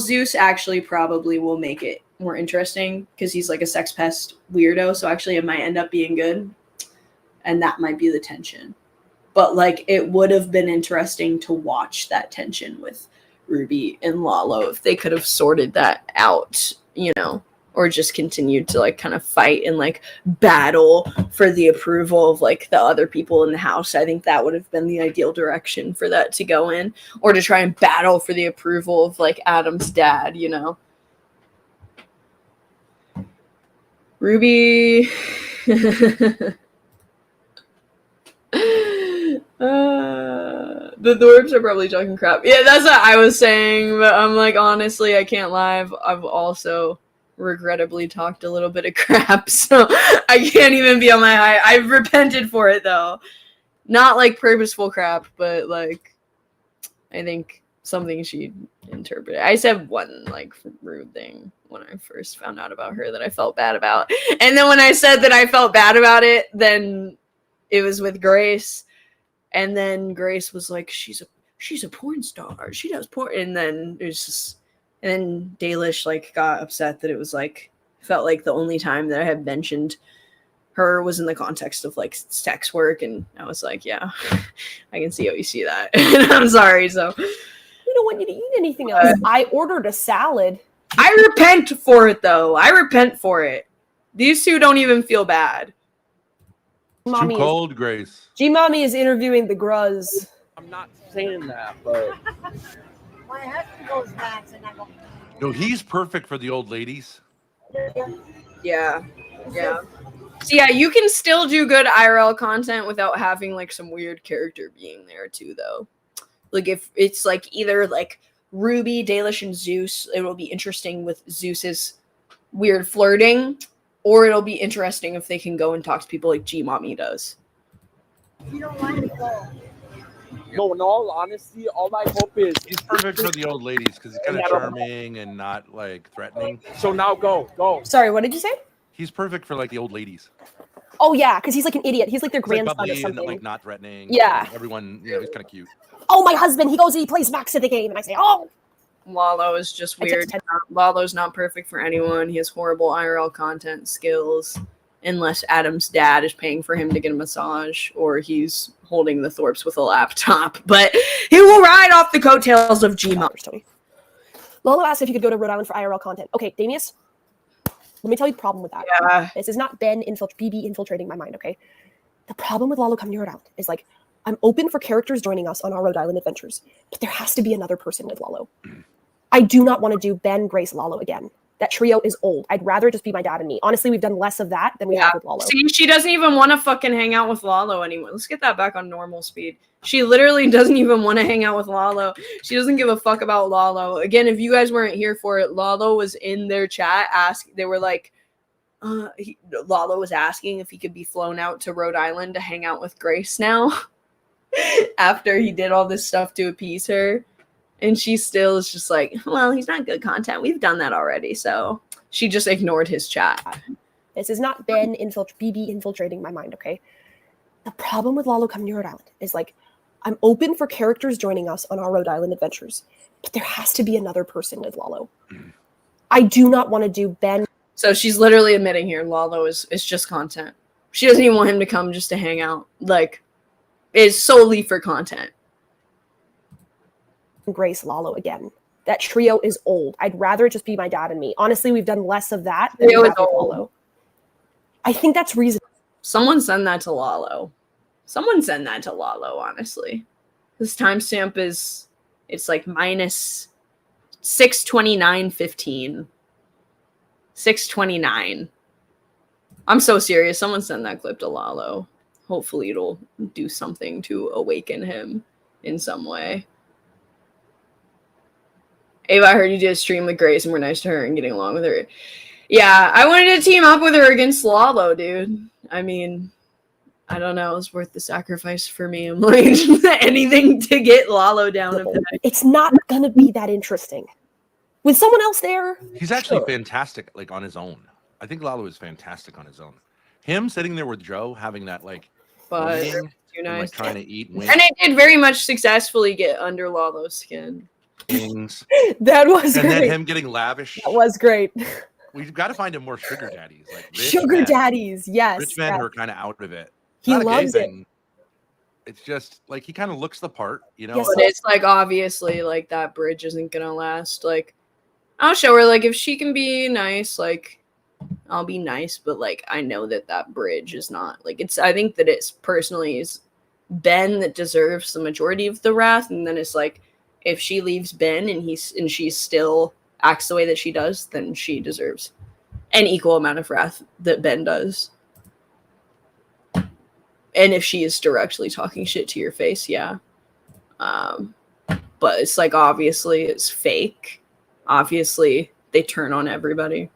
Zeus actually probably will make it more interesting because he's like a sex pest weirdo, so actually it might end up being good, and that might be the tension. But like it would have been interesting to watch that tension with Ruby and Lalo if they could have sorted that out, or just continued to like kind of fight and like battle for the approval of like the other people in the house. I think that would have been the ideal direction for that to go in, or to try and battle for the approval of like Adam's dad, Ruby. The Thorpes are probably talking crap. Yeah, that's what I was saying, but I'm like, honestly, I can't lie. I've also regrettably talked a little bit of crap, so I can't even be on my high. I've repented for it though, not like purposeful crap, but like I think something she interpreted. I said one like rude thing when I first found out about her that I felt bad about, and then when I said that I felt bad about it, then it was with Grace, and then Grace was like, she's a porn star, she does porn, and then it was just. And then Dalish like got upset that it was like, felt like the only time that I had mentioned her was in the context of like sex work, and I was like, yeah, I can see how you see that. And I'm sorry, so we don't want you to eat anything else. I ordered a salad. I repent for it though. I repent for it. These two don't even feel bad. Too cold, Grace. G-Mommy is interviewing the Gruz. I'm not saying that, but my husband goes back and I go. No, he's perfect for the old ladies. Yeah. So yeah, you can still do good IRL content without having like some weird character being there too, though. Like if it's like either like Ruby, Dalish, and Zeus, it will be interesting with Zeus's weird flirting, or it'll be interesting if they can go and talk to people like G Mommy does. You don't want to go. No, in all honesty, all I hope is he's perfect for the old ladies because he's kind of charming and not like threatening. So now go. Sorry, what did you say? He's perfect for like the old ladies. Oh yeah, because he's like an idiot. He's like their He's, like, grandson or bubbly something. and, like not threatening. Yeah. Everyone, you know, he's kind of cute. Oh, my husband, he goes and he plays Max at the game, and I say, oh. Lalo is just weird. Lalo's not perfect for anyone. He has horrible IRL content skills, unless Adam's dad is paying for him to get a massage, or he's holding the Thorpes with a laptop. But he will ride off the coattails of G Mommy. Tony. Lalo asked if you could go to Rhode Island for IRL content. Okay, Damius, let me tell you the problem with that. Yeah. This is not BB infiltrating my mind, okay? The problem with Lalo coming to Rhode Island is like, I'm open for characters joining us on our Rhode Island adventures, but there has to be another person with Lalo. I do not want to do Ben, Grace, Lalo again. That trio is old. I'd rather just be my dad and me. Honestly, we've done less of that than we have with Lalo. See, she doesn't even want to fucking hang out with Lalo anymore. Let's get that back on normal speed. She literally doesn't even want to hang out with Lalo. She doesn't give a fuck about Lalo. Again, if you guys weren't here for it, Lalo was in their chat. They were like, Lalo was asking if he could be flown out to Rhode Island to hang out with Grace now after he did all this stuff to appease her. And she still is just like, well, he's not good content. We've done that already. So she just ignored his chat. This is not BB infiltrating my mind, okay? The problem with Lalo coming to Rhode Island is like, I'm open for characters joining us on our Rhode Island adventures, but there has to be another person with Lalo. I do not want to do Ben. So she's literally admitting here, Lalo is just content. She doesn't even want him to come just to hang out. Like, it's solely for content. Grace, Lalo again. That trio is old. I'd rather just be my dad and me. Honestly, we've done less of that than we have with Lalo. I think that's reasonable. Someone send that to Lalo. Someone send that to Lalo, honestly. This timestamp is, it's like minus 6:29:15. 6:29. I'm so serious. Someone send that clip to Lalo. Hopefully it'll do something to awaken him in some way. Ava, I heard you did a stream with Grace and were nice to her and getting along with her. Yeah, I wanted to team up with her against Lalo, dude. I mean, I don't know. It's worth the sacrifice for me. I'm like, anything to get Lalo down. It's not going to be that interesting. With someone else there. He's actually fantastic, like, on his own. I think Lalo is fantastic on his own. Him sitting there with Joe, having that, like, but too nice. And, like, trying to eat wings. And it did very much successfully get under Lalo's skin. Wings. That was and great. then him getting lavish. That was great. We've got to find him more sugar daddies. Like sugar men. daddies, yes. Rich men yes. who are kind of out of it. He Not a gay loves it. thing. It's just like he kind of looks the part, you know. Yes, but it's like obviously like that bridge isn't gonna last. Like I'll show her like if she can be nice, like I'll be nice, but like I know that that bridge is not like it's. I think that it's personally is Ben that deserves the majority of the wrath, and then it's like if she leaves Ben and she still acts the way that she does, then she deserves an equal amount of wrath that Ben does. And if she is directly talking shit to your face, yeah. But it's like, obviously, it's fake. Obviously, they turn on everybody.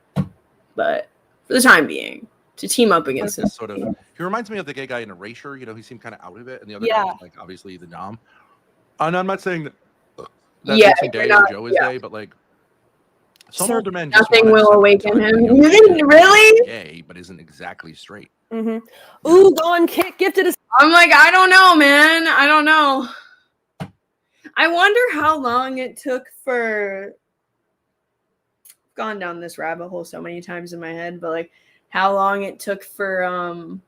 But for the time being, to team up against him. Sort of, he reminds me of the gay guy in Erasure. You know, he seemed kind of out of it. And the other Yeah. guy was, like, obviously the dom. And I'm not saying that Yeah, makes him gay or Joe is gay, but, like, some older men just Nothing want to will awaken him. You didn't really? gay, but isn't exactly straight. Mm-hmm. Ooh, gone kick gifted us. I'm like, I don't know, man. I don't know. I wonder how long it took for. I've gone down this rabbit hole so many times in my head, but like, how long it took for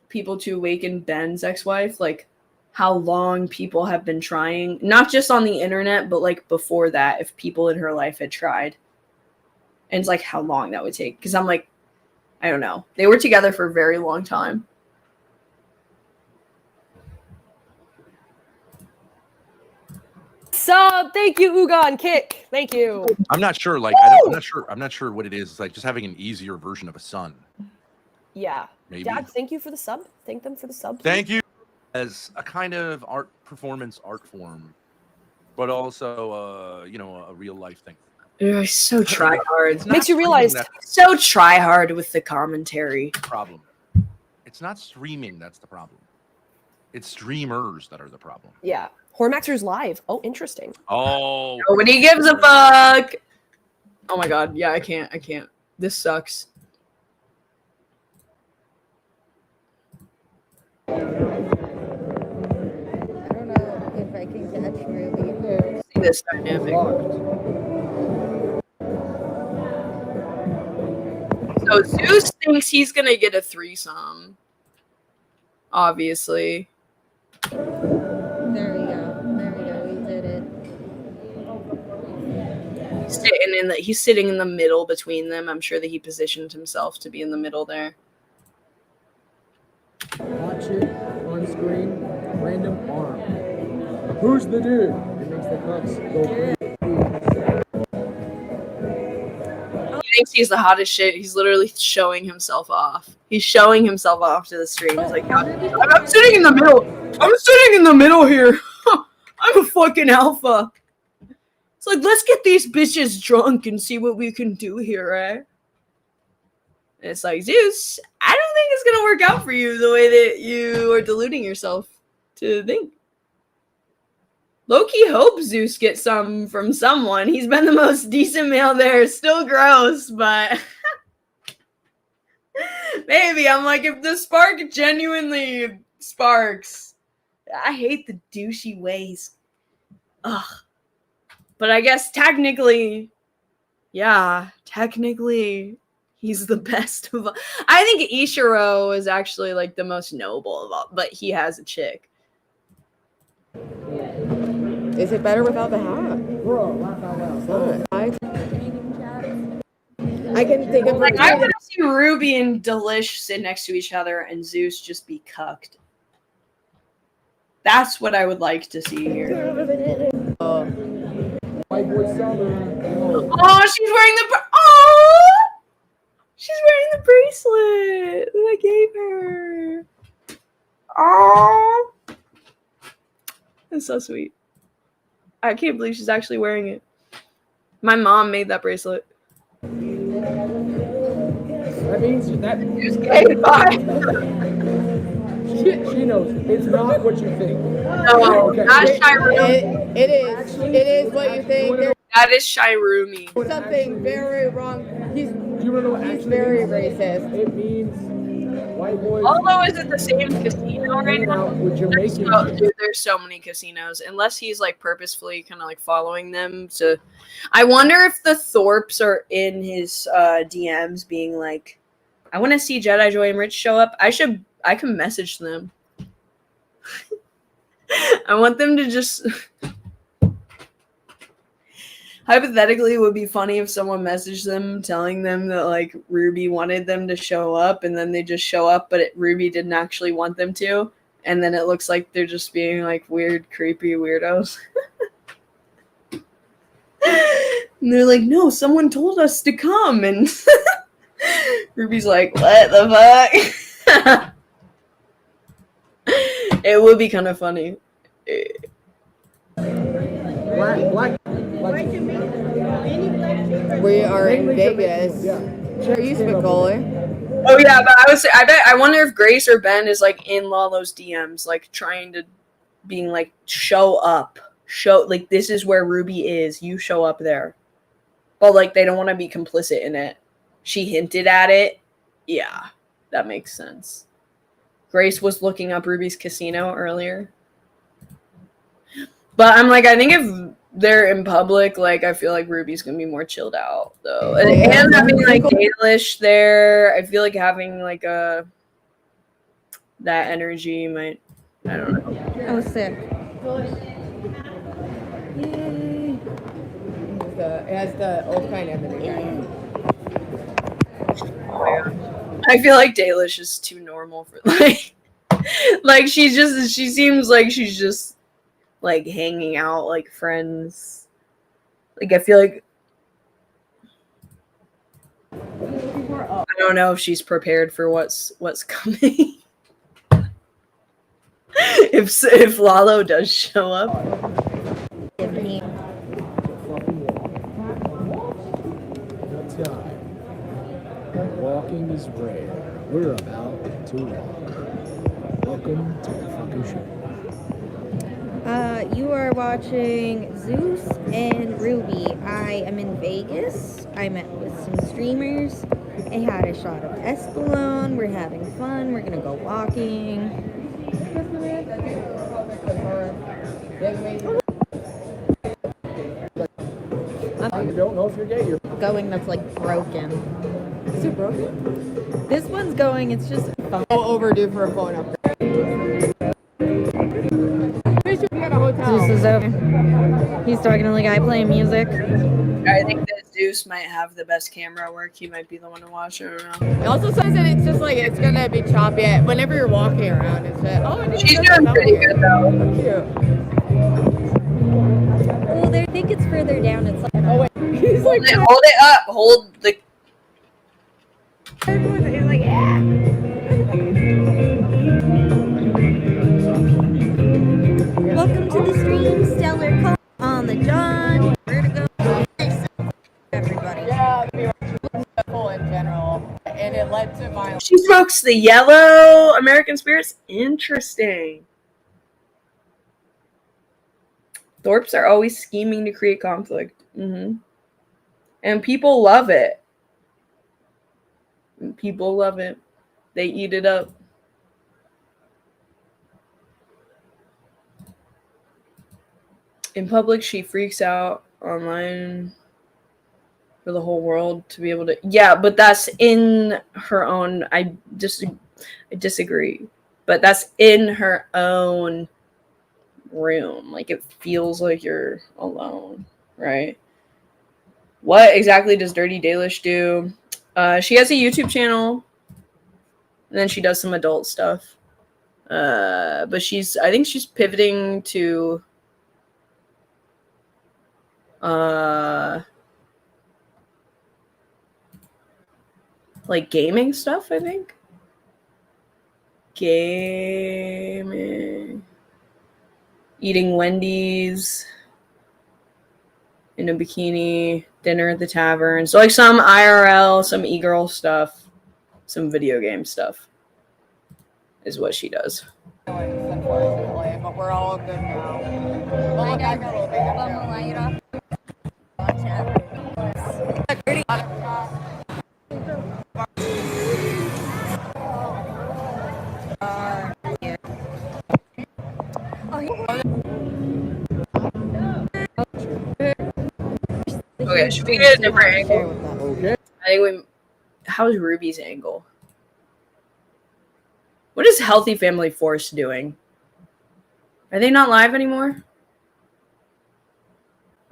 people to awaken Ben's ex-wife? Like, how long people have been trying, not just on the internet, but like before that, if people in her life had tried. And it's like how long that would take. Because I'm like, I don't know. They were together for a very long time. sub. Thank you, Ugon Kick. Thank you. I'm not sure. Like, I'm not sure what it is. It's like just having an easier version of a son. Yeah. Maybe. Dad, thank you for the sub. Thank them for the sub. Please. Thank you. As a kind of art form, but also, you know, a real life thing. Ugh, so try hard. Makes you realize so try hard with the commentary. Problem. It's not streaming that's the problem. It's streamers that are the problem. Yeah. Hormaxer's live. Oh, interesting. Oh. Nobody gives a fuck. Oh my god. Yeah, I can't. This sucks. I don't know if I can catch Ruby here. See this dynamic. So Zeus thinks he's gonna get a threesome. Obviously. There we go. We did it. He's sitting in the middle between them. I'm sure that he positioned himself to be in the middle there. Watch it on screen. Random arm. Who's the dude? It makes the cuts go crazy. He thinks he's the hottest shit. He's literally showing himself off. He's showing himself off to the stream. He's like, I'm sitting in the middle. I'm sitting in the middle here. I'm a fucking alpha. It's like, let's get these bitches drunk and see what we can do here, right? And it's like, Zeus, I don't think it's gonna work out for you the way that you are deluding yourself to think. Low-key hope Zeus gets some from someone. He's been the most decent male there. Still gross, but maybe. I'm like, if the spark genuinely sparks. I hate the douchey ways. Ugh. But I guess technically, he's the best of all. I think Ishiro is actually like the most noble of all, but he has a chick. Is it better without the hat? Bro, laugh out loud. I can think of like, I want to see Ruby and Delish sit next to each other and Zeus just be cucked. That's what I would like to see here. White boy summer. Oh, she's wearing the bracelet that I gave her. Oh, that's so sweet. I can't believe she's actually wearing it. My mom made that bracelet. That means that. She knows. It's not what you think. No, okay. not Shirumi. It is what you think. That is Shirumi. There's something very wrong. He's very racist. It means white boys. Although is it the same casino right now? Dude, there's so many casinos. Unless he's like purposefully kind of like following them. So I wonder if the Thorpes are in his DMs being like, I want to see Jedi Joy and Rich show up. I can message them. I want them to just hypothetically, it would be funny if someone messaged them telling them that like Ruby wanted them to show up and then they just show up, but Ruby didn't actually want them to. And then it looks like they're just being like weird, creepy weirdos. And they're like, no, someone told us to come. And Ruby's like, what the fuck? It would be kind of funny. We are in Vegas. Are you Spicoli? Oh yeah, but I wonder if Grace or Ben is like in Lalo's DMs, like trying to being like, show up. Like this is where Ruby is. You show up there. But like they don't want to be complicit in it. She hinted at it. Yeah, that makes sense. Grace was looking up Ruby's casino earlier. But I'm like, I think if they're in public, like I feel like Ruby's gonna be more chilled out though. And having like Dalish there, I feel like having like that energy might, I don't know. I was sick. Yay. It has the old kind of energy. I feel like Dalish is too normal for like she seems like she's just like hanging out like friends. Like I feel like I don't know if she's prepared for what's coming. if Lalo does show up. Walking is rare. We're about to walk. Welcome to the fucking show. You are watching Zeus and Ruby. I am in Vegas. I met with some streamers. I had a shot of Espolone. We're having fun. We're gonna go walking. I don't know if you're gay. You're going that's like broken. Is it broken? This one's going, it's just So overdue for a phone upgrade. Zeus is over. He's talking to the guy playing music. I think that Zeus might have the best camera work. He might be the one to watch. I don't know. It also says that it's just like it's gonna be choppy whenever you're walking around. It's just, oh, I didn't She's know doing that pretty here. good though. Cute. Well, they think it's further down. It's like, Oh wait, he's like, Hold it up. Hold the. he's like, yeah. Welcome to the stream, Stellar Call on the John. Where to go? Everybody. yeah, full in general, and it led to violence. She smokes the yellow American spirits. Interesting. Thorpes are always scheming to create conflict. And people love it. People love it. They eat it up. In public, she freaks out. Online, for the whole world to be able to. Yeah, but that's in her own. I disagree. But that's in her own room. Like, it feels like you're alone, right? What exactly does Dirty Dalish do? She has a YouTube channel, and then she does some adult stuff. But I think she's pivoting to like gaming stuff, I think. Gaming. Eating Wendy's in a bikini, dinner at the tavern. So like some IRL, some e-girl stuff, some video game stuff is what she does. Unfortunately, but we're all good now. Well, look, I got a little bit. Okay, should we get a different angle? okay. I think how's Ruby's angle? What is Healthy Family Force doing? Are they not live anymore?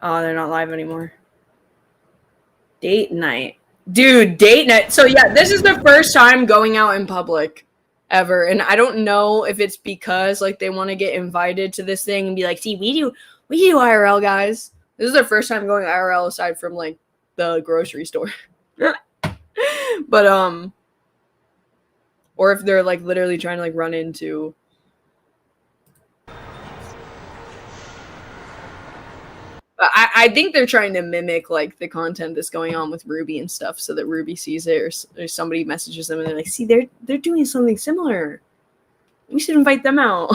Oh, they're not live anymore. Date night. Dude, date night. So yeah, this is the first time going out in public ever. And I don't know if it's because like they want to get invited to this thing and be like, see, we do IRL, guys. This is their first time going IRL aside from like the grocery store. But or if they're like literally trying to like run into I think they're trying to mimic like the content that's going on with Ruby and stuff so that Ruby sees it or somebody messages them and they're like, see, they're doing something similar. We should invite them out.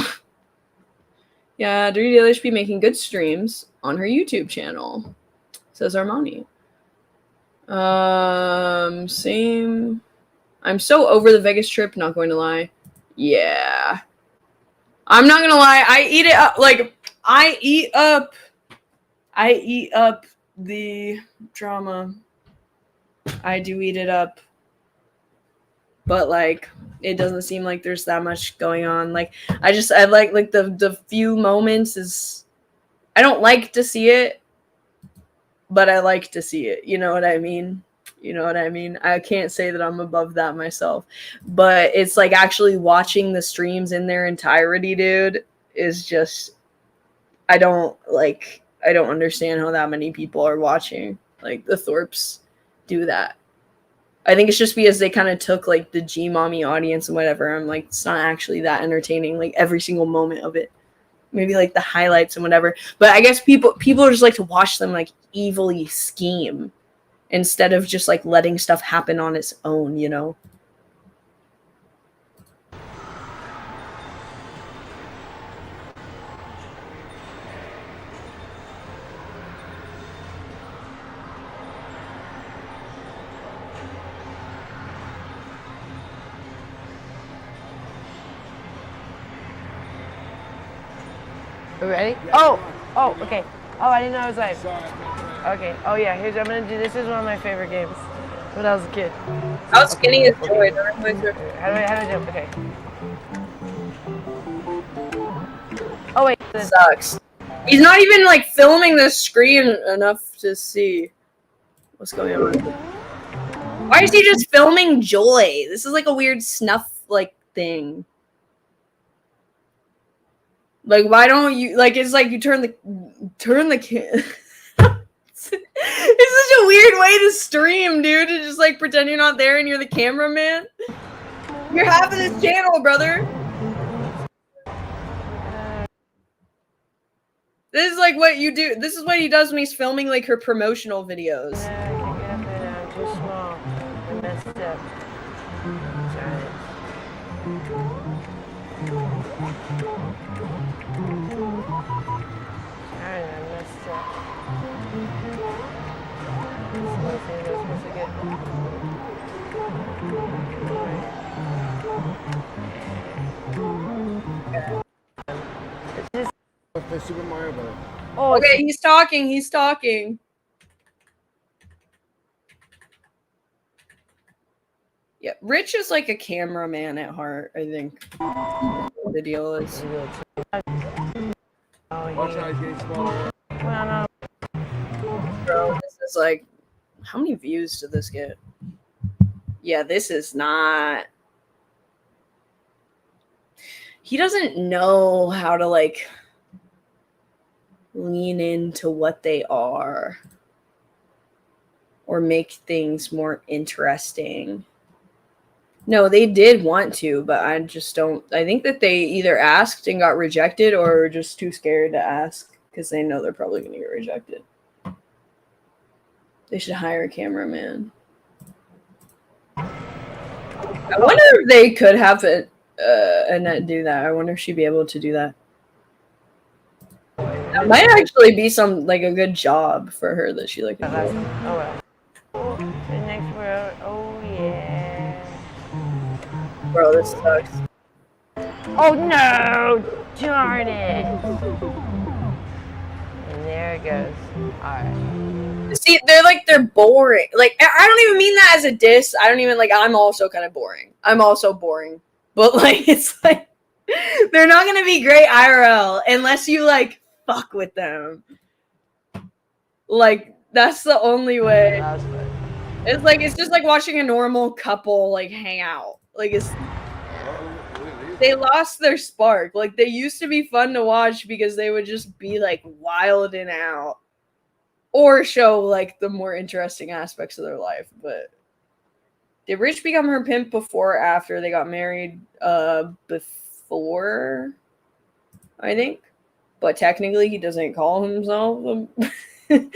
Yeah, Dirty Daily should be making good streams on her YouTube channel, says Armani. Same. I'm so over the Vegas trip, not going to lie. Yeah. I'm not gonna lie, I eat it up. Like, I eat up the drama. I do eat it up. But like it doesn't seem like there's that much going on. Like I like the few moments is I don't like to see it, but I like to see it. You know what I mean? You know what I mean? I can't say that I'm above that myself. But it's like actually watching the streams in their entirety, dude, is just I don't understand how that many people are watching like the Thorpes do that. I think it's just because they kind of took like the G mommy audience and whatever. I'm like, it's not actually that entertaining, like every single moment of it. Maybe like the highlights and whatever. But I guess people just like to watch them like evilly scheme instead of just like letting stuff happen on its own, you know? We ready? Oh, okay. Oh, I didn't know I was live. Okay. Oh yeah, I'm gonna do. This is one of my favorite games when I was a kid. How skinny is Joy? How do I jump? Okay. Oh wait. This sucks. He's not even like filming the screen enough to see what's going on. Why is he just filming Joy? This is like a weird snuff like thing. Like, why don't you like? It's like you turn the It's such a weird way to stream, dude. To just like pretend you're not there and you're the cameraman. You're half of this channel, brother. This is like what you do. This is what he does when he's filming like her promotional videos. I'm too small. I messed up. Play Super Mario Bros. Oh, okay, he's talking. He's talking. Yeah, Rich is like a cameraman at heart, I think. The deal is. Watch out, he's getting smaller. Bro, this is like, how many views did this get? Yeah, this is not. He doesn't know how to like lean into what they are or make things more interesting. No, they did want to, but I just don't. I think that they either asked and got rejected or were just too scared to ask because they know they're probably going to get rejected. They should hire a cameraman. I wonder if they could have Annette do that. I wonder if she'd be able to do that. That might actually be some like a good job for her that she like. Oh well. The next world. Oh yeah. Bro, this sucks. Oh no! Darn it! And there it goes. Alright. See, they're boring. Like, I don't even mean that as a diss. I don't even like. I'm also kind of boring. I'm also boring. But like, it's like they're not gonna be great IRL unless you like fuck with them. Like, that's the only way. It's like it's just like watching a normal couple like hang out. Like they lost their spark. Like they used to be fun to watch because they would just be like wilding out or show like the more interesting aspects of their life. But did Rich become her pimp before or after they got married? Before, I think. But technically he doesn't call himself the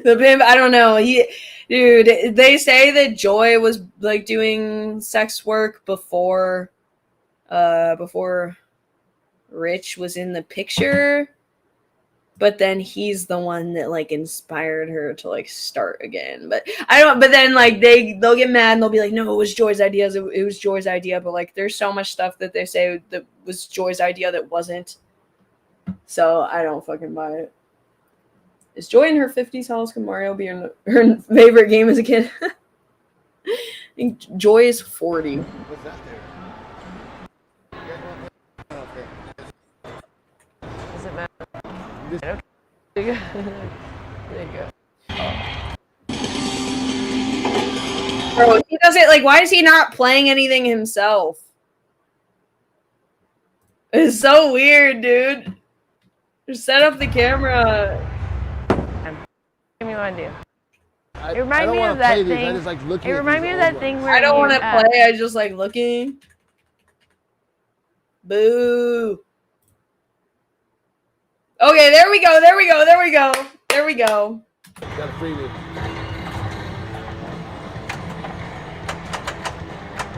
pimp. I don't know. Dude, they say that Joy was like doing sex work before Rich was in the picture, but then he's the one that like inspired her to like start again. But then like they'll get mad and they'll be like, no, it was Joy's idea. It was Joy's idea. But like there's so much stuff that they say that was Joy's idea that wasn't. So I don't fucking buy it. Is Joy in her 50s? How else can Mario be her favorite game as a kid? I think Joy is 40. What's that there? Doesn't matter. Okay. There you go. Bro, he doesn't like. Why is he not playing anything himself? It's so weird, dude. Just set up the camera. What do you want to do? I It reminds don't me wanna of that play these, I thing. just like looking It at reminds these me of old that thing ones. where I don't you, want to play. I just like looking. Boo. Okay, there we go. There we go. There we go. There we go. Got a freebie.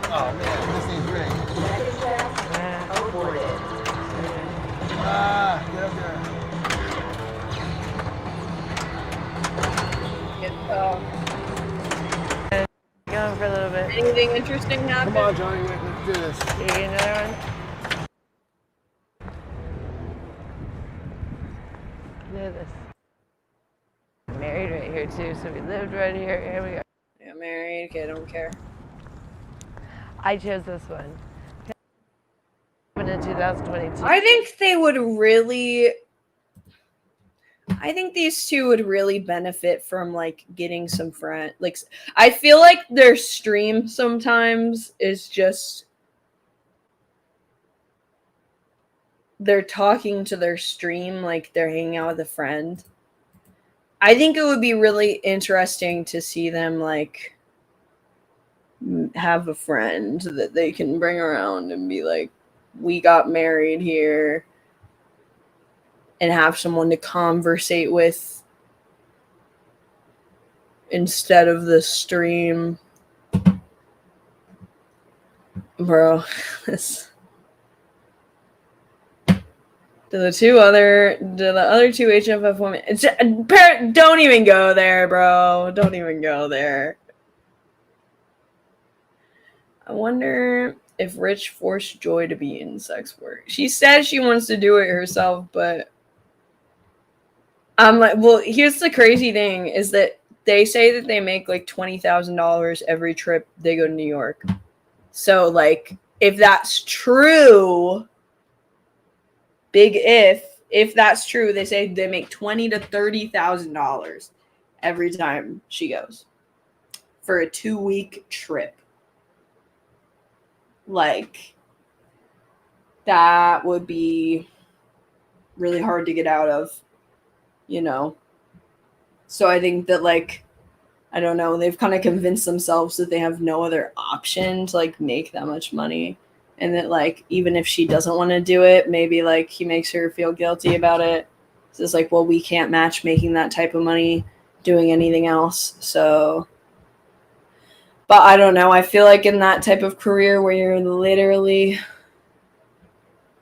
Oh man, this thing's rigged. Ah, get up there. Going for a little bit. Anything interesting happen? Come on, Johnny, let's do this. You get another one? Look at this. I'm married right here too, so we lived right here. Here we go. Yeah, married. Okay, I don't care. I chose this one. Happened in 2022. I think they would really. I think these two would really benefit from like getting some friend. Like, I feel like their stream sometimes is just they're talking to their stream like they're hanging out with a friend. I think it would be really interesting to see them like have a friend that they can bring around and be like, we got married here, and have someone to conversate with instead of the stream. Bro, this. The other two HFF women. Don't even go there, bro. Don't even go there. I wonder if Rich forced Joy to be in sex work. She says she wants to do it herself, but I'm like, well, here's the crazy thing is that they say that they make like $20,000 every trip they go to New York. So like, if that's true, big if that's true, they say they make $20,000 to $30,000 every time she goes for a 2-week trip. Like, that would be really hard to get out of, you know? So I think that, like, I don't know, they've kind of convinced themselves that they have no other option to, like, make that much money. And that, like, even if she doesn't want to do it, maybe, like, he makes her feel guilty about it. So it's like, well, we can't match making that type of money doing anything else. So, but I don't know. I feel like in that type of career where you're literally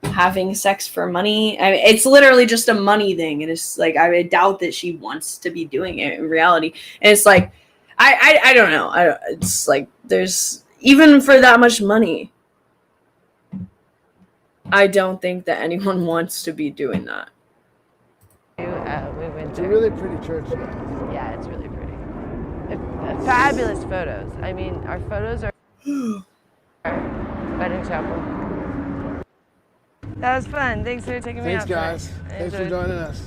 having sex for money, I mean, it's literally just a money thing. And it's like, I doubt that she wants to be doing it in reality. And it's like, I don't know. It's like, there's, even for that much money, I don't think that anyone wants to be doing that. We went It's a there. really pretty church. Yeah, it's really pretty. Fabulous photos. I mean, our photos are wedding chapel. That was fun. Thanks for taking me Thanks, out. guys. Tonight. I Thanks for enjoyed it. joining us.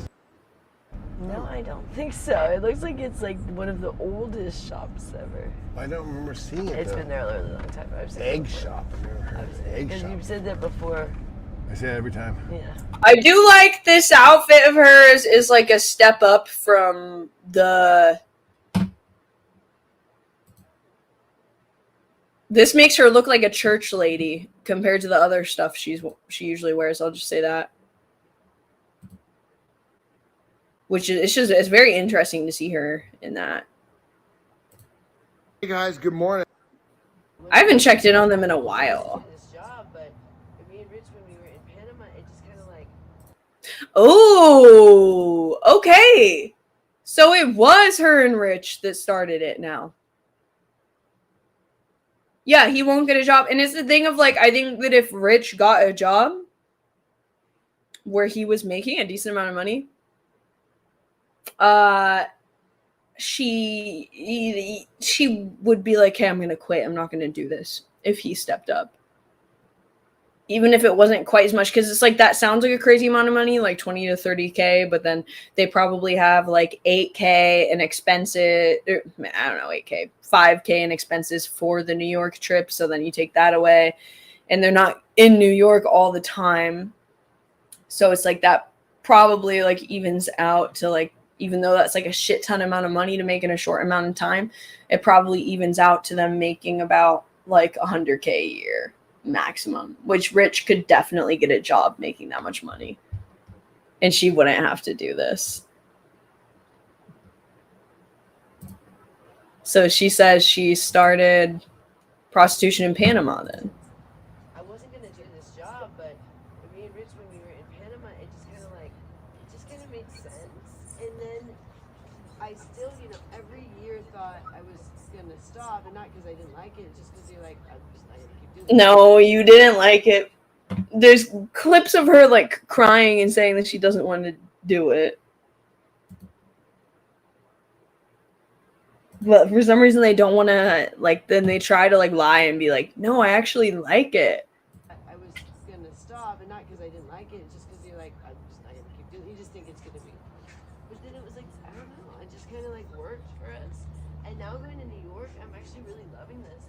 No, I don't think so. It looks like it's like one of the oldest shops ever. I don't remember seeing it. It's though. been there a really long time. I've seen Egg it before. shop. I've never heard of egg Because shop. you've said that before. I say it every time. Yeah. I do like this outfit of hers is like a step up from the. This makes her look like a church lady compared to the other stuff she usually wears. I'll just say that. Which is it's very interesting to see her in that. Hey guys, good morning. I haven't checked in on them in a while. This job, but me and Rich, when we were in Panama, it just kind of like. Oh, okay. So it was her and Rich that started it now. Yeah, he won't get a job. And it's the thing of like, I think that if Rich got a job where he was making a decent amount of money, she would be like, hey, I'm going to quit. I'm not going to do this if he stepped up. Even if it wasn't quite as much, because it's like that sounds like a crazy amount of money, like 20 to 30K, but then they probably have like 8K in expenses. I don't know, 8K, 5K in expenses for the New York trip. So then you take that away, and they're not in New York all the time. So it's like that probably like evens out to like, even though that's like a shit ton amount of money to make in a short amount of time, it probably evens out to them making about like $100K a year maximum, which Rich could definitely get a job making that much money. And she wouldn't have to do this. So she says she started prostitution in Panama then. I wasn't gonna do this job, but me and Rich, when we were in Panama, it just kind of made sense. And then I still, every year thought I was gonna stop, and not because I didn't like it, just because you're like, I'm just not gonna keep doing it. No, you didn't like it. There's clips of her like crying and saying that she doesn't want to do it. But for some reason they don't want to, like, then they try to like lie and be like, no, I actually like it. I was gonna stop, and not because I didn't like it, just because you're like, I'm just not gonna keep doing it. You just think it's gonna be. But then it was like, I don't know, it just kind of like worked for us. And now going to New York, I'm actually really loving this.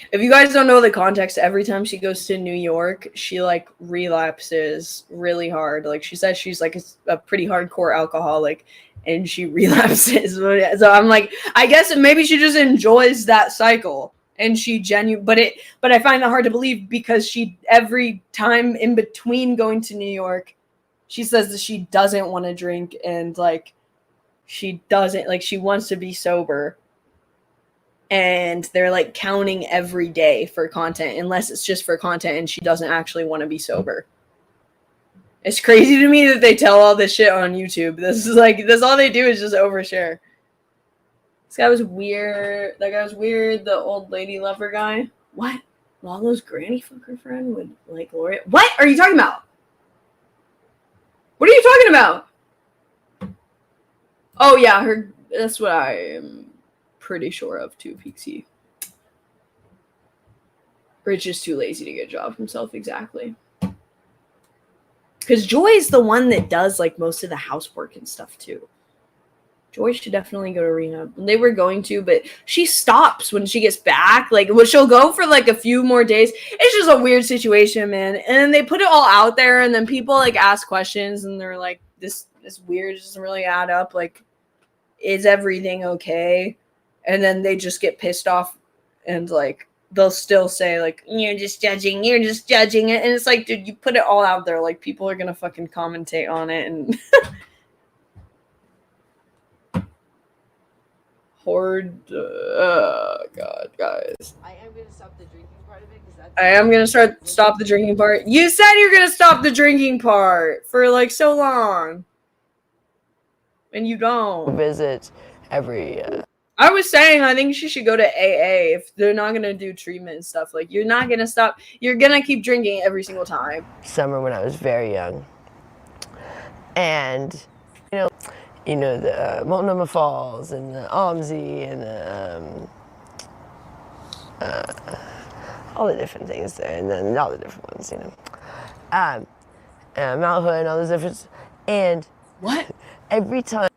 If you guys don't know the context, every time she goes to New York, she like relapses really hard. Like she says she's like a pretty hardcore alcoholic and she relapses. So I'm like, I guess maybe she just enjoys that cycle and she but I find that hard to believe because she, every time in between going to New York, she says that she doesn't want to drink and like she doesn't, like she wants to be sober. And they're like counting every day for content unless it's just for content and she doesn't actually want to be sober. It's crazy to me that they tell all this shit on YouTube. This is like, this all they do is just overshare. This guy was weird. That guy was weird. The old lady lover guy. What? Lalo's granny fucker friend would like Gloria? What are you talking about? What are you talking about? Oh yeah, her. That's what I am pretty sure of too, Pixie. Rich is too lazy to get a job himself, exactly. Because Joy is the one that does like most of the housework and stuff too. Joy should definitely go to rehab. They were going to, but she stops when she gets back. Like, well, she'll go for like a few more days. It's just a weird situation, man. And then they put it all out there, and then people like ask questions, and they're like, "This weird doesn't really add up. Like, is everything okay?" And then they just get pissed off and like they'll still say like, you're just judging it. And it's like, dude, you put it all out there. Like people are going to fucking commentate on it and Horde. God, guys. I am going to stop the drinking part of it because that's. I am going to stop the drinking part. You said you're going to stop the drinking part for like so long. And you don't. Visit every. I was saying I think she should go to AA if they're not going to do treatment and stuff. Like, you're not going to stop. You're going to keep drinking every single time. Summer when I was very young. And, the Multnomah Falls and the OMSI and the, all the different things there. And then all the different ones, Mount Hood and all those different. And what? Every time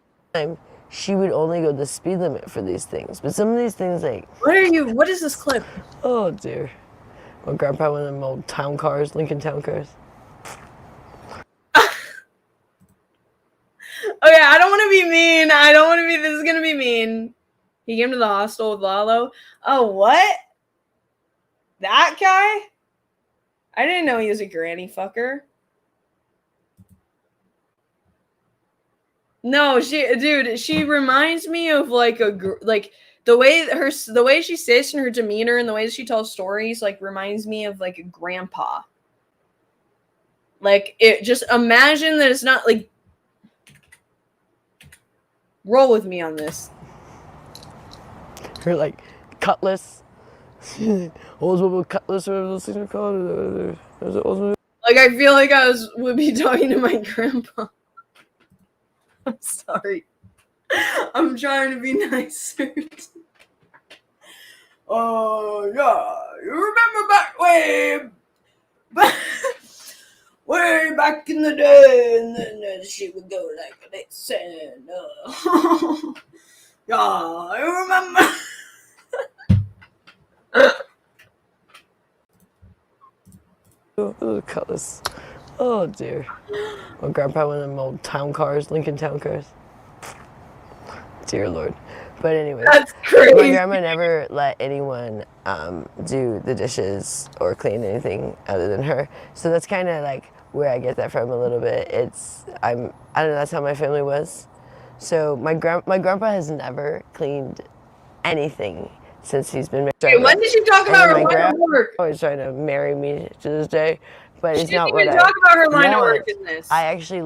she would only go the speed limit for these things. But some of these things, like... What is this clip? Oh, dear. My grandpa had one of them old town cars, Lincoln town cars. Okay, I don't want to be mean. This is going to be mean. He came to the hostel with Lalo. Oh, what? That guy? I didn't know he was a granny fucker. No, she reminds me of like the way she sits and her demeanor and the way that she tells stories like reminds me of like a grandpa. Like it just imagine that it's not like roll with me on this. Her like cutlass. Oldsmobile cutlass or whatever those things are called. Like I feel like would be talking to my grandpa. I'm sorry. I'm trying to be nicer. Oh, yeah. You remember way back in the day, and then she would go like this. And, yeah, I remember. Oh, colors. Oh dear. My grandpa had one of them old town cars, Lincoln Town cars. Dear Lord. But anyway, That's crazy. My grandma never let anyone do the dishes or clean anything other than her. So that's kind of like where I get that from a little bit. I don't know, that's how my family was. So my grandpa has never cleaned anything since he's been married. Wait, when did she talk about her line of work? Always trying to marry me to this day, but She it's didn't not what even talk about her line of want. work in this. I actually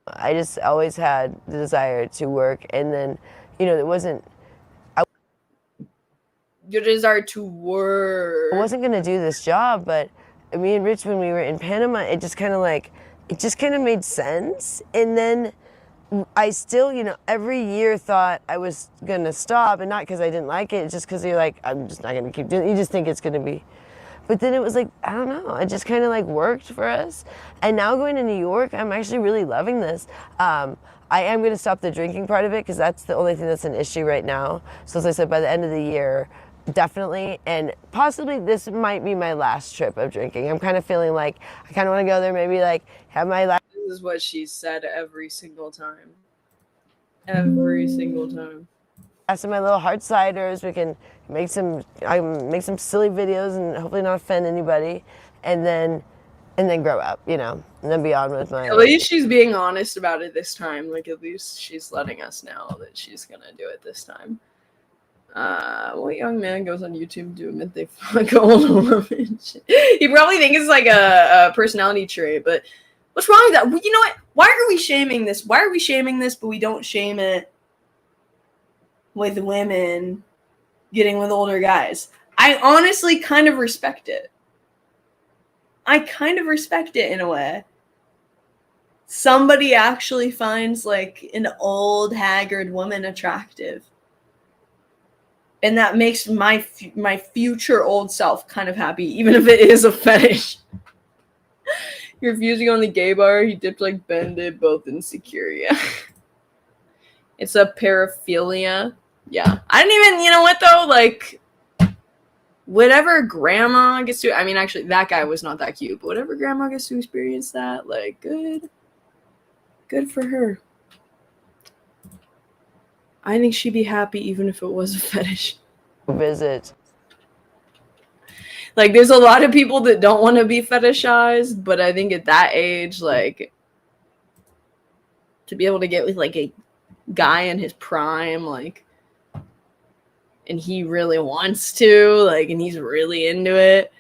I just always had the desire to work, and then, it wasn't. Your desire to work. I wasn't gonna do this job, but me and Rich, when we were in Panama, it just kind of made sense, and then I still, every year thought I was gonna stop, and not because I didn't like it, just because you're like, I'm just not gonna keep doing it. You just think it's gonna be. But then it was like, I don't know, it just kind of worked for us. And now going to New York, I'm actually really loving this. I am gonna stop the drinking part of it, because that's the only thing that's an issue right now. So as I said, by the end of the year, definitely, and possibly this might be my last trip of drinking. I'm kind of feeling like I kind of want to go there, maybe have my last. This is what she said every single time. Every single time. Some of my little hard ciders. We can make some silly videos and hopefully not offend anybody, and then grow up, and then be on with my. At least she's being honest about it this time. At least she's letting us know that she's gonna do it this time. What young man goes on YouTube to admit they fuck an older woman? He probably thinks it's like a personality trait, but what's wrong with that? Well, you know what? Why are we shaming this? Why are we shaming this, but we don't shame it with women getting with older guys? I honestly kind of respect it. I kind of respect it in a way. Somebody actually finds an old, haggard woman attractive. And that makes my future old self kind of happy, even if it is a fetish. You're refusing on the gay bar. He dipped like Ben did, both insecure. Yeah. It's a paraphilia. Yeah. I didn't even, you know what though? Whatever grandma gets to, I mean, actually, that guy was not that cute, but whatever grandma gets to experience that, good for her. I think she'd be happy even if it was a fetish. Visit. There's a lot of people that don't want to be fetishized, but I think at that age, to be able to get with a guy in his prime, and he really wants to, and he's really into it.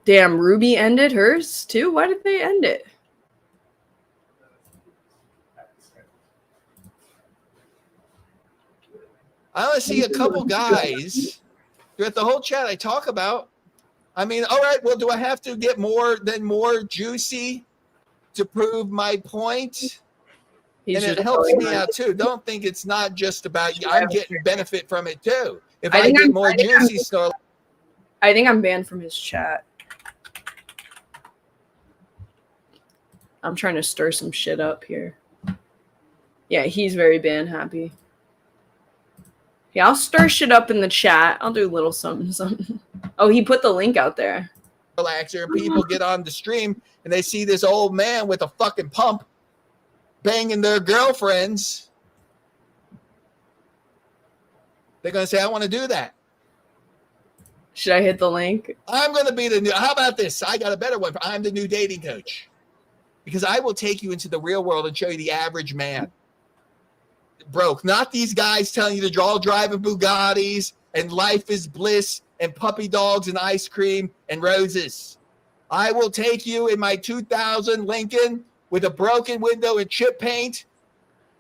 Damn, Ruby ended hers too? Why did they end it? I only see a couple guys throughout the whole chat I talk about. I mean, all right, well, do I have to get more juicy to prove my point? And it helps me out too. Don't think it's not just about you. I'm getting benefit from it too. If I get more juicy stuff. I think I'm banned from his chat. I'm trying to stir some shit up here. Yeah, he's very ban happy. Yeah, I'll stir shit up in the chat. I'll do a little something, something. Oh, he put the link out there. Relaxer, and people get on the stream and they see this old man with a fucking pump banging their girlfriends. They're going to say, I want to do that. Should I hit the link? I'm going to be the new. How about this? I got a better one. I'm the new dating coach. Because I will take you into the real world and show you the average man. Broke. Not these guys telling you to all driving Bugattis and life is bliss and puppy dogs and ice cream and roses. I will take you in my 2000 Lincoln with a broken window and chip paint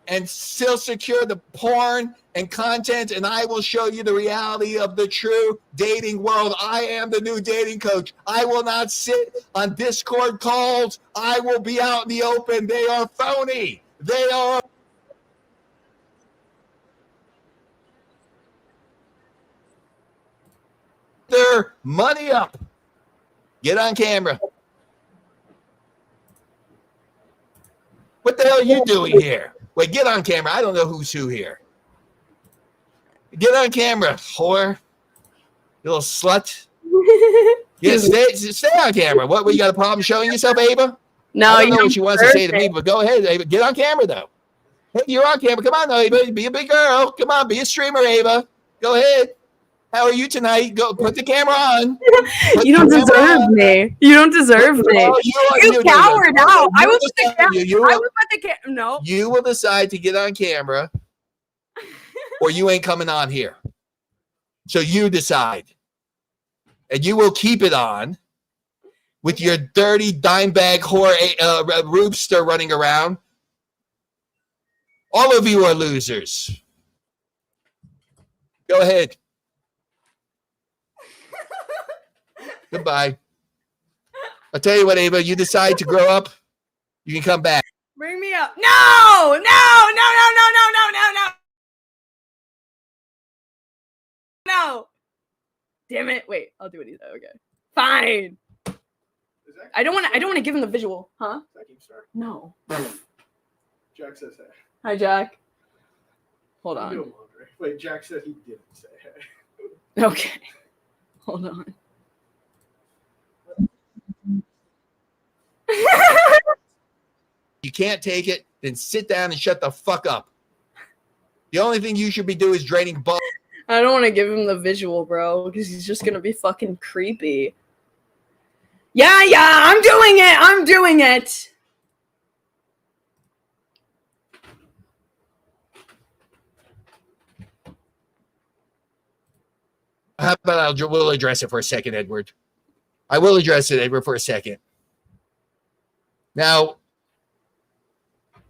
and still secure the porn and content, and I will show you the reality of the true dating world. I am the new dating coach. I will not sit on Discord calls. I will be out in the open. They are phony. They are their money up. Get on camera. What the hell are you doing here? Wait, get on camera. I don't know who's who here. Get on camera, whore. You little slut. Yeah, stay on camera. What, you got a problem showing yourself, Ava? No, I don't you know what she wants to say to me, perfect. but go ahead, Ava. Get on camera, though. Hey, you're on camera. Come on, Ava. Be a big girl. Come on, be a streamer, Ava. Go ahead. How are you tonight? Go put the camera on. You don't deserve me. You don't deserve me. You cowered out. I would put the camera. I would put the camera. No. You will decide to get on camera, or you ain't coming on here. So you decide. And you will keep it on with your dirty dime bag whore roopster running around. All of you are losers. Go ahead. Goodbye. I'll tell you what, Ava, you decide to grow up, you can come back. Bring me up. No, no, no, no, no, no, no, no, no. No. Damn it. Wait, I'll do it either. Okay. Fine. I don't want to give him the visual, huh? No. Jack says hey. Hi, Jack. Hold I'm on. doing laundry. Wait, Jack said he didn't say hey. Okay. Hold on. You can't take it, then sit down and shut the fuck up. The only thing you should be doing is draining balls. I don't want to give him the visual, bro, because he's just gonna be fucking creepy. Yeah, I'm doing it. I'm doing it. How about we'll address it for a second, Edward. I will address it, Edward, for a second. Now,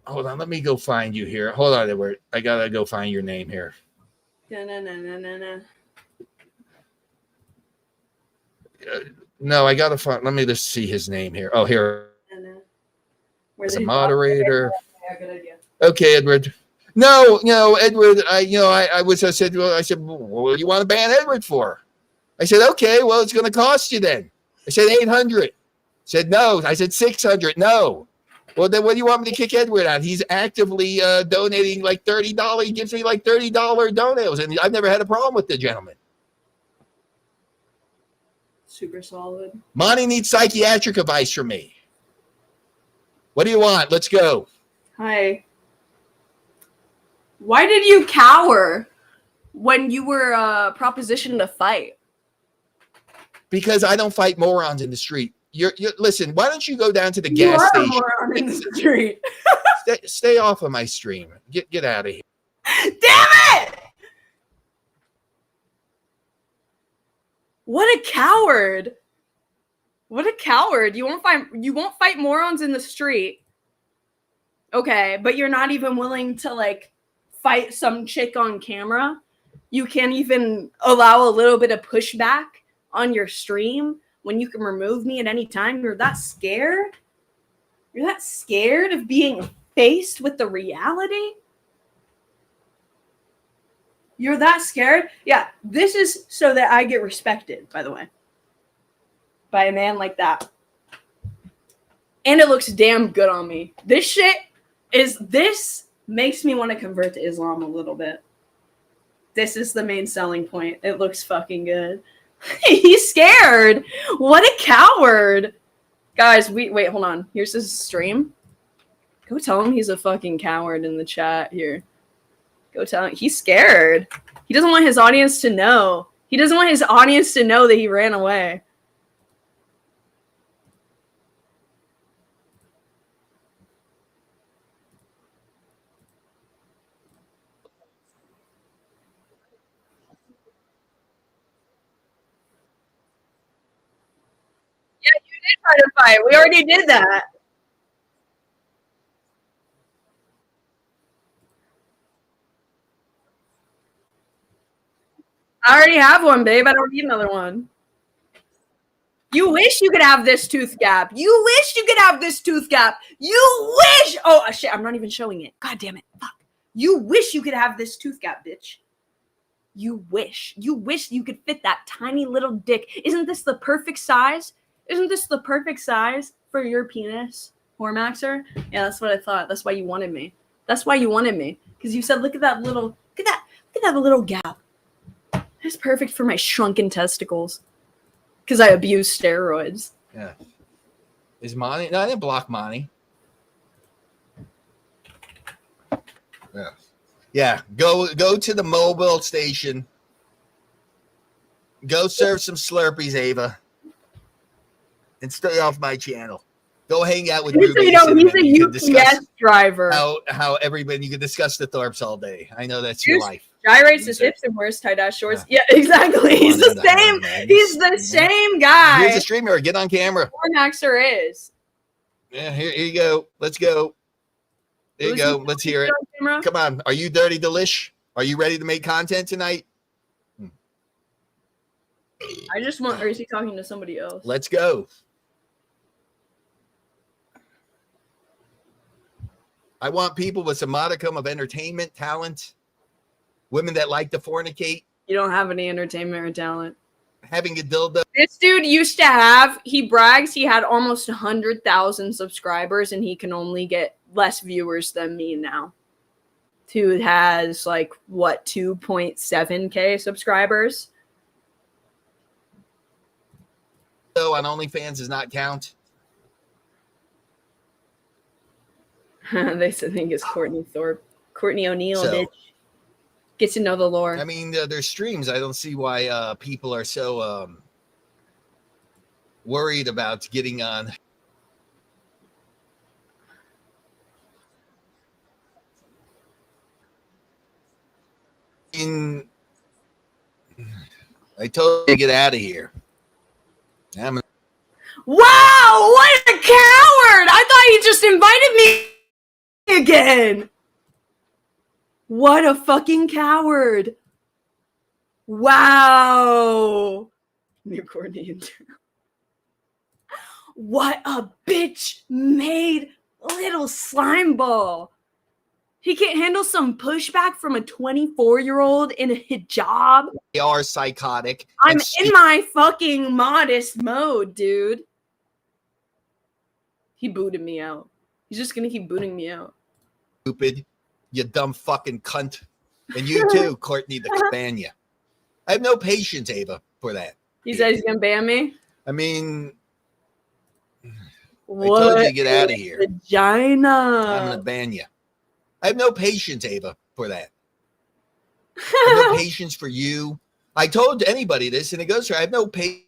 hold on. Let me go find you here. Hold on, Edward. I gotta go find your name here. No, I gotta find. Let me just see his name here. Oh, here. As a moderator. Yeah, good idea. Okay, Edward. No, Edward. I said, well, what do you want to ban Edward for? I said, okay, well, it's going to cost you then. I said 800. Said no. I said 600. No. Well, then what do you want me to kick Edward out? He's actively donating like $30. He gives me like $30 donations, and I've never had a problem with the gentleman. Super solid. Monty needs psychiatric advice from me. What do you want? Let's go. Hi. Why did you cower when you were propositioned to fight? Because I don't fight morons in the street. You're listen. Why don't you go down to the gas station? You are a moron in the street. stay off of my stream. Get out of here. Damn it! What a coward! What a coward! You won't fight morons in the street. Okay, but you're not even willing to like fight some chick on camera. You can't even allow a little bit of pushback on your stream when you can remove me at any time. You're that scared? You're that scared of being faced with the reality? You're that scared? Yeah, this is so that I get respected, by the way. By a man like that. And it looks damn good on me. This makes me want to convert to Islam a little bit. This is the main selling point. It looks fucking good. He's scared. What a coward. Guys, wait, hold on. Here's his stream. Go tell him he's a fucking coward in the chat here. Go tell him. He's scared. He doesn't want his audience to know. He doesn't want his audience to know that he ran away. Yeah, you did try to fight. We already did that. I already have one, babe. I don't need another one. You wish you could have this tooth gap. You wish you could have this tooth gap. You wish. Oh, shit. I'm not even showing it. God damn it. Fuck. You wish you could have this tooth gap, bitch. You wish. You wish you could fit that tiny little dick. Isn't this the perfect size? Isn't this the perfect size for your penis, Hormaxer? Yeah, that's what I thought. That's why you wanted me. That's why you wanted me. Because you said, look at that little, look at that little gap. That's perfect for my shrunken testicles. Because I abuse steroids. Yeah. Is Monty? No, I didn't block Monty. Yeah. Yeah. Go to the mobile station. Go serve some Slurpees, Ava. And stay off my channel. Go hang out with Ruby. You know, he's a UPS driver. How everybody, you can discuss the Thorpes all day. I know that's your life. Gyrates his hips and wears tie-dye shorts. Yeah, exactly. He's the same. He's the same guy. Here's a streamer. Get on camera. Maxer is. Yeah, here you go. Let's go. There you go. Let's hear it. Come on. Are you Dirty Delish? Are you ready to make content tonight? I just want, or is he talking to somebody else? Let's go. I want people with some modicum of entertainment, talent, women that like to fornicate. You don't have any entertainment or talent. Having a dildo. This dude used to have, he brags he had almost 100,000 subscribers and he can only get less viewers than me now. Dude has like, what, 2.7K subscribers? So on OnlyFans does not count. They think it's Courtney Thorpe. Courtney O'Neill, So- bitch. Get to know the lore. I mean, there's streams. I don't see why people are so worried about getting on. I told you to get out of here. Wow, what a coward! I thought he just invited me again. What a fucking coward. Wow. New Courtney and what a bitch made little slime ball. He can't handle some pushback from a 24-year-old in a hijab. They are psychotic. I'm in my fucking modest mode, dude. He booted me out. He's just gonna keep booting me out. Stupid, you dumb fucking cunt. And you too, Courtney the Cabana. I have no patience, Ava, for that. He said he's gonna ban me. I mean, What I told you to get out of here. Vagina. I'm gonna ban you. I have no patience, Ava, for that. I have no patience for you. I told anybody this, and it goes through. I have no patience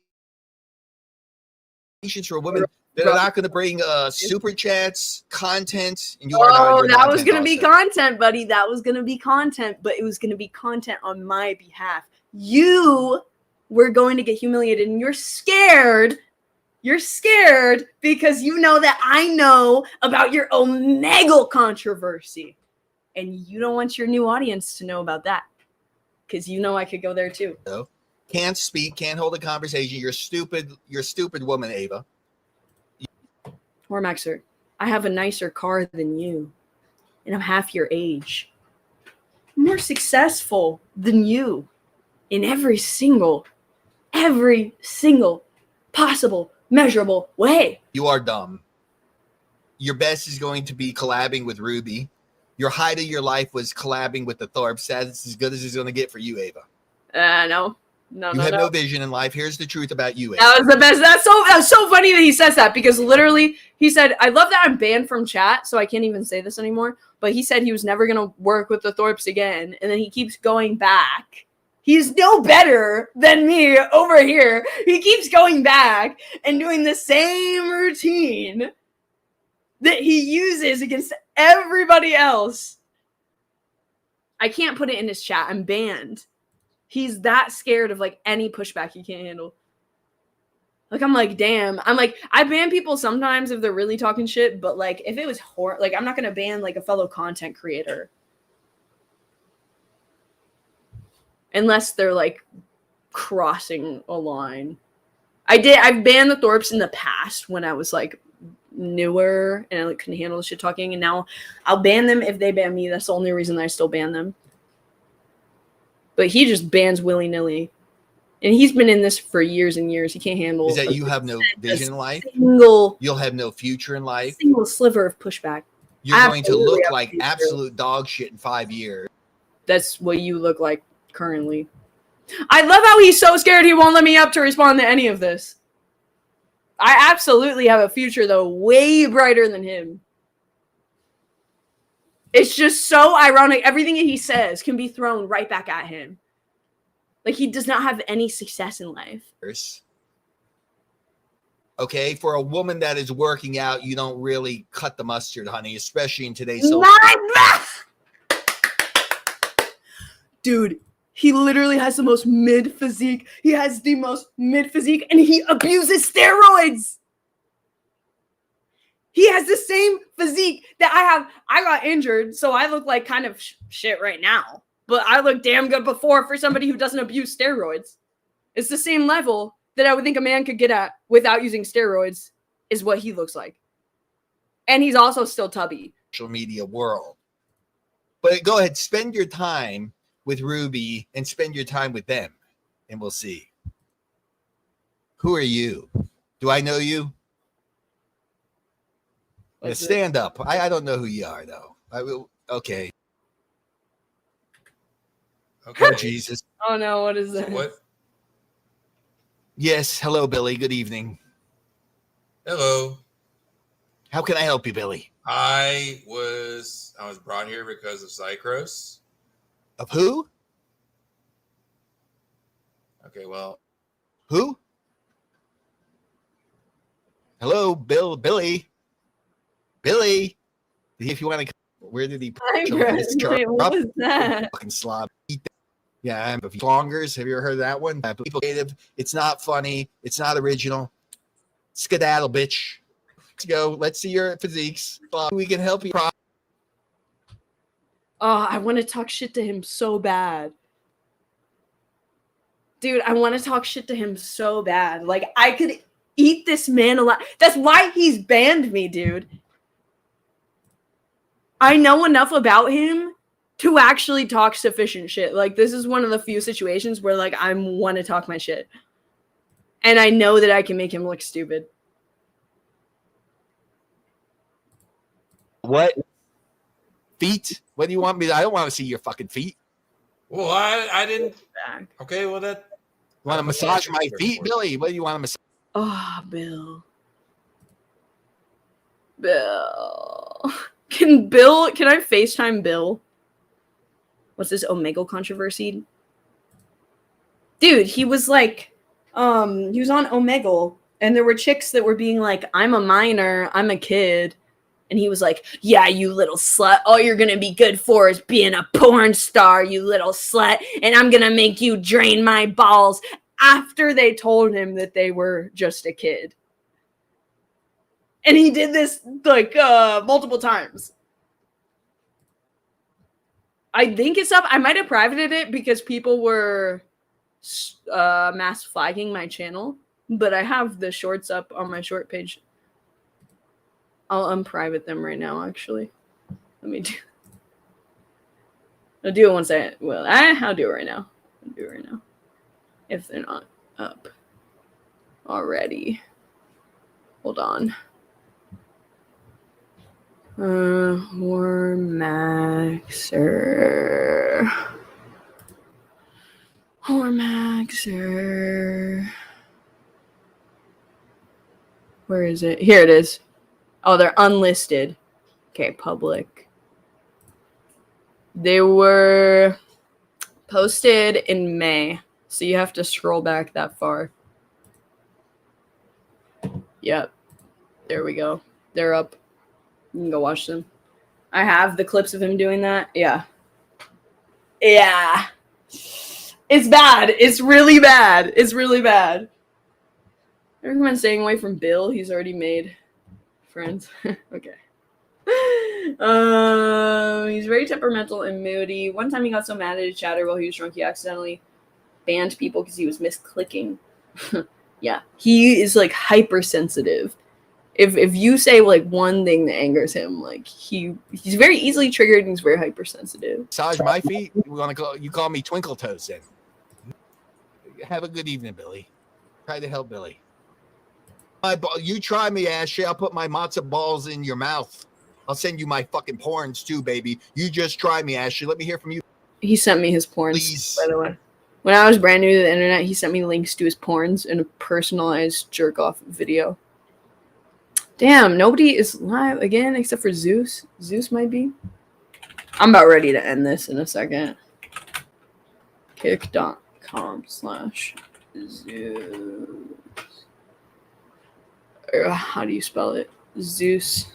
for women that are not going to bring super chats, content, and you are not. Oh, You're that not was gonna be content. content, buddy. That was gonna be content, but it was gonna be content on my behalf. You were going to get humiliated, and you're scared. You're scared because you know that I know about your Omegle controversy, and you don't want your new audience to know about that because you know I could go there too. Can't speak, can't hold a conversation. You're stupid. You're a stupid woman, Ava. Hormaxer, I have a nicer car than you, and I'm half your age. I'm more successful than you in every single possible, measurable way. You are dumb. Your best is going to be collabing with Ruby. Your height of your life was collabing with the Thorpes. That's as good as it's going to get for you, Ava. No. You have no vision in life. Here's the truth about you, Ava. That was the best. That's so funny that he says that because literally he said, I love that I'm banned from chat, so I can't even say this anymore. But he said he was never going to work with the Thorpes again. And then he keeps going back. He's no better than me over here. He keeps going back and doing the same routine that he uses against everybody else. I can't put it in his chat. I'm banned. He's that scared of like any pushback he can't handle. Like, I'm like, damn. I'm like, I ban people sometimes if they're really talking shit, but like if it was like I'm not gonna ban like a fellow content creator. Unless they're like crossing a line. I've banned the Thorpes in the past when I was like newer and I like, couldn't handle the shit talking, and now I'll ban them if they ban me. That's the only reason I still ban them. But he just bans willy-nilly. And he's been in this for years and years. He can't handle Is that you have no vision in life? You'll have no future in life. Single sliver of pushback. You're going to look like absolute dog shit in 5 years. That's what you look like currently. I love how he's so scared he won't let me up to respond to any of this. I absolutely have a future, though, way brighter than him. It's just so ironic. Everything that he says can be thrown right back at him. Like, he does not have any success in life. Okay, for a woman that is working out, you don't really cut the mustard, honey, especially in today's Dude, he literally has the most mid physique. He has the most mid physique, and he abuses steroids. He has the same physique that I have. I got injured, so I look like kind of shit right now. But I look damn good before for somebody who doesn't abuse steroids. It's the same level that I would think a man could get at without using steroids is what he looks like. And he's also still tubby. social media world. But go ahead, spend your time with Ruby and spend your time with them, and we'll see. Who are you? Do I know you? Stand up. I don't know who you are, though. I will. Okay. Okay, Jesus. Oh, no. What is that? What? Yes. Hello, Billy. Good evening. Hello. How can I help you, Billy? I was brought here because of Psychros. Of who? Okay, well. Who? Hello, Billy. Billy. If you want to, where did he? Wait, what was that? Fucking slob. Yeah, I'm a Flongers. Have you ever heard of that one? It's not funny. It's not original. Skedaddle, bitch. Let's go. Let's see your physiques. We can help you. Oh, I want to talk shit to him so bad. Dude, I want to talk shit to him so bad. Like, I could eat this man alive. That's why he's banned me, dude. I know enough about him to actually talk sufficient shit. Like, this is one of the few situations where, like, I want to talk my shit. And I know that I can make him look stupid. What? Feet? What do you want me to? I don't want to see your fucking feet. Well, I didn't. Okay, well, that. You want to massage my feet, Billy? What do you want to massage? Oh, Bill. Can I FaceTime Bill? What's this Omegle controversy? Dude, he was like, he was on Omegle, and there were chicks that were being like, I'm a minor, I'm a kid. And he was like, yeah, you little slut. All you're going to be good for is being a porn star, you little slut. And I'm going to make you drain my balls after they told him that they were just a kid. And he did this like multiple times. I think it's up. I might have privated it because people were mass flagging my channel. But I have the shorts up on my short page. I'll unprivate them right now, actually. Let me do. I'll do it once I. Well, I'll do it right now. I'll do it right now. If they're not up already. Hold on. Hormaxer. Where is it? Here it is. Oh, they're unlisted. Okay, public. They were posted in May, so you have to scroll back that far. Yep. There we go. They're up. You can go watch them. I have the clips of him doing that. Yeah. Yeah. It's bad. It's really bad. It's really bad. I recommend staying away from Bill. He's already made friends. Okay. He's very temperamental and moody. One time he got so mad at his chatter while he was drunk, he accidentally banned people because he was misclicking. Yeah. He is like hypersensitive. If you say like one thing that angers him, like he's very easily triggered and he's very hypersensitive. Massage my feet? You call me Twinkle Toes then. Have a good evening, Billy. Try to help Billy. You try me, Ashley. I'll put my matzo balls in your mouth. I'll send you my fucking porns too, baby. You just try me, Ashley. Let me hear from you. He sent me his porns, please. by the way. When I was brand new to the internet, he sent me links to his porns and a personalized jerk-off video. Damn, nobody is live again except for Zeus. Zeus might be. I'm about ready to end this in a second. Kick.com/Zeus. How do you spell it? Zeus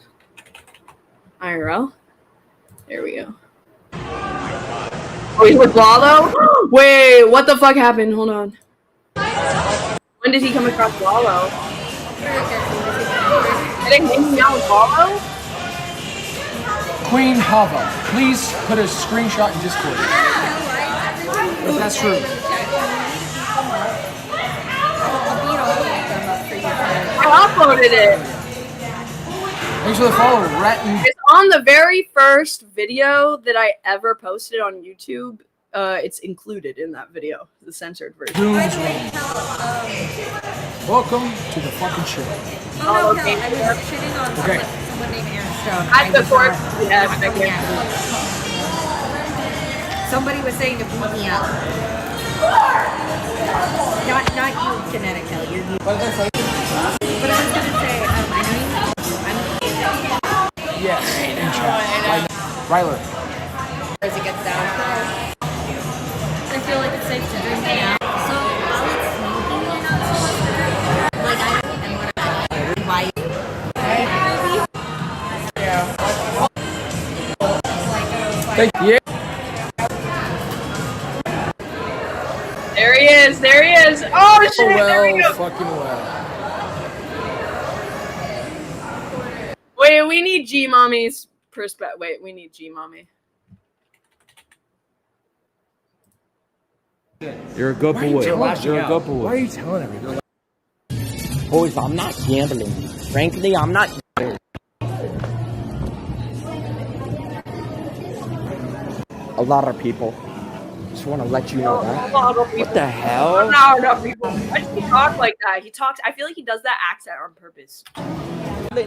IRL? There we go. Oh, he's with Lalo? Wait, what the fuck happened? Hold on. When did he come across Lalo? Are they hanging out with Lalo? Queen Hava, please put a screenshot in Discord. If that's true. I uploaded it. Thanks for the follow, Ratton. It's on the very first video that I ever posted on YouTube. It's included in that video, the censored version. Welcome to the fucking show. Oh, no, okay. I was shitting on someone named Aaron Stone. Somebody was saying to beat me up. Not you, Kinetic Hell. You're you. But I was gonna say, I know you. Yes, in chat. Ryler. As it gets down. I feel like it's safe to drink now. So while it's smoking, you're not supposed to drink. Like I and what why? Thank you. There he is. There he is. Oh shit! There we go. Fucking well. Wait, we need G Mommy's perspective. Wait, we need G Mommy. You're a good boy. You're a good boy. Why are you telling everybody? Boys, I'm not gambling. Frankly, I'm not. A lot of people. Just want to let you know that. What the hell? Not enough people. Why does he talk like that? He talks. I feel like he does that accent on purpose.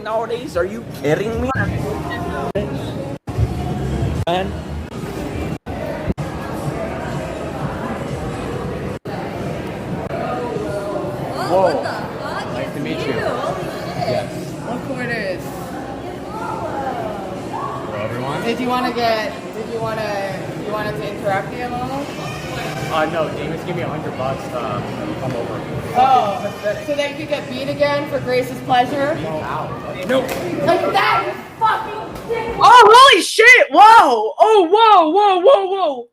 Nowadays, are you kidding me? Man. Whoa. Nice to meet you. Yes. What quarters? Hello, everyone. Did you want to you wanted to interact me a little? No, Damon's give me $100 to come over. Oh, so that you could get beat again for Grace's pleasure? Wow. Nope. Like that, you fucking dick! Oh, holy shit! Whoa! Oh, whoa, whoa, whoa, whoa!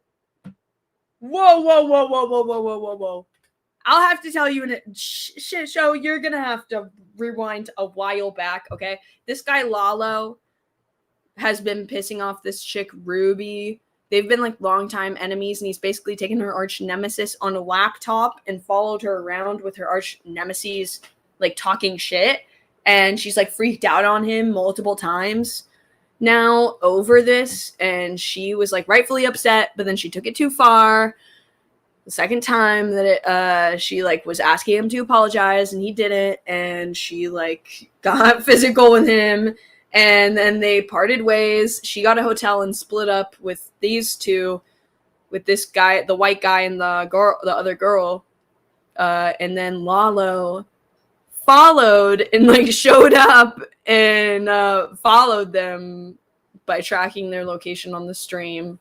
Whoa, whoa, whoa, whoa, whoa, whoa, whoa, whoa, whoa. I'll have to tell you in a shit show, you're gonna have to rewind a while back, okay? This guy, Lalo, has been pissing off this chick, Ruby. They've been like longtime enemies, and he's basically taken her arch nemesis on a laptop and followed her around with her arch nemesis, like talking shit. And she's like freaked out on him multiple times now over this. And she was like rightfully upset, but then she took it too far. The second time that she like was asking him to apologize and he didn't, and she like got physical with him. And then they parted ways. She got a hotel and split up with these two, with this guy, the white guy, and the other girl. And then Lalo followed and like showed up and followed them by tracking their location on the stream.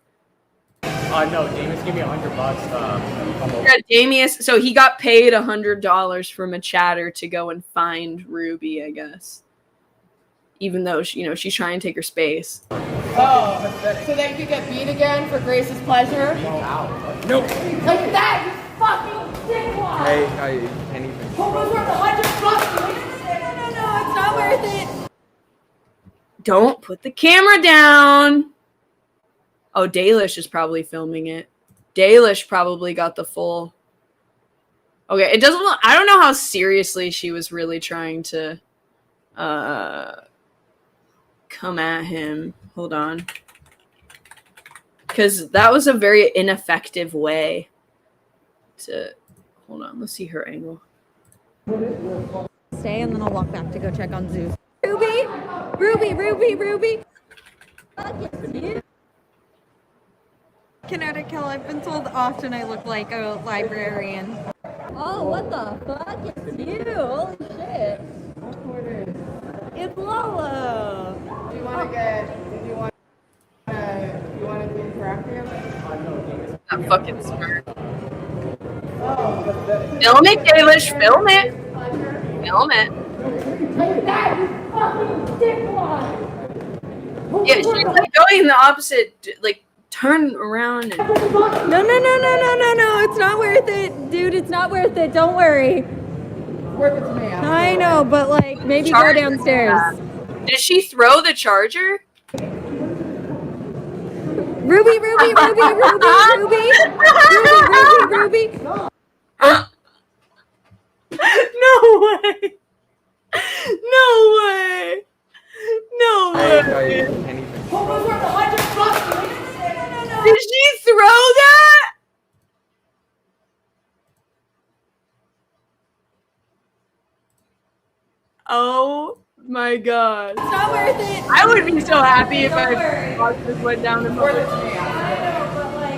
No, Damon's give me $100 to come over. Yeah, Damius. So he got paid $100 from a chatter to go and find Ruby, I guess. Even though she's trying to take her space. Oh, so that you could get beat again for Grace's pleasure? Nope. Like that, you fucking dickwad! Hey, I can't even. What was worth $100? No, it's not worth it. Don't put the camera down. Oh, Dalish is probably filming it. Dalish probably got the full. Okay, it doesn't look. I don't know how seriously she was really trying to come at him. Hold on. Because that was a very ineffective way to. Hold on, let's see her angle. Stay, and then I'll walk back to go check on Zeus. Ruby! Ruby! Ruby! Ruby! Connecticut, I've been told often I look like a librarian. Oh, what the fuck? It's you! Holy shit! It's Lola! Do you want to do craft together? That fucking smart. Film it, Kalish. Film it. Film it. Yeah, she's like going the opposite, like turn around. And... No, it's not worth it, dude. It's not worth it. Don't worry. Worth it to me. I know, but like maybe Charger. go downstairs. Did she throw the charger? Ruby. No way. No way. No way. Did she throw that? Oh my god. It's not worth it. I would be so happy if I just went down and worth it to me.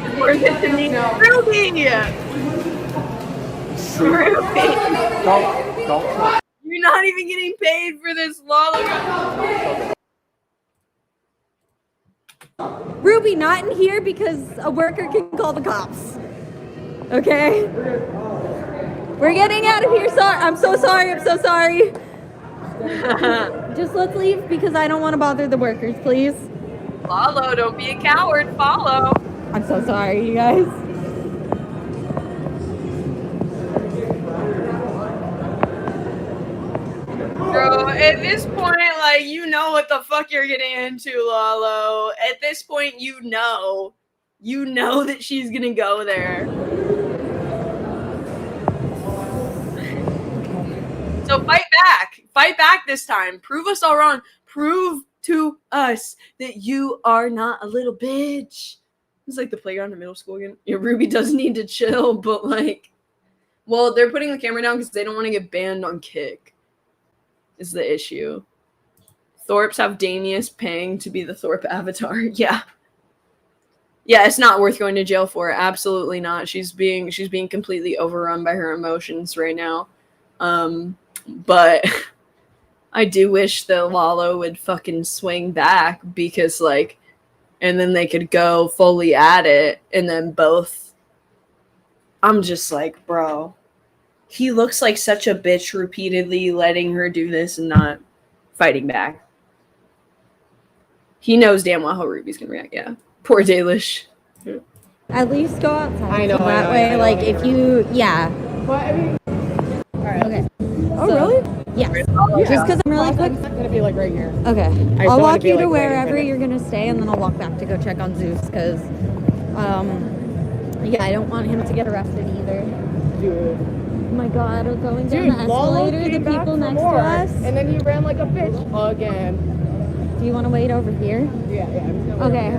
It's worth it to me. Ruby! Ruby! Don't. You're not even getting paid for this, Lala. Ruby, not in here because a worker can call the cops. Okay? We're getting out of here. I'm so sorry. Just let's leave because I don't want to bother the workers, please. Follow, don't be a coward. Follow. I'm so sorry, you guys. Bro, at this point, like, you know what the fuck you're getting into, Lalo. At this point, you know that she's gonna go there. So fight back this time. Prove us all wrong. Prove to us that you are not a little bitch. It's like the playground in middle school again. Yeah, Ruby does need to chill, but like, well, they're putting the camera down because they don't want to get banned on Kick. Is the issue. Thorpes have Damius paying to be the Thorpe avatar. Yeah. Yeah, it's not worth going to jail for. Absolutely not. She's being completely overrun by her emotions right now. But I do wish that Lalo would fucking swing back because like, and then they could go fully at it and then both. I'm just like, bro, he looks like such a bitch repeatedly letting her do this and not fighting back. He knows damn well how Ruby's gonna react. Yeah. Poor Dalish. At least go outside. I know. That way, like, if you, yeah. But I mean, all right. Okay. Oh, really? Yeah. Just because I'm really quick. It's gonna be like right here. Okay. I I'll don't wanna walk be, you like, to right in wherever front of you're gonna stay, and then I'll walk back to go check on Zeus, because, yeah, I don't want him to get arrested either. Dude. Oh my God, we're going down the Lalo escalator. The came back people for next more, to us. and then he ran like a bitch again. Do you want to wait over here? Yeah. I'm just gonna Okay.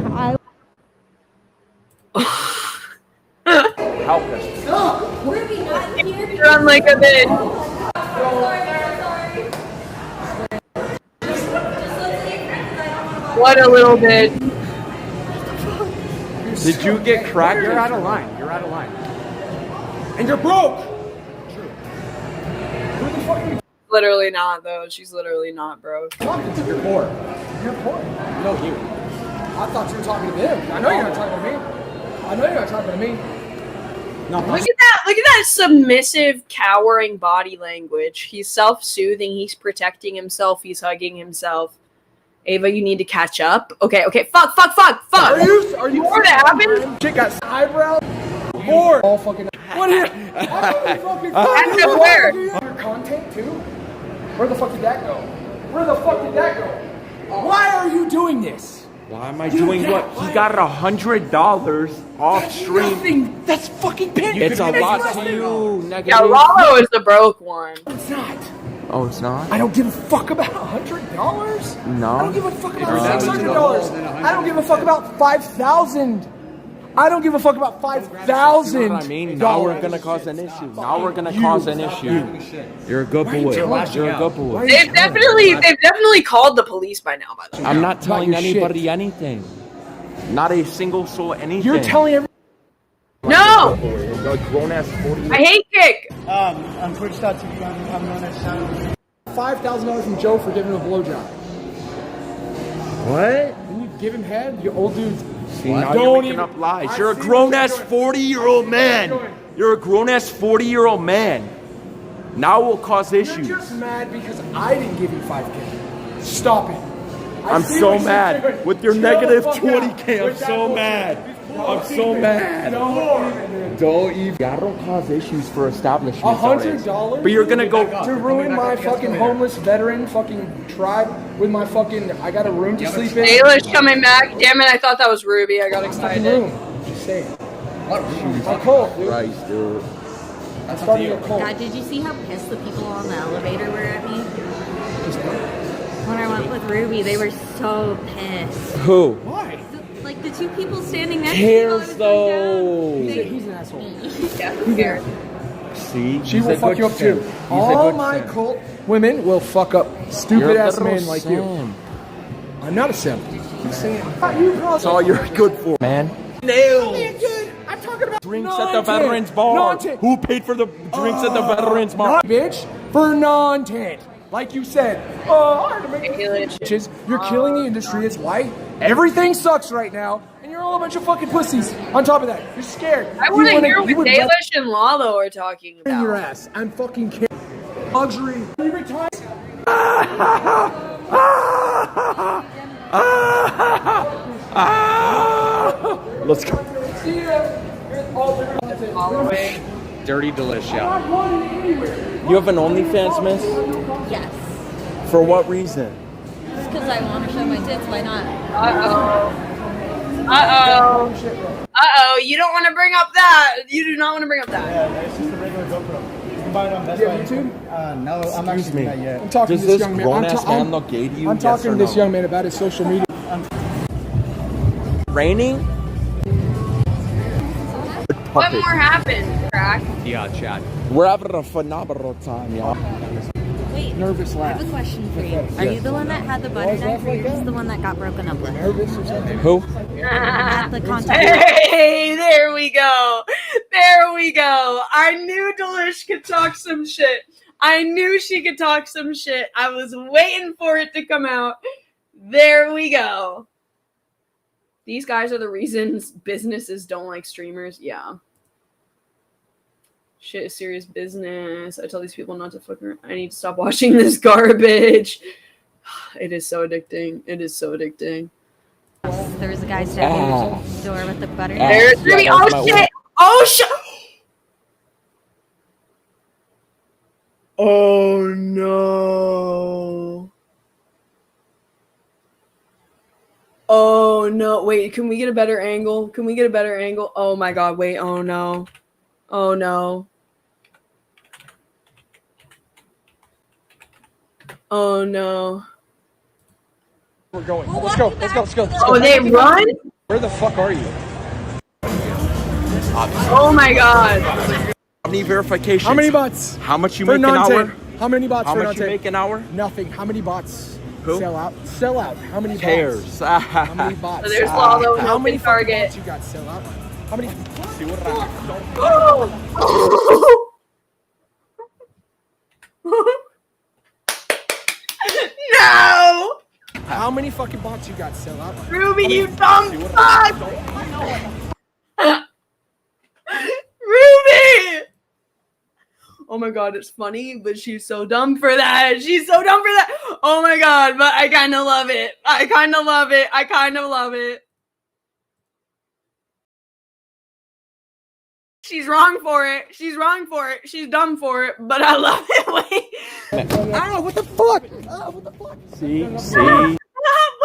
Help us. Ruby, not here. Run like a bitch. What a little bit. Did you get cracked? You're out of line. And you're broke. Literally not, though. She's literally not, bro. You're poor. No, you. I thought you were talking to him. I know you're not talking to me. No, Look at that submissive, cowering body language. He's self-soothing. He's protecting himself. He's hugging himself. Ava, you need to catch up. Okay. Fuck. Are you What happened? Chick got eyebrows. Bored. All fucking. What is? Where? Your content too. Where the fuck did that go? Why are you doing this? Why am I doing what? He got $100 off stream. Nothing. That's fucking penny. It's a lot to you. Negative. Yeah, Lalo is the broke one. It's not. Oh, it's not? I don't give a fuck about $100. No. I don't give a fuck about $600. I don't give a fuck about $5,000. I don't give a fuck about $5,000. You know what I mean? Now we're gonna cause an issue. You're a good boy. They've definitely called the police by now. By the way, I'm not telling anybody anything. Not a single soul anything. You're telling everyone. No! A grown ass 40. I hate kick. On Twitch.tv, I'm known as Shadow. $5,000 from Joe for giving him a blowjob. What? When you give him head, you old dudes. See, now you're making up lies. You're a grown ass 40-year-old man. You're a grown ass 40-year-old man. Now we'll cause issues. You're just mad because I didn't give you 5K. Stop it. I'm so mad. With your negative 20K, I'm so mad. I'm so mad. Don't even. I don't cause issues for establishments. $100? But you're gonna go to ruin my fucking homeless veteran fucking tribe with my fucking. I got a room to sleep in. Ayla's coming back. Damn it! I thought that was Ruby. I got excited. Just saying. My cold, dude. Christ, dude. I'm starting to get cold. God, did you see how pissed the people on the elevator were at me? When I went with Ruby, they were so pissed. Who? Why? Like the two people standing next Cares to me. though. He's an asshole. Yeah. See, She will fuck you up too. All my cult women will fuck up stupid ass men like you. I'm not a simp. Keep saying. That's all you're good for, man. Nails. I'm talking about Drinks at the veterans bar. Who paid for the drinks at the veterans bar? Bitch, for non-tent. Like you said, bitches, you're killing the industry. It's why everything sucks right now, and you're all a bunch of fucking pussies. On top of that, you're scared. I want to hear what Dalish and Lalo are talking about. In your ass. I'm fucking kidding. Luxury. You retire. Let's go. See ya. Dirty Delish, yeah. You have an OnlyFans, miss? Yes. For what reason? Just because I want to show my tits, why not? Uh-oh. You don't want to bring up that. You do not want to bring up that. Yeah, it's just a regular GoPro. You can buy it on Best Buy. YouTube? No, I'm actually doing that yet. I'm talking Does to this this young man. grown-ass man look gay to you? I'm talking to this young man about his social media. Raining? What more happened, Crack? Yeah, Chad. We're having a phenomenal time, y'all. Wait, nervous I laugh. have a question for you. Are you the one that had the butter knife, or you're just the one that got broken up with? Nervous or something? Who? At the concert. Hey, there we go. There we go. I knew Delish could talk some shit. I knew she could talk some shit. I was waiting for it to come out. There we go. These guys are the reasons businesses don't like streamers. Yeah. Shit is serious business. I tell these people not to fuck around. I need to stop watching this garbage. It is so addicting. It is so addicting. There was a guy standing at the door with the butter knife. There's Ruby. Oh shit! Oh shit! Oh no! Oh no! Wait, can we get a better angle? Can we get a better angle? Oh my god! Wait! Oh no! Oh no! Oh no! We're going. Let's go. Let's go. Let's go. Let's go. Oh, they run? Where the fuck are you? Oh my god! How many verifications? How many bots? How much you For make an hour? non-tape. How many bots How for much you non-tape? make an hour? Nothing. How many bots? Who? Sell out. Sell out. How many Cares. bots? How many bots? So there's Lalo, How many open target. bots you got? Sell out. How many? No! How many fucking bots you got? Sell out. Ruby, you dumb fuck! Ruby! Oh my god, it's funny, but she's so dumb for that. She's so dumb for that. Oh my god, but I kind of love it. I kind of love it. I kind of love it. She's wrong for it. She's wrong for it. She's dumb for it, but I love it. Wait. Ow, what the fuck? Oh, what the fuck? See? What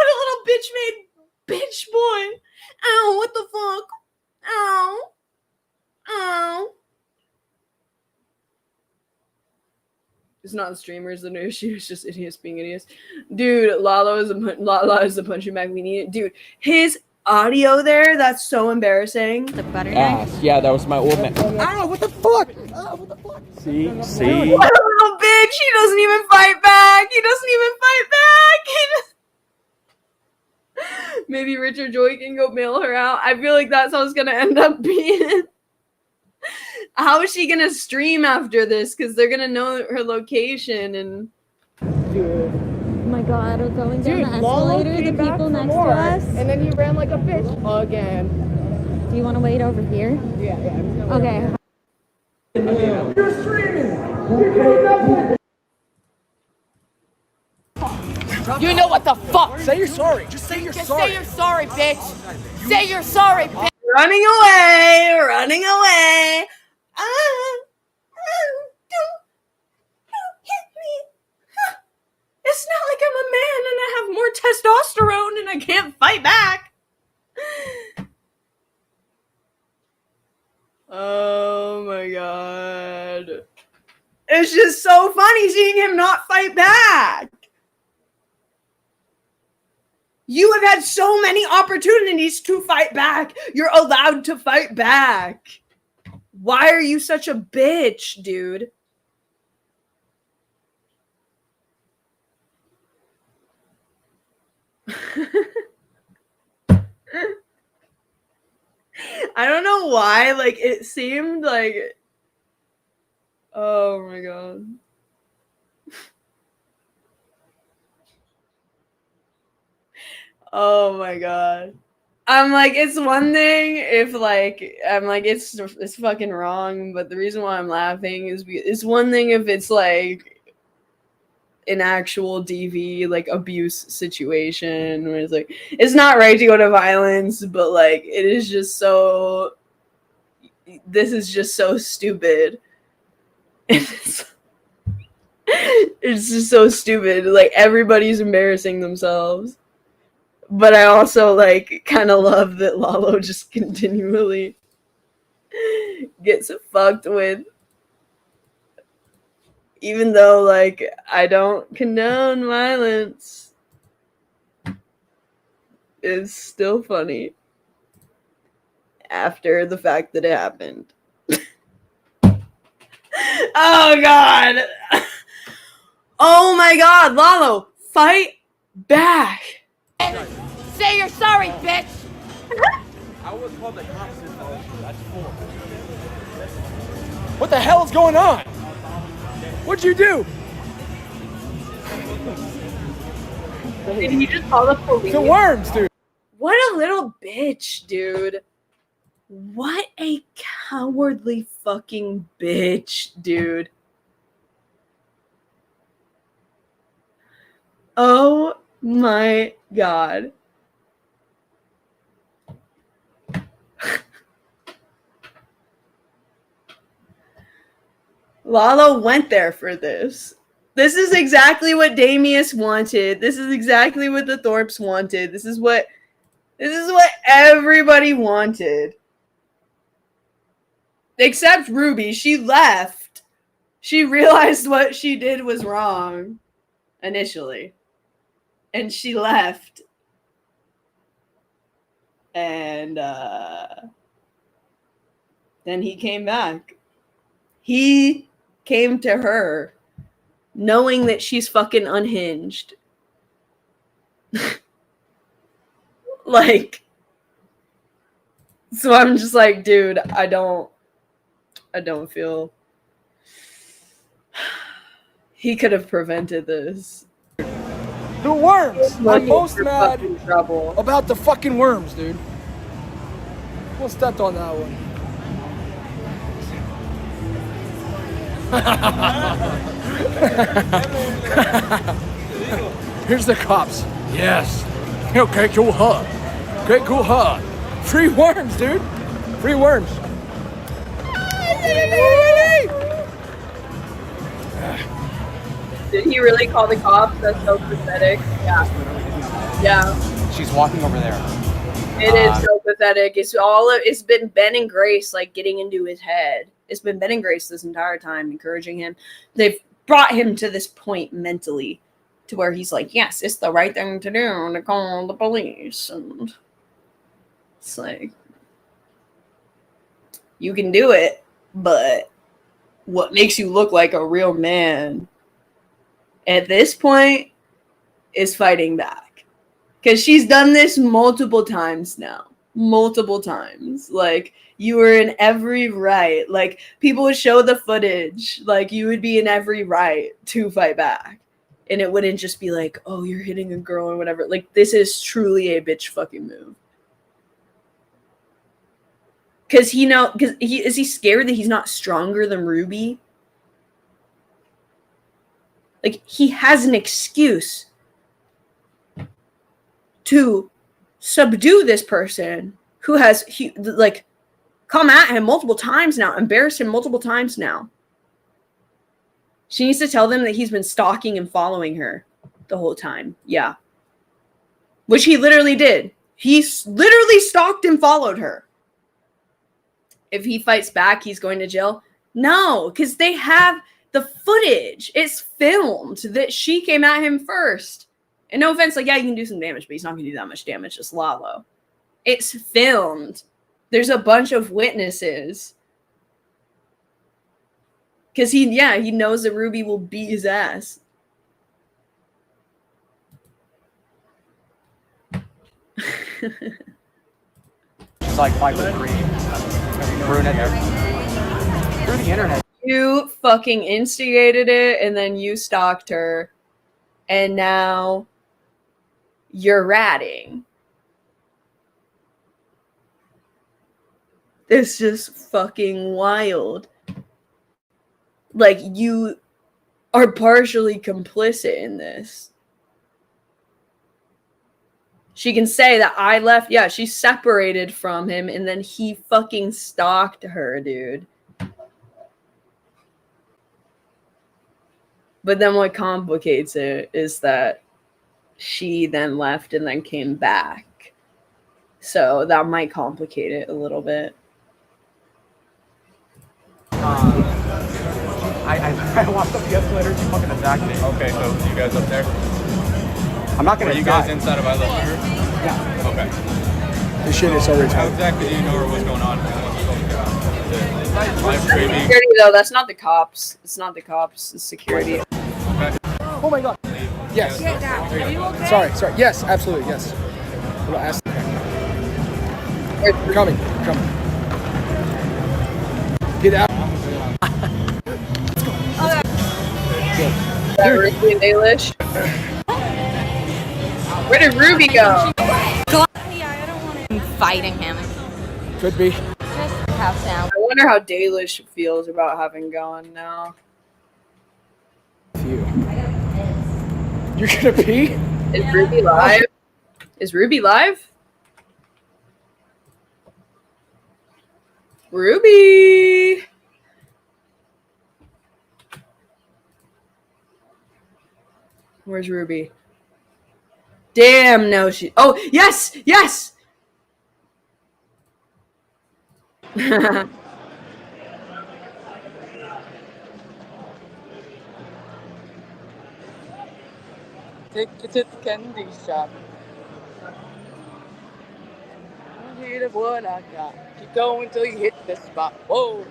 a little bitch made bitch boy. Ow, what the fuck? Ow. Ow. It's not the streamers, the new issue. It's just idiots being idiots. Dude, Lalo is the punching bag we need. Dude, his audio there, that's so embarrassing. The butter Ass. Yeah, that was my old man. Ow, what the fuck? Oh, what the fuck? See? What a little bitch. He doesn't even fight back. He doesn't even fight back. Maybe Richard Joy can go bail her out. I feel like that's how it's gonna end up being. How is she gonna stream after this? Because they're gonna know her location and. Oh my god, we're going down the Lalo escalator. The came back people for next more, to us. and then you ran like a bitch again. Do you want to wait over here? Yeah. Okay. You're streaming. You can't nothing. You know what the fuck? Say you're sorry. Just say you're sorry. Say you're sorry, bitch. Say you're sorry, bitch. Running away, running away. Don't hit me. It's not like I'm a man and I have more testosterone and I can't fight back. Oh my god. It's just so funny seeing him not fight back. You have had so many opportunities to fight back. You're allowed to fight back. Why are you such a bitch, dude? I don't know why, like, it seemed like... Oh my god. Oh my god. I'm like, it's one thing if like I'm like it's fucking wrong, but the reason why I'm laughing is it's one thing if it's like an actual DV like abuse situation where it's like it's not right to go to violence, but like it is just so this is just so stupid. It's just so stupid. Like everybody's embarrassing themselves. But I also, like, kind of love that Lalo just continually gets fucked with. Even though, like, I don't condone violence. It's still funny. After the fact that it happened. Oh, God! Oh, my God! Lalo, fight back! Say you're sorry, bitch. I was called the cops. That's 4. What the hell is going on? What'd you do? Did he just call the police? The worms, dude. What a little bitch, dude. What a cowardly fucking bitch, dude. Oh my god. Lalo went there for this. This is exactly what Damius wanted. This is exactly what the Thorpes wanted. This is what everybody wanted. Except Ruby. She left. She realized what she did was wrong initially. And she left. And then he came back. He came to her knowing that she's fucking unhinged. Like, so I'm just like, dude, I don't feel he could have prevented this. The worms! I'm most mad about the fucking worms, dude. We'll step on that one. Here's the cops. Yes. Okay, cool, huh? Great, cool, huh? Free worms, dude. Free worms. Did he really call the cops? That's so pathetic. Yeah. Yeah. She's walking over there. It is so pathetic. It's been Ben and Grace like getting into his head. It's been Ben and Grace this entire time, encouraging him. They've brought him to this point mentally to where he's like, yes, it's the right thing to do to call the police. And it's like, you can do it, but what makes you look like a real man at this point is fighting back. Because she's done this multiple times now. Multiple times. Like, you were in every right. Like, people would show the footage. Like, you would be in every right to fight back. And it wouldn't just be like, oh, you're hitting a girl or whatever. Like, this is truly a bitch fucking move. Because is he scared that he's not stronger than Ruby? Like, he has an excuse to subdue this person who has, like, come at him multiple times now, embarrassed him multiple times now. She needs to tell them that he's been stalking and following her the whole time. Yeah. Which he literally did. He literally stalked and followed her. If he fights back, he's going to jail? No, because they have the footage. It's filmed that she came at him first. And no offense, like, yeah, you can do some damage, but he's not going to do that much damage. Just Lalo. It's filmed. There's a bunch of witnesses. Because he knows that Ruby will beat his ass. It's like 5'3", brunette there. Through the internet. You fucking instigated it, and then you stalked her, and now you're ratting. It's just fucking wild. Like, you are partially complicit in this. She can say that I left. Yeah, she separated from him, and then he fucking stalked her, dude. But then what complicates it is that she then left and then came back. So that might complicate it a little bit. I walked up the escalator, she fucking attacked me. Okay, so you guys up there? I'm not gonna Are you guys inside of I Love Her? Yeah. Okay. This shit is so retarded. How exactly do you know what's going on? Live streaming. Security, though, that's not the cops. It's not the cops. It's security. Okay. Oh my god. Yes. Sorry. Yes, absolutely. Yes. We'll ask. We're coming. Get out. That Ruby and Dalish. Where did Ruby go? I'm fighting him. Could be. Just house down. I wonder how Dalish feels about having gone now. You're gonna pee? Is Ruby live? Is Ruby live? Ruby! Where's Ruby? Damn, no, she... Oh, yes! Yes! Take it to the candy shop. I'm here of what I got. Keep going till you hit the spot. Whoa.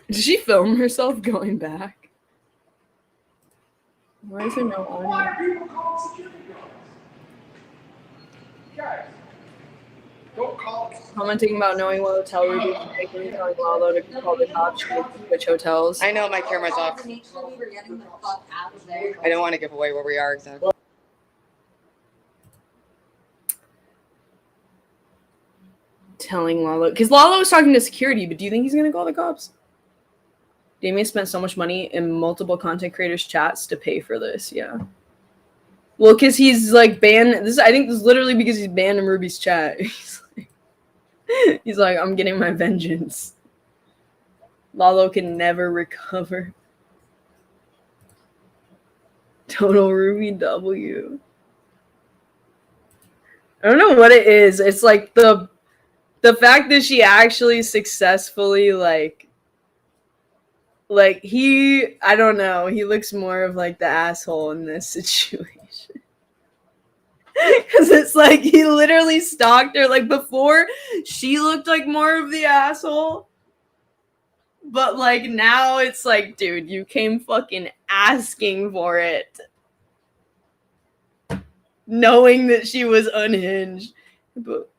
Did she film herself going back? Why is there no audio? Commenting about knowing what hotel Ruby is taking, telling Lalo to call the cops, she needs to switch hotels. I know my camera's off. I don't want to give away where we are exactly. Telling Lalo, because Lalo was talking to security, but do you think he's gonna call the cops? Damien spent so much money in multiple content creators' chats to pay for this. Yeah. Well, because he's like banned. I think this is literally because he's banned in Ruby's chat. He's like, I'm getting my vengeance. Lalo can never recover. Total Ruby W. I don't know what it is. It's like the fact that she actually successfully like he, I don't know, he looks more of like the asshole in this situation. Because it's like he literally stalked her. Like before, she looked like more of the asshole. But like now it's like, dude, you came fucking asking for it. knowing that she was unhinged. But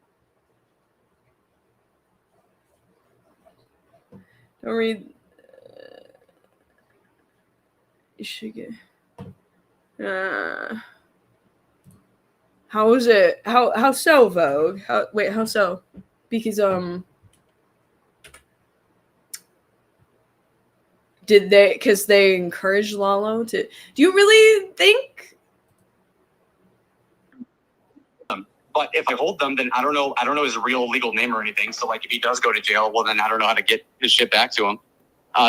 don't read. You should get. How is it? How so, Vogue? How so? Because did they? Because they encouraged Lalo to. Do you really think? But if I hold them, then I don't know his real legal name or anything. So like, if he does go to jail, well, then I don't know how to get his shit back to him.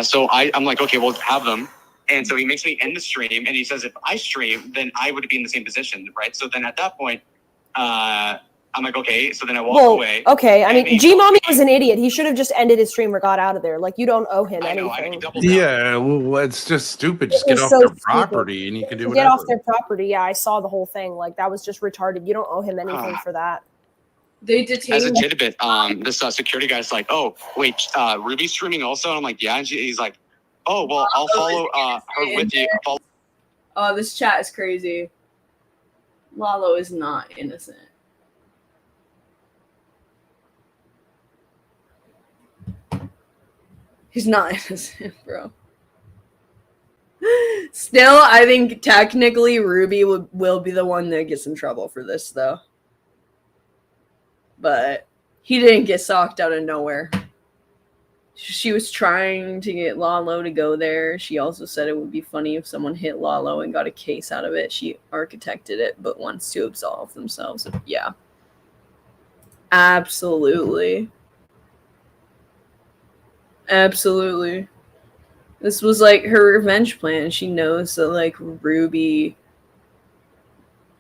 So I'm like, okay, we'll have them. And so he makes me end the stream, and he says, if I stream, then I would be in the same position, right? So then at that point, I'm like, okay. So then I walk away. Okay, I mean, G-Mommy was an idiot. He should have just ended his stream or got out of there. Like, you don't owe him anything. Yeah, well, it's just stupid. Just It get was off so their stupid. property and you can do Get whatever. off their property. Yeah, I saw the whole thing. Like, that was just retarded. You don't owe him anything for that. They As a detained. tidbit, this security guy's like, oh, wait, Ruby's streaming also? And I'm like, yeah. And he's like, oh, well, I'll follow her with you. Oh, this chat is crazy. Lalo is not innocent. He's not innocent, bro. Still, I think technically Ruby will be the one that gets in trouble for this, though. But he didn't get socked out of nowhere. She was trying to get Lalo to go there. She also said it would be funny if someone hit Lalo and got a case out of it. She architected it, but wants to absolve themselves. Yeah. Absolutely. Absolutely. This was like her revenge plan. She knows that like Ruby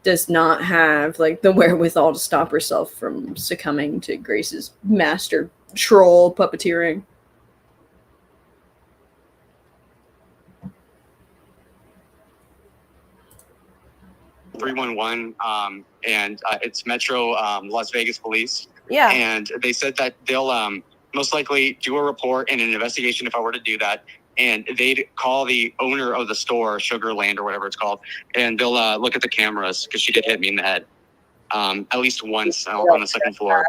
does not have like the wherewithal to stop herself from succumbing to Grace's master troll puppeteering. .311, and it's Metro Las Vegas Police. Yeah. And they said that they'll most likely do a report and an investigation if I were to do that. And they'd call the owner of the store, Sugarland or whatever it's called, and they'll look at the cameras because she did hit me in the head at least once on the second floor.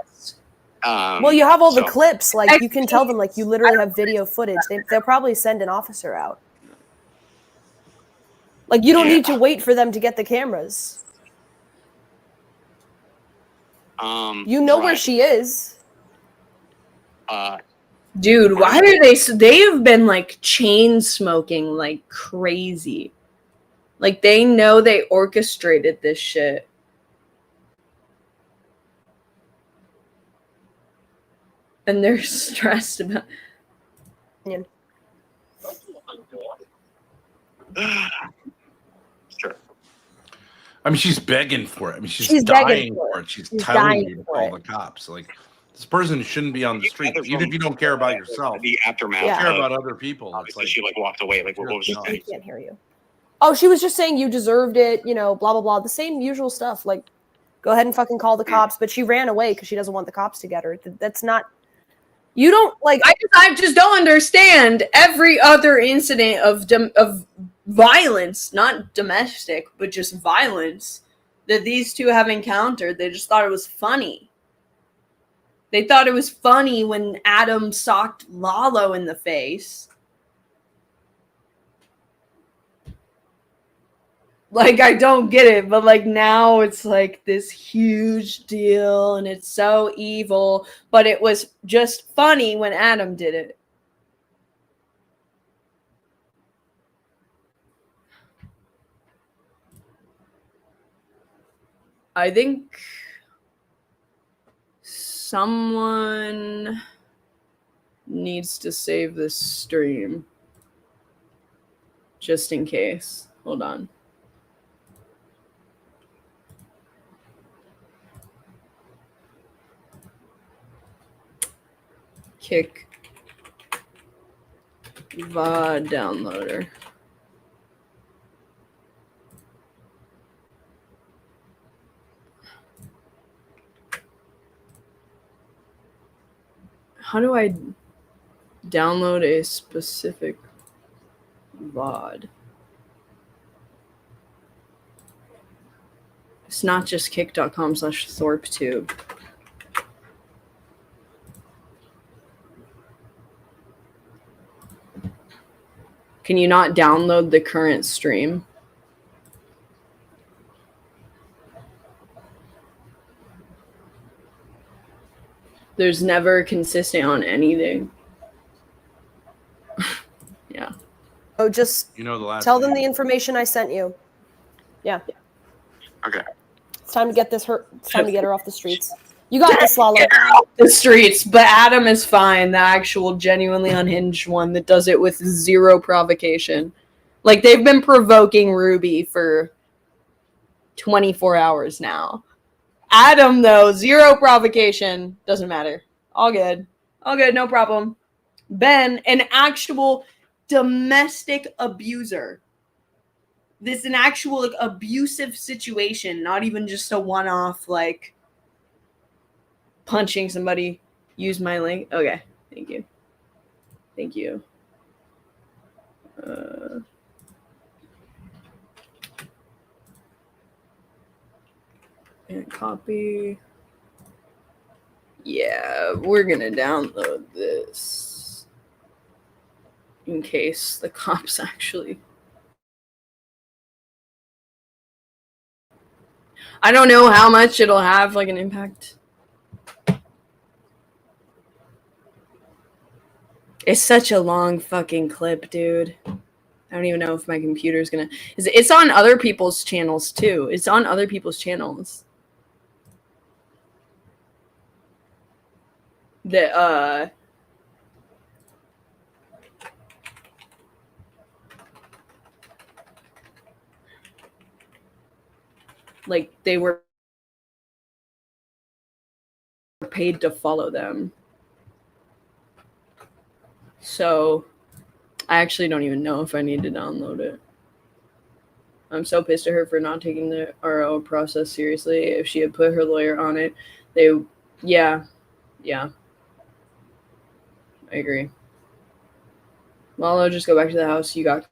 Well, you have all the clips. Like, you can tell them, like, you literally have video footage. They'll probably send an officer out. Like, you don't need to wait for them to get the cameras. You know where she is. Dude, why are they've been like chain smoking like crazy. Like they know they orchestrated this shit. And they're stressed about Sure. I mean, she's begging for it. I mean, she's dying for it. She's telling you to call the cops. Like, this person shouldn't be on the street. Even if you don't care about yourself, the aftermath. you care about other people. Obviously, she like walked away. Like, what was she saying? I can't hear you. Oh, she was just saying you deserved it, you know, blah, blah, blah. The same usual stuff. Like, go ahead and fucking call the cops. But she ran away because she doesn't want the cops to get her. That's not... You don't, like... I just don't understand every other incident of violence, not domestic, but just violence, that these two have encountered. They just thought it was funny. They thought it was funny when Adam socked Lalo in the face. Like, I don't get it, but like now it's like this huge deal and it's so evil, but it was just funny when Adam did it. I think someone needs to save this stream just in case. Hold on. Kick VOD downloader. How do I download a specific VOD? It's not just kick.com/ThorpeTube. Can you not download the current stream? There's never consistent on anything. Yeah. Oh, just You know the last tell them the information I sent you. Yeah. Okay. It's time to get this her. It's time to get her off the streets. You got this, Lalo. Get her off the streets, but Adam is fine. The actual, genuinely unhinged one that does it with zero provocation. Like, they've been provoking Ruby for 24 hours now. Adam, though, zero provocation. Doesn't matter. All good. All good, no problem. Ben, an actual domestic abuser. This is an actual, like, abusive situation, not even just a one-off, like, punching somebody. Use my link. Okay, thank you. Thank you. And copy. Yeah, we're gonna download this in case the cops actually. I don't know how much it'll have, like, an impact. It's such a long fucking clip, dude. I don't even know if my computer's gonna. It's on other people's channels too. It's on other people's channels. That like they were paid to follow them. So I actually don't even know if I need to download it. I'm so pissed at her for not taking the RO process seriously. If she had put her lawyer on it, yeah. I agree. Lalo, just go back to the house. You got.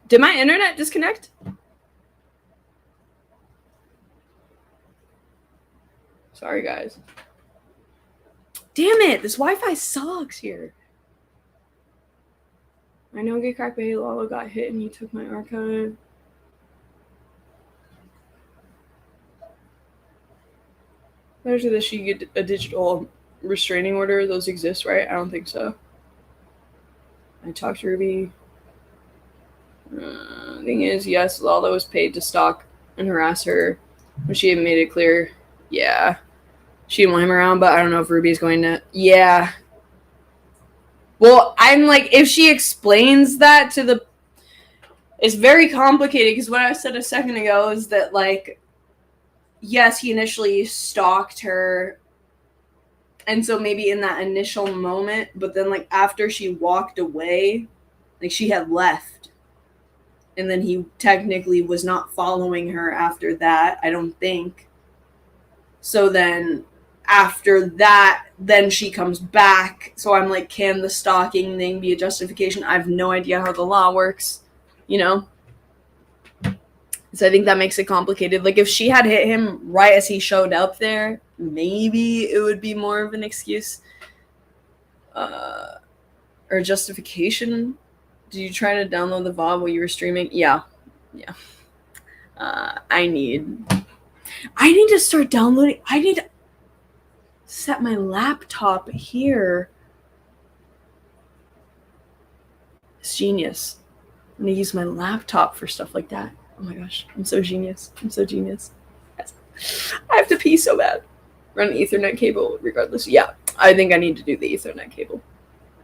Did my internet disconnect? Sorry, guys. Damn it! This Wi-Fi sucks here. I know Get Cracked by Lalo got hit and you took my archive. There's that she get a digital restraining order. Those exist, right? I don't think so. I talked to Ruby. Thing is, yes, Lalo was paid to stalk and harass her, but she had made it clear. Yeah. She didn't want him around, but I don't know if Ruby's going to. Yeah. Well, I'm like, if she explains that to the. It's very complicated because what I said a second ago is that, like, yes, he initially stalked her. And so maybe in that initial moment, but then, like, after she walked away, like, she had left. And then he technically was not following her after that, I don't think. So then after that, then she comes back. So I'm like, can the stalking thing be a justification? I have no idea how the law works, you know? So I think that makes it complicated. Like, if she had hit him right as he showed up there, maybe it would be more of an excuse. Or justification. Did you try to download the VOD while you were streaming? Yeah. Yeah. I need to start downloading. I need to set my laptop here. It's genius. I'm gonna use my laptop for stuff like that. Oh my gosh, I'm so genius. I'm so genius. Yes. I have to pee so bad. Run an Ethernet cable regardless. Yeah, I think I need to do the Ethernet cable.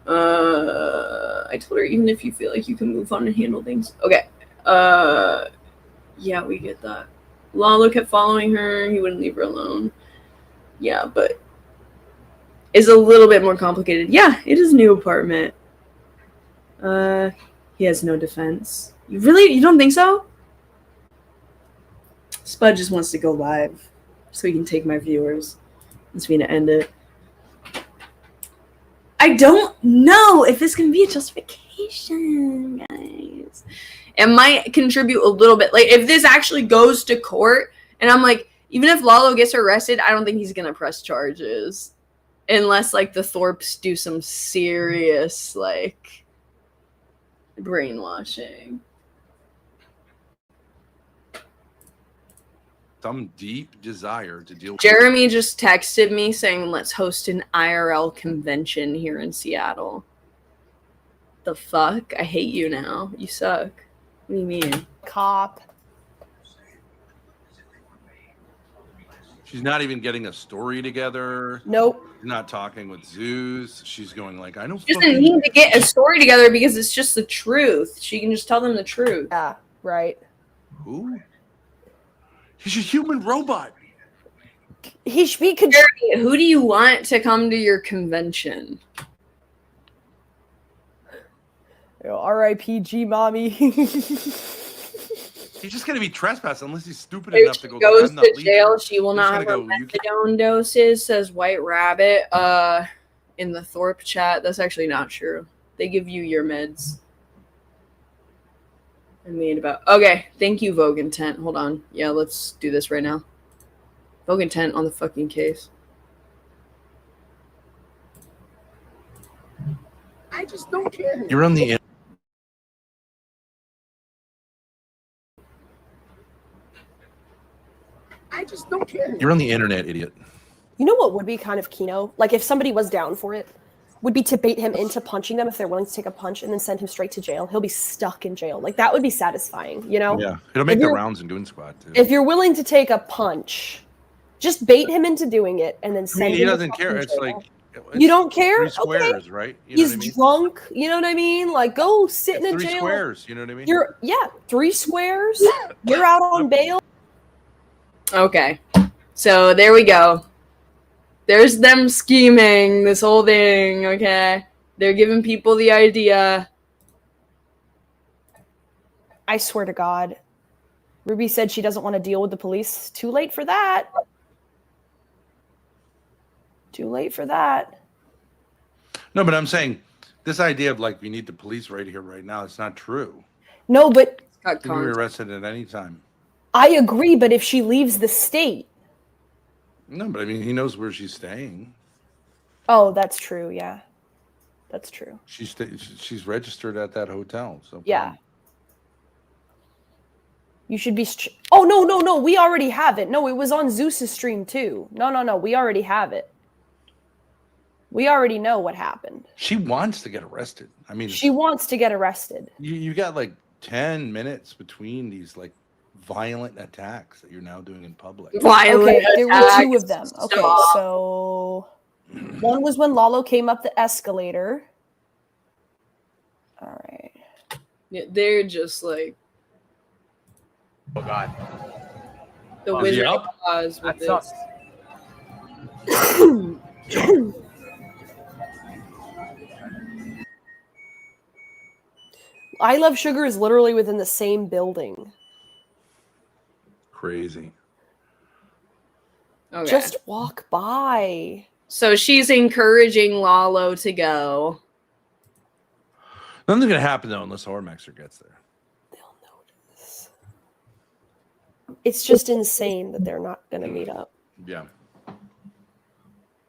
I told her, even if you feel like you can move on and handle things. Okay. Yeah, we get that. Lalo kept following her. He wouldn't leave her alone. Yeah, but it's a little bit more complicated. Yeah, it is a new apartment. He has no defense. You don't think so? Spud just wants to go live so he can take my viewers. Wants me to end it. I don't know if this can be a justification, guys. It might contribute a little bit. Like, if this actually goes to court, and I'm like, even if Lalo gets arrested, I don't think he's gonna press charges. Unless, like, the Thorpes do some serious, like, brainwashing. Some deep desire to deal with Jeremy just texted me saying, let's host an IRL convention here in Seattle. The fuck? I hate you now. You suck. What do you mean? Cop. She's not even getting a story together. Nope. She's not talking with Zeus. She's going like, I don't She doesn't need to get a story together because it's just the truth. She can just tell them the truth. Yeah, right. Who? He's a human robot. He should be. Who do you want to come to your convention? R.I.P. G mommy. He's just gonna be trespassed unless he's stupid If enough she to go. goes I'm not to leaving. jail, she will He's not gonna have her go, "You methadone doses, says White Rabbit in the Thorpe chat. That's actually not true. They give you your meds. I made about... Okay, thank you, Vogue Intent. Hold on. Yeah, let's do this right now. Vogue Intent on the fucking case. I just don't care. You're on the. I just don't care. You're on the internet, idiot. You know what would be kind of keno? Like, if somebody was down for it, would be to bait him into punching them if they're willing to take a punch and then send him straight to jail. He'll be stuck in jail. Like, that would be satisfying, you know? Yeah, it'll make the rounds in Goon Squad too. If you're willing to take a punch, just bait him into doing it and then send him. He doesn't care. It's like you don't care. 3 squares, okay. right? You know He's what I mean? drunk. You know what I mean? Like, go sit in a 3 jail. squares. You know what I mean? You're 3 squares. You're out on bail. Okay. So there we go. There's them scheming this whole thing, okay? They're giving people the idea. I swear to God. Ruby said she doesn't want to deal with the police. Too late for that. Too late for that. No, but I'm saying this idea of like we need the police right here, right now. It's not true. No, but You can be arrested at any time. I agree. But if she leaves the state, No, but I mean, he knows where she's staying. oh, that's true. Yeah, that's true. She's registered at that hotel. So Yeah. You should be. Oh no! We already have it. No, it was on Zeus's stream too. No. We already have it. We already know what happened. she wants to get arrested. I mean, She wants to get arrested. you got like 10 minutes between these like violent attacks that you're now doing in public. Okay, there were 2 of them. Okay, so one was when Lalo came up the escalator. All right. Yeah, they're just like Oh God. the Oh, Wizard yep. of Oz with That this. I Love Sugar is literally within the same building. Crazy. Okay. Just walk by. So she's encouraging Lalo to go. Nothing's gonna happen though unless Hormaxer gets there. It's just insane that they're not going to meet up. Yeah.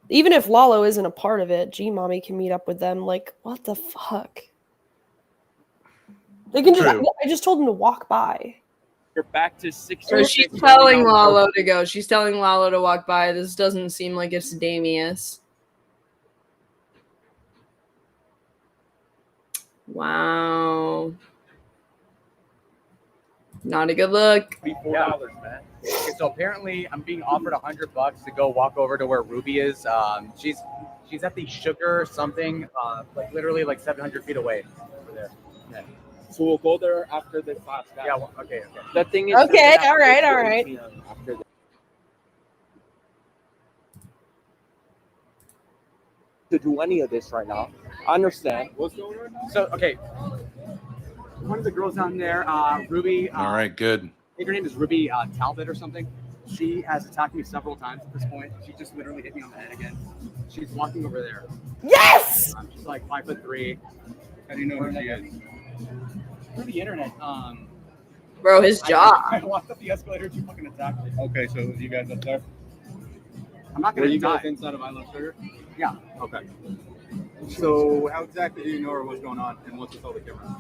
Even if Lalo isn't a part of it, G-Mommy can meet up with them. Like, what the fuck? They can just. I just told them to walk by. You're back to 6. So she's telling Lalo to go. She's telling Lalo to walk by. This doesn't seem like it's Damius. Wow. Not a good look. $4, man. Okay, so apparently I'm being offered $100 to go walk over to where Ruby is. She's at the sugar something, like literally like 700 feet away over there. Yeah. So we'll go there after this last guy. Yeah. Well, okay. The thing is. Okay. All right. All right. To do any of this right now, I understand. What's going on? So okay, one of the girls down there, Ruby. All right, good. I think her name is Ruby Talbot or something. She has attacked me several times at this point. She just literally hit me on the head again. She's walking over there. Yes. She's like 5'3". How do you know who she is? Through the internet. Bro, his job. I walked up the escalator. She fucking attacked me. Okay, so you guys up there? I'm not Were gonna you die. guys inside of I Love Sugar? Yeah. Okay. So how exactly do you know what's going on and what's with all the cameras?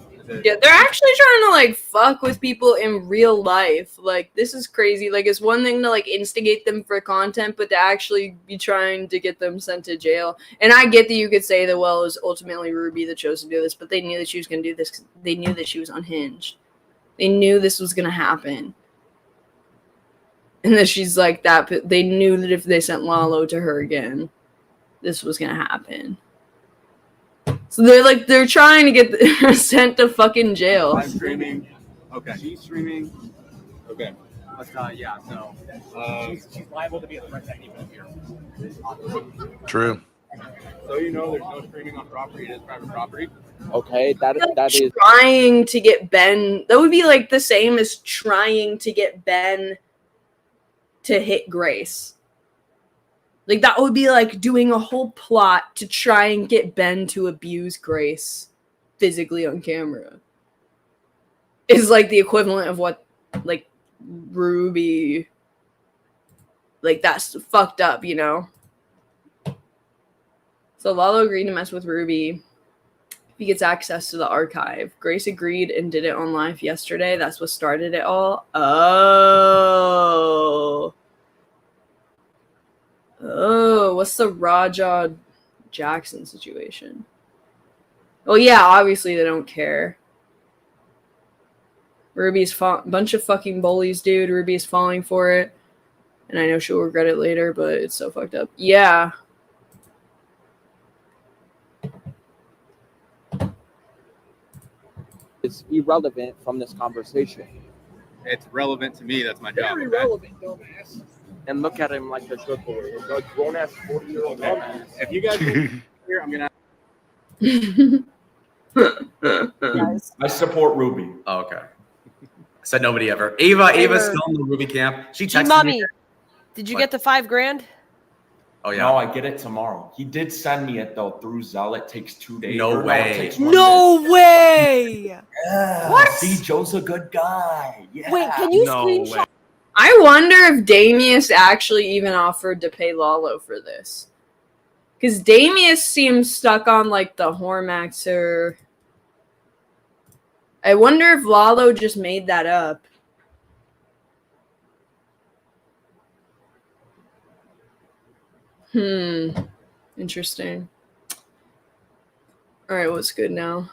Yeah, they're actually trying to like fuck with people in real life. Like, this is crazy. Like, it's one thing to like instigate them for content, but to actually be trying to get them sent to jail. And I get that you could say that, well, it was ultimately Ruby that chose to do this, but they knew that she was going to do this. They knew that she was unhinged. They knew this was going to happen. And that she's like that. But they knew that if they sent Lalo to her again, this was going to happen. So they're trying to get sent to fucking jail. I'm streaming. Okay. She's streaming. Okay. But yeah, so she's liable to be a threat to anyone here. True. So you know there's no streaming on property. It is private property. Okay, that is trying to get Ben. That would be like the same as trying to get Ben to hit Grace. Like, that would be like doing a whole plot to try and get Ben to abuse Grace physically on camera. Is like the equivalent of what, like, Ruby. Like, that's fucked up, you know? So Lalo agreed to mess with Ruby if he gets access to the archive. Grace agreed and did it on live yesterday. That's what started it all. Oh, what's the Raja Jackson situation? Well, yeah, obviously they don't care. Ruby's bunch of fucking bullies, dude. Ruby's falling for it. And I know she'll regret it later, but it's so fucked up. Yeah. it's irrelevant from this conversation. It's relevant to me. That's my job. Very okay? relevant, dumbass. And look at him like a good boy, a grown ass 40-year-old dumbass. If you guys here, I'm gonna. I support Ruby. Oh, okay. I said nobody ever. Ava's still in the Ruby camp. She texted Mommy, me. did you What? get the $5,000? Oh yeah. No, I get it tomorrow. He did send me it though through Zelle. It takes 2 days. No Or it way. takes 1 No way! Yeah. What? See, Joe's a good guy. Yeah. Wait, can you screenshot? I wonder if Damius actually even offered to pay Lalo for this. Because Damius seems stuck on, like, the Hormaxer. I wonder if Lalo just made that up. Interesting. Alright, what's good now?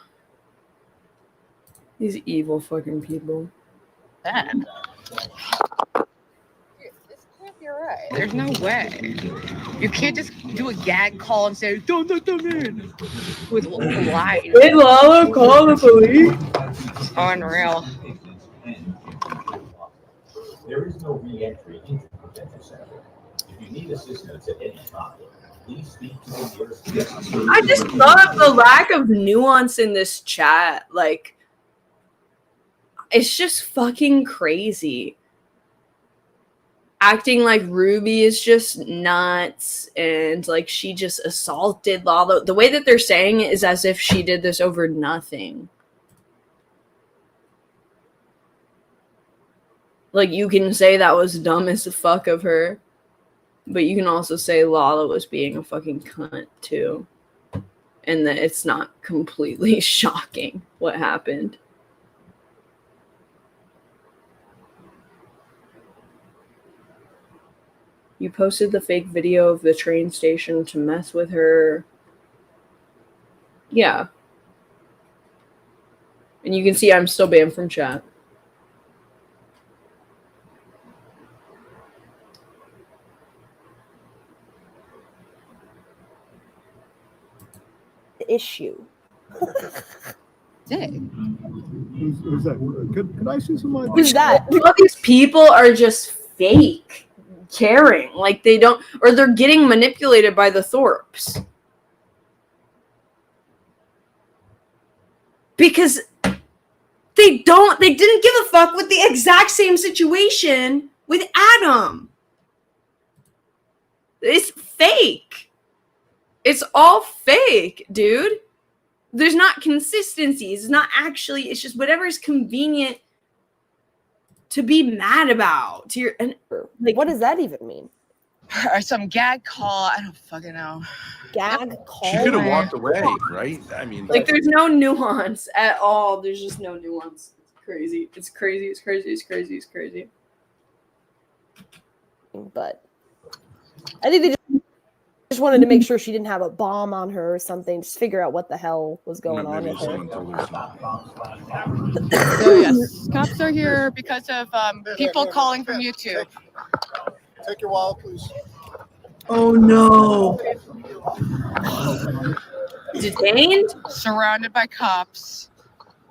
These evil fucking people. Bad. This can't be right. There's no way. You can't just do a gag call and say, don't let them in. With lies. Hey, Lalo, call the police. Unreal. There is no re-entry into the detention center. If you need assistance at any time, please speak to the nearest. I just love the lack of nuance in this chat. Like, it's just fucking crazy. acting like Ruby is just nuts and like she just assaulted Lalo. The way that they're saying it is as if she did this over nothing. Like, you can say that was dumb as fuck of her, but you can also say Lala was being a fucking cunt too. And that it's not completely shocking what happened. You posted the fake video of the train station to mess with her. Yeah. And you can see I'm still banned from chat. Issue. Who's that? Could I see some? Who's that? All these people are just fake caring. Like, they don't, or they're getting manipulated by the Thorpes. Because they didn't give a fuck with the exact same situation with Adam. It's fake. It's all fake, dude. There's not consistency. It's not actually, it's just whatever is convenient to be mad about. To your, and like, what does that even mean? Or some gag call. I don't fucking know. Gag call? She could have walked away, right? I mean, like, there's no nuance at all. There's just no nuance. It's crazy. It's crazy. It's crazy. It's crazy. It's crazy. But I think they just wanted to make sure she didn't have a bomb on her or something. Just figure out what the hell was going on with her. So yes, cops are here because of people calling from YouTube. Take your wallet, please. Oh no. Detained? Surrounded by cops.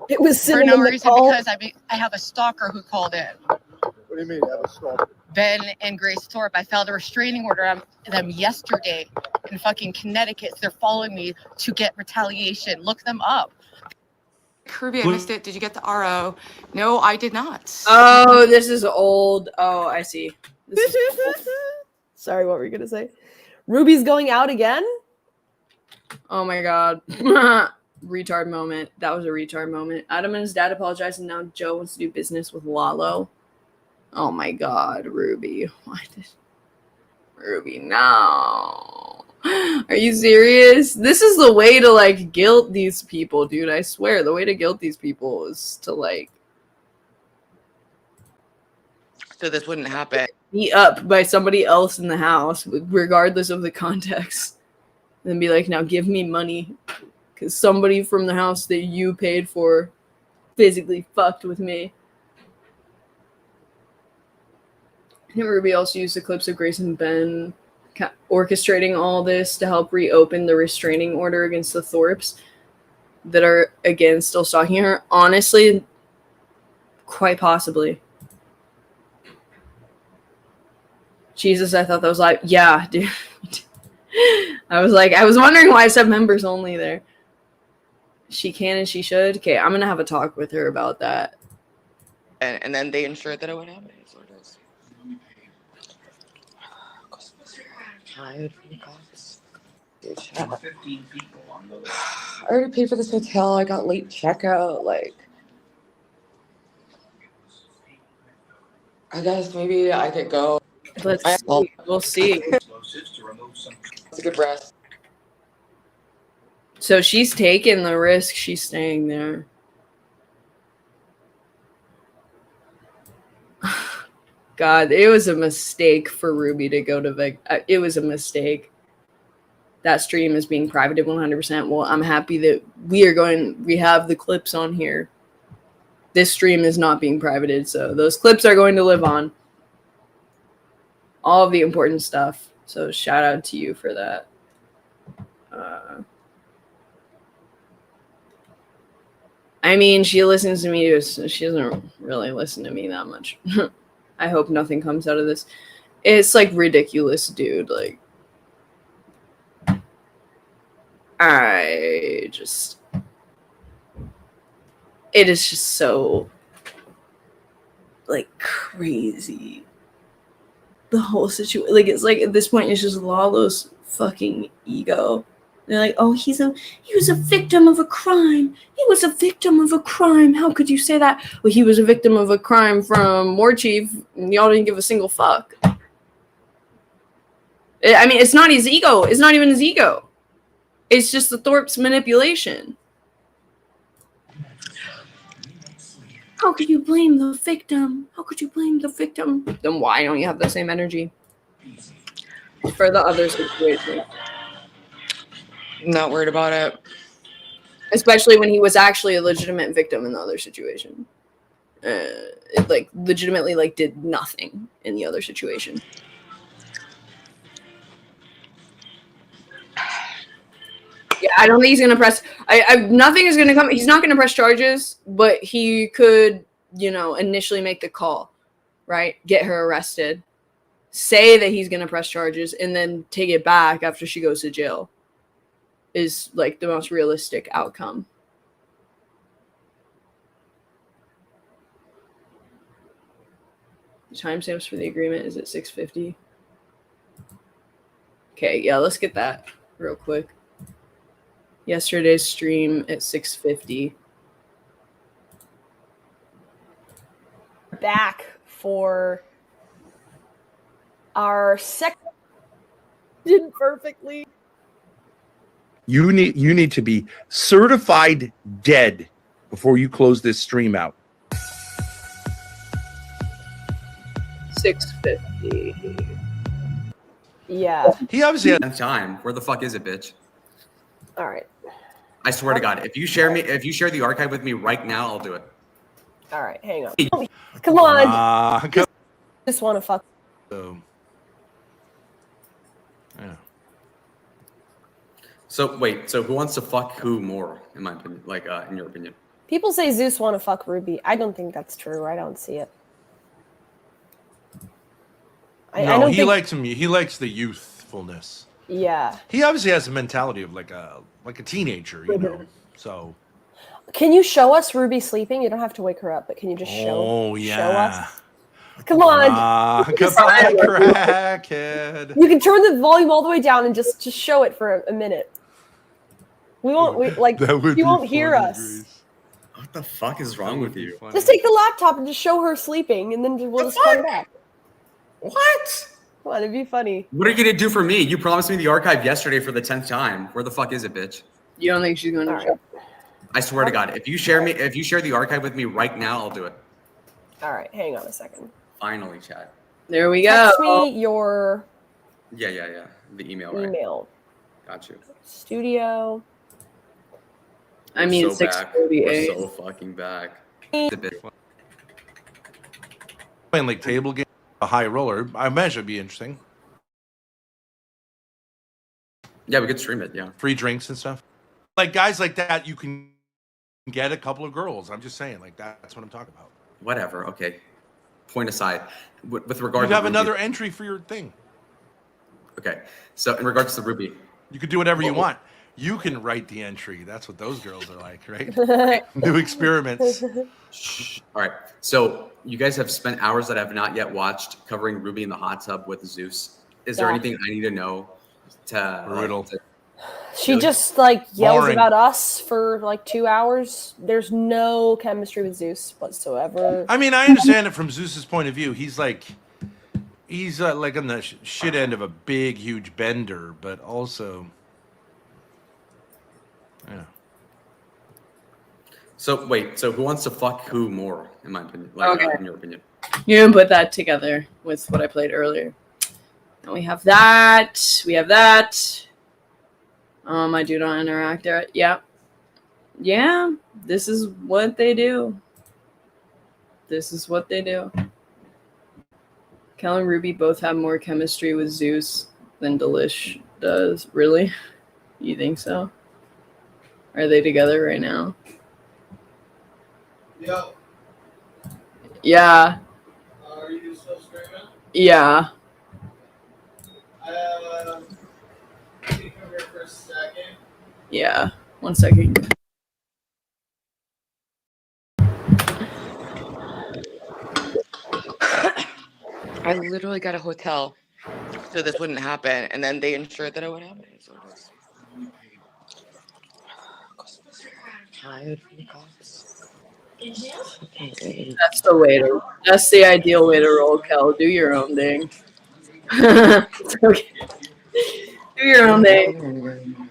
It was for sitting no in the reason call. because I have a stalker who called in. What do you mean you have a stalker? Ben and Grace Thorpe. I filed a restraining order on them yesterday in fucking Connecticut. So they're following me to get retaliation. Look them up. Kirby, I missed it. Did you get the RO? No, I did not. Oh, this is old. Oh, I see. Sorry, what were you gonna say? Ruby's going out again? Oh my god. Retard moment. That was a retard moment. Adam and his dad apologized, and now Joe wants to do business with Lalo. Oh my god, Ruby. Why did Ruby? No. Are you serious? This is the way to, like, guilt these people, dude. I swear, the way to guilt these people is to, like, So this wouldn't happen. be up by somebody else in the house, regardless of the context. And then be like, now give me money. Because somebody from the house that you paid for physically fucked with me. I think Ruby also used the clips of Grace and Ben orchestrating all this to help reopen the restraining order against the Thorpes that are, again, still stalking her. Honestly, quite possibly. Jesus, I thought that was like, yeah, dude. I was wondering why I said members only there. She can and she should. Okay, I'm gonna have a talk with her about that. And then they ensured that it would happen. So it is. Tired from the cops. I already paid for this hotel. I got late checkout. Like, I guess maybe I could go. Let's see. We'll see. It's a good rest. So she's taking the risk. She's staying there. God, it was a mistake for Ruby to go to Vegas. It was a mistake. That stream is being privated 100%. Well, I'm happy that we have the clips on here. This stream is not being privated, so those clips are going to live on. All of the important stuff. So shout out to you for that. I mean, she listens to me. She doesn't really listen to me that much. I hope nothing comes out of this. It's like ridiculous, dude. Like, it is just so, like, crazy. the whole situation. Like, it's like at this point, it's just Lalo's fucking ego. They're like, oh, he was a victim of a crime. He was a victim of a crime. How could you say that? Well, he was a victim of a crime from War Chief, and y'all didn't give a single fuck. I mean, it's not his ego. It's not even his ego. It's just the Thorpe's manipulation. How could you blame the victim? How could you blame the victim? Then why don't you have the same energy for the other situation? Not worried about it. Especially when he was actually a legitimate victim in the other situation. It, like, legitimately, like, did nothing in the other situation. Yeah, I don't think he's gonna press. Nothing is gonna come. He's not gonna press charges, but he could, you know, initially make the call, right? Get her arrested, say that he's gonna press charges, and then take it back after she goes to jail. Is like the most realistic outcome. The timestamps for the agreement is at 6:50. Okay, yeah, let's get that real quick. Yesterday's stream at 6:50. Back for our second. Did perfectly. You need to be certified dead before you close this stream out. 6:50. Yeah. He obviously had time. Where the fuck is it, bitch? All right. I swear to God, if you share the archive with me right now, I'll do it. All right. Hang on. Come on. Just want to fuck. Yeah. So wait, so who wants to fuck who more, in my opinion? Like, in your opinion? People say Zeus want to fuck Ruby. I don't think that's true. I don't see it. No, he likes him. He likes the youthfulness. Yeah. He obviously has the mentality of like a teenager, you know. So. Can you show us Ruby sleeping? You don't have to wake her up, but can you just show? Oh yeah. Show us. Come on. Goodbye, crackhead. You can turn the volume all the way down and just show it for a minute. We won't. You won't hear us. What the fuck is wrong with you? Just take the laptop and just show her sleeping, and then we'll just come back. What? Come on, it'd be funny. What are you gonna do for me? You promised me the archive yesterday for the 10th time. Where the fuck is it, bitch? You don't think she's gonna show? I swear to God, if you share the archive with me right now, I'll do it. All right, hang on a second. Finally, chat. There we go. Text me your Yeah. The email, right? email. Got you. Studio. I mean, so back. We're 6:48. so fucking back. Playing like table game, a high roller. I imagine it'd be interesting. Yeah, we could stream it. Yeah. Free drinks and stuff. Like guys like that, you can get a couple of girls. I'm just saying, like that's what I'm talking about. Whatever. Okay. Point aside. With regard You to have Ruby, another entry for your thing. Okay. So in regards to Ruby, you could do whatever you want. You can write the entry. That's what those girls are like, right? New experiments. Shh. All right. So you guys have spent hours that I have not yet watched covering Ruby in the hot tub with Zeus. Is there Yeah. anything I need to know to Brutal. She just like yells Boring. about us for like 2 hours. There's no chemistry with Zeus whatsoever. I mean, I understand it from Zeus's point of view. He's like on the shit end of a big, huge bender, but also, yeah. So wait, so who wants to fuck who more, in my opinion? Like, Okay. in your opinion? You can put that together with what I played earlier. And we have that. We have that. I do not interact there. Yeah. Yeah. This is what they do. This is what they do. Kel and Ruby both have more chemistry with Zeus than Delish does. Really? You think so? Are they together right now? Yo, Yeah. are you still streaming? Yeah. Can you come here for a second? Yeah. 1 second. I literally got a hotel so this wouldn't happen, and then they ensured that it would happen. So it was tired from the cops. That's the way to. That's the ideal way to roll, Kel. Do your own thing. It's okay. Do your own thing.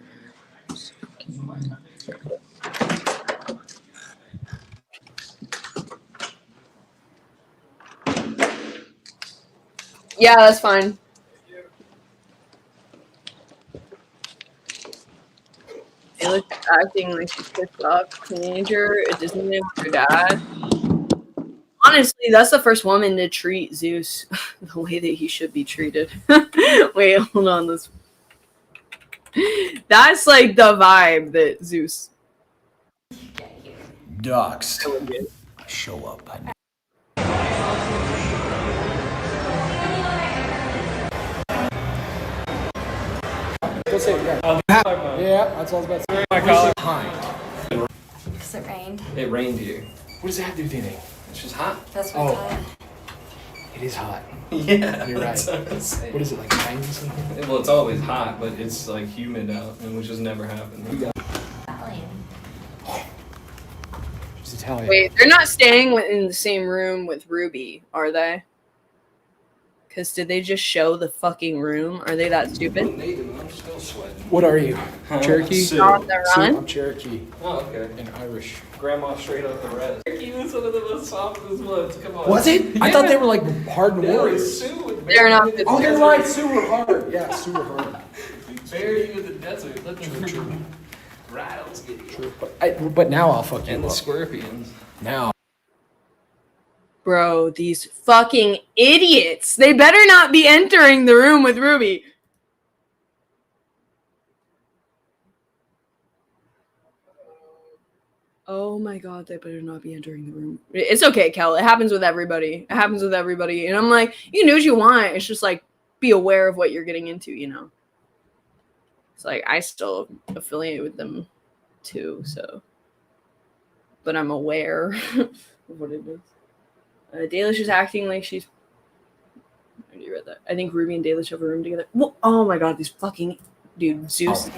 Yeah, that's fine. Ayla's acting like she's pissed off teenager at Disneyland with her dad. Honestly, that's the first woman to treat Zeus the way that he should be treated. Wait, hold on. That's like the vibe that Zeus. Doxed. Show up. Let's say it again. Yeah, that's all I was about to say. My God. Behind. Because it rained. It rained here. What does that have to do with anything? It's just hot. That's what it's hot. It is hot. Yeah, You're right. that's what I'm saying. What is it, like 90 something? Well, it's always hot, but it's like humid out, and which has never happened. She's Italian. Wait, they're not staying in the same room with Ruby, are they? Because did they just show the fucking room? Are they that stupid? I'm still sweating. What are you? Cherokee? Sue. On the run? I'm Cherokee. Oh, okay. And Irish. Grandma straight up the res. Cherokee was one of the most softest ones. Come on. Was it? I thought they were like hard and warriors. They're not. Oh, they're right. Super hard. Yeah, super hard. Bury you in the desert. Let the rattles get you. True. But now I'll fuck you And the up. scorpions. Now. Bro, these fucking idiots. They better not be entering the room with Ruby. Oh my god, they better not be entering the room. It's okay, Kel. It happens with everybody. It happens with everybody. And I'm like, you can do what you want. It's just like, be aware of what you're getting into, you know? It's like, I still affiliate with them too, so. But I'm aware of what it is. Dalish is acting like she's. I already read that. I think Ruby and Dalish have a room together. Well, oh my god, these fucking dude, Zeus.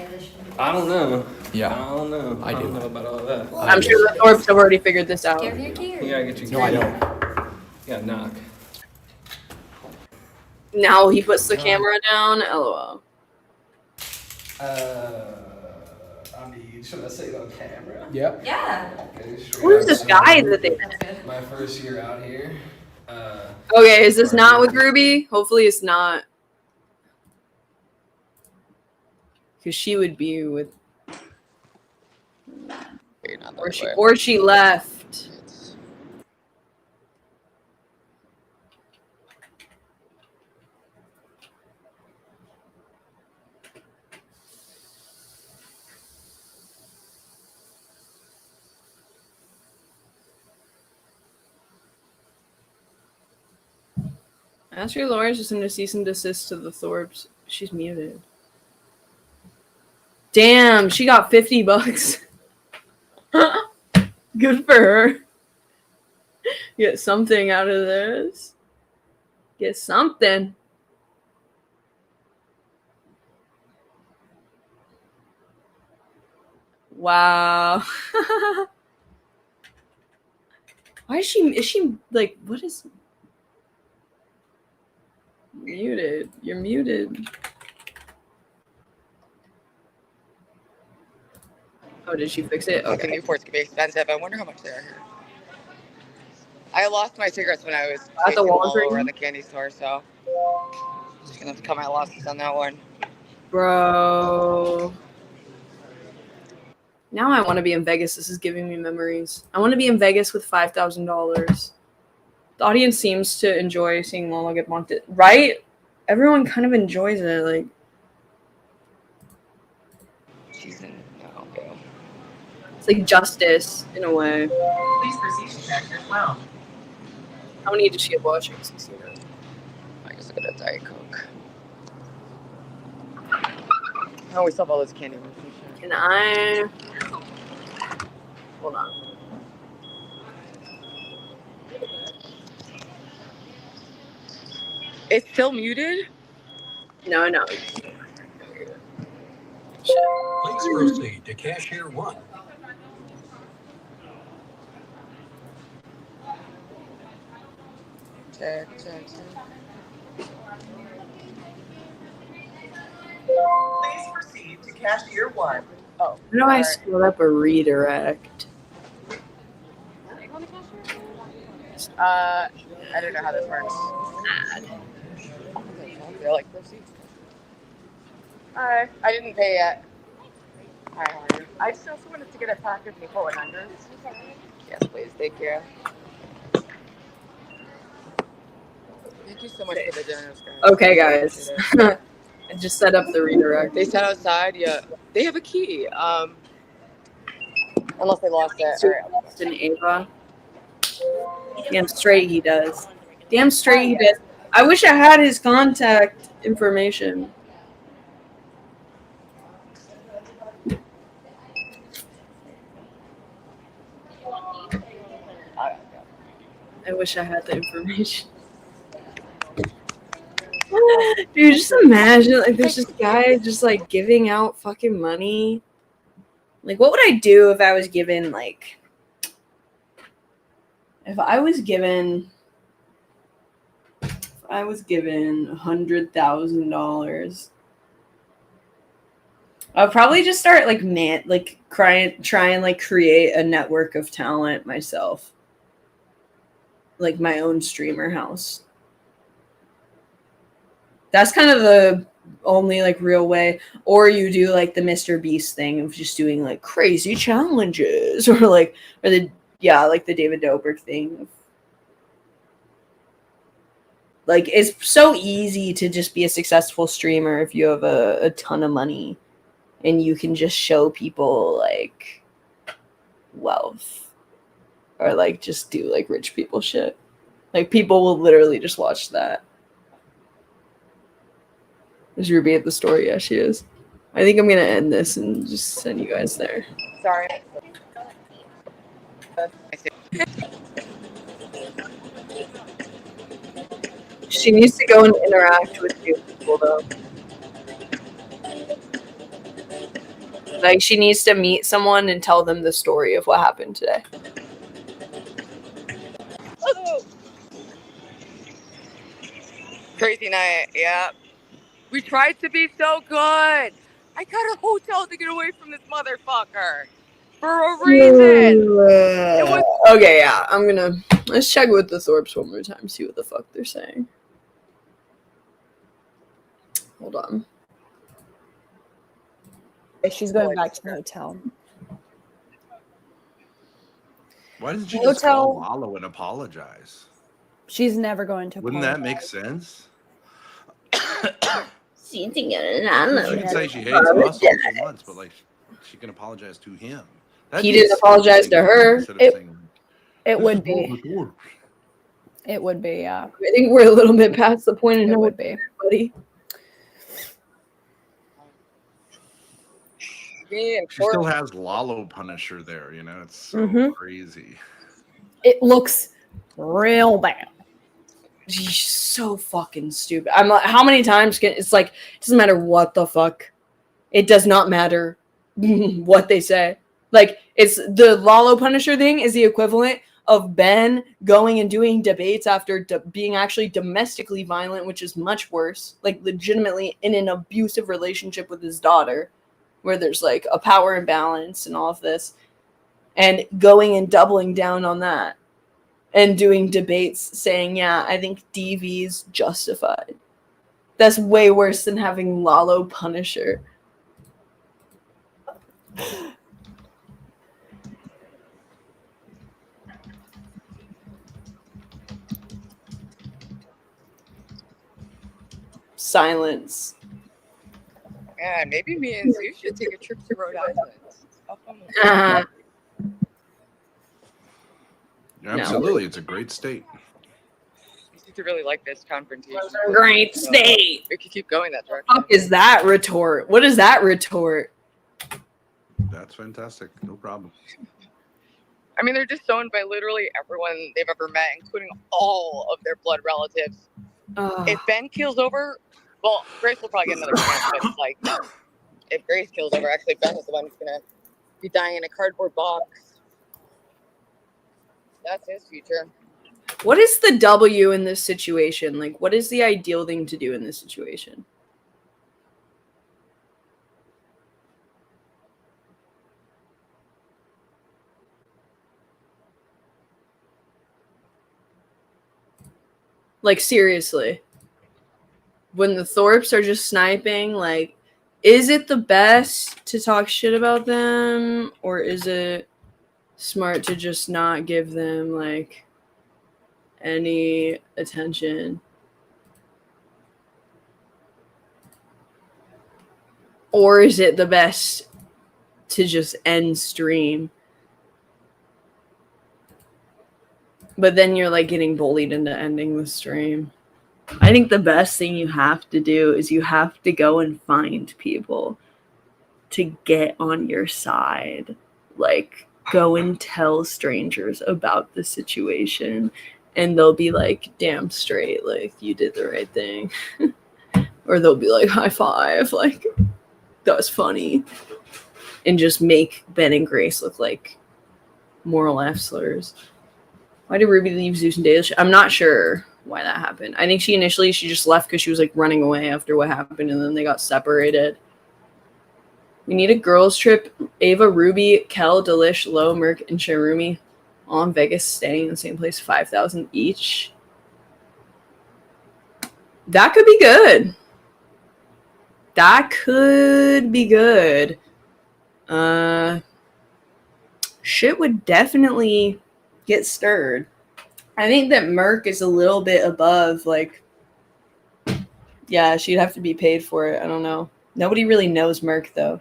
I don't know. Yeah. I don't know. I do. don't know about all that. I'm sure the Thorpes have already figured this out. You gotta get your No, I key. don't. You gotta knock. Now he puts the camera down. LOL. I mean, should I say it on camera? Yep. Yeah. Okay, Who's this guy that they met? My first year out here. Okay, is this not with Ruby? Hopefully it's not. Because she would be with. Or she left. Astrid Lawrence is in a cease and desist to the Thorpes. She's muted. Damn, she got $50. Good for her. Get something out of this. Get something. Wow. Why is she like, what is muted? You're muted. Oh, did she fix it? Okay. Newports can be expensive. I wonder how much they are here. I lost my cigarettes when I was At the Walgreens? over at the candy store, so just gonna have to cut my losses on that one. Bro. Now I want to be in Vegas. This is giving me memories. I want to be in Vegas with $5,000. The audience seems to enjoy seeing Lolo get wanted, right? Everyone kind of enjoys it, like. She's in. Oh, okay. It's like justice in a way. Please proceed to check your well. How many did she have watching? I guess I got a Diet Coke. I always have all this candy. Can I? Hold on. It's still muted? No, no. Please proceed to cashier 1. Check. Please proceed to cashier 1. Oh. How do I screw up a redirect? I don't know how this works. They're like, proceed. Hi. I didn't pay yet. Hi, how are you? I just also wanted to get a pack of Maple 100s. Yes, please. Thank you. Thank you so much for the dinners, guys. Okay, guys. I just set up the redirect. They sat outside. Yeah, they have a key. Unless they lost it. All right. It's an Ava. Damn straight he does. Damn straight he does. I wish I had his contact information. I wish I had the information. Dude, just imagine like there's this guy just like giving out fucking money. Like, what would I do if I was given like $100,000? I'll probably just start like try and like create a network of talent myself. Like my own streamer house. That's kind of the only like real way. Or you do like the Mr. Beast thing of just doing like crazy challenges or the David Dobrik thing. Like it's so easy to just be a successful streamer if you have a ton of money and you can just show people like wealth or like just do like rich people shit. Like people will literally just watch that. Is Ruby at the store? Yeah, she is. I think I'm gonna end this and just send you guys there. Sorry. She needs to go and interact with new people though. Like she needs to meet someone and tell them the story of what happened today. Crazy night. Yeah. We tried to be so good. I got a hotel to get away from this motherfucker for a reason. Okay, yeah. Let's check with the Thorpes one more time, see what the fuck they're saying. Hold on. She's going back to the hotel. Why doesn't she just call Lalo and apologize? She's never going to Wouldn't that make sense? She can say she hates us all she wants, but like she can apologize to him. He didn't apologize to her. It would be. It would be, yeah. I think we're a little bit past the point. It would be, buddy. She still has Lalo Punisher there, you know. It's so crazy. It looks real bad. She's so fucking stupid. I'm like, how many times it's like, it doesn't matter what the fuck. It does not matter what they say. Like, it's the Lalo Punisher thing is the equivalent of Ben going and doing debates after being actually domestically violent, which is much worse. Like, legitimately in an abusive relationship with his daughter, where there's like a power imbalance and all of this, and going and doubling down on that. And doing debates saying, yeah, I think DV's justified. That's way worse than having Lalo Punisher. Silence. Yeah, maybe me and Zeus should take a trip to Rhode Island. Absolutely, it's a great state. You seem to really like this confrontation. Great state. We could keep going that direction. What is that retort? What is that retort? That's fantastic. No problem. I mean, they're disowned by literally everyone they've ever met, including all of their blood relatives. If Ben keels over, well, Grace will probably get another chance, but it's like, if Grace keels over, actually Ben is the one who's gonna be dying in a cardboard box. That's his future. What is the W in this situation? Like, what is the ideal thing to do in this situation? Like, seriously. When the Thorpes are just sniping, like, is it the best to talk shit about them? Or is it smart to just not give them, like, any attention? Or is it the best to just end stream? But then you're, like, getting bullied into ending the stream. I think the best thing you have to do is you have to go and find people to get on your side. Like, go and tell strangers about the situation, and they'll be like, damn straight, like, you did the right thing. Or they'll be like, high five, like, that was funny. And just make Ben and Grace look like moral F slurs. Why did Ruby leave Zeus and Dale? I'm not sure why that happened. I think she just left because she was like running away after what happened, and then they got separated. We need a girls trip. Ava, Ruby, Kel, Delish, Lo, Merc, and Sharumi all in Vegas, staying in the same place, 5,000 each. That could be good. That could be good. Shit would definitely get stirred. I think that Merc is a little bit above, like, yeah, she'd have to be paid for it. I don't know. Nobody really knows Merc, though.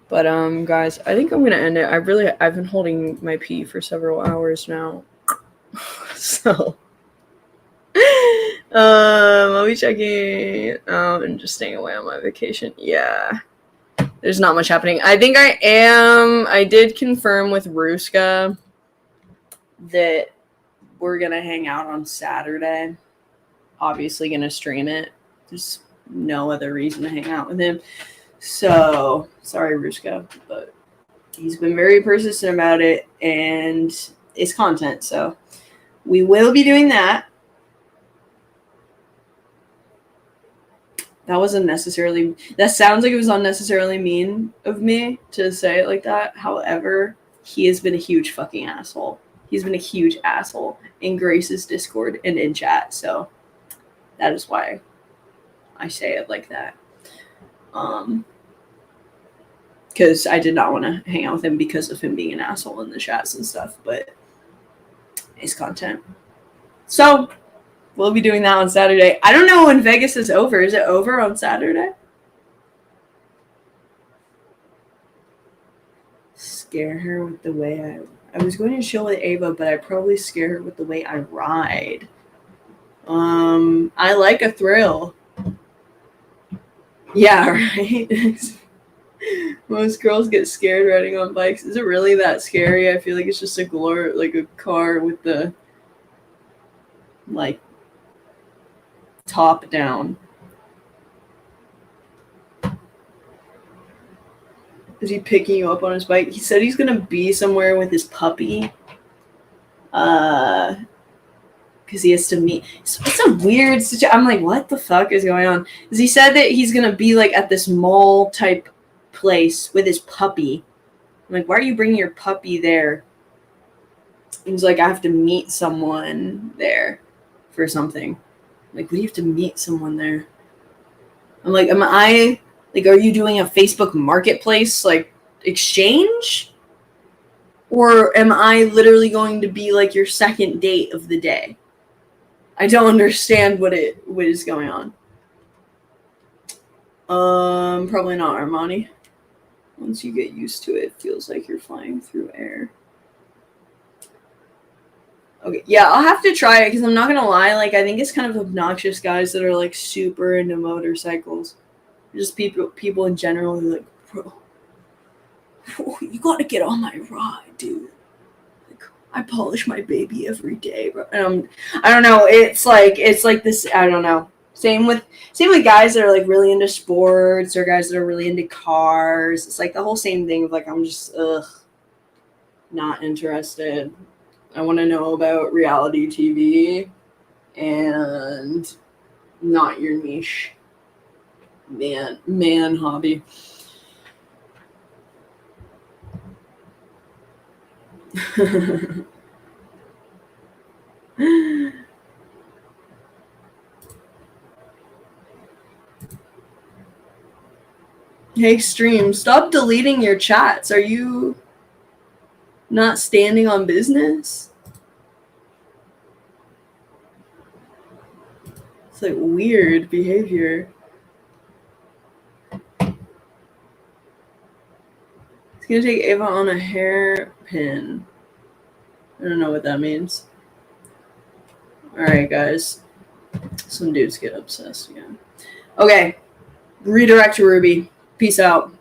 But, guys, I think I'm gonna end it. I've been holding my pee for several hours now. So, I'll be checking and just staying away on my vacation. Yeah. There's not much happening. I think I did confirm with Ruska that we're going to hang out on Saturday. Obviously going to stream it. There's no other reason to hang out with him. So, sorry, Ruska, but he's been very persistent about it, and it's content. So, we will be doing that. That sounds like it was unnecessarily mean of me to say it like that. However, he has been a huge fucking asshole. He's been a huge asshole in Grace's Discord and in chat. So that is why I say it like that. Because I did not want to hang out with him because of him being an asshole in the chats and stuff. But it's content. So we'll be doing that on Saturday. I don't know when Vegas is over. Is it over on Saturday? Scare her with the way I was going to chill with Ava, but I probably scare her with the way I ride. I like a thrill. Yeah, right? Most girls get scared riding on bikes. Is it really that scary? I feel like it's just a car with the, like, top down. Is he picking you up on his bike? He said he's gonna be somewhere with his puppy. Because he has to meet. It's a weird situation. I'm like, what the fuck is going on? Because he said that he's gonna be like at this mall type place with his puppy. I'm like, why are you bringing your puppy there? He's like, I have to meet someone there for something. I'm like, what do you have to meet someone there? I'm like, are you doing a Facebook marketplace, like, exchange? Or am I literally going to be, like, your second date of the day? I don't understand what is going on. Probably not, Armani. Once you get used to it, it feels like you're flying through air. Okay, yeah, I'll have to try it, because I'm not going to lie, like, I think it's kind of obnoxious guys that are, like, super into motorcycles. Just people in general who are like, bro, you got to get on my ride, dude. Like, I polish my baby every day, bro. I don't know. It's like this. I don't know. Same with guys that are like really into sports or guys that are really into cars. It's like the whole same thing of like I'm just not interested. I want to know about reality TV and not your niche man hobby. Hey, stream, stop deleting your chats. Are you not standing on business? It's like weird behavior. It's gonna take Ava on a hairpin. I don't know what that means. Alright, guys. Some dudes get obsessed again. Okay. Redirect to Ruby. Peace out.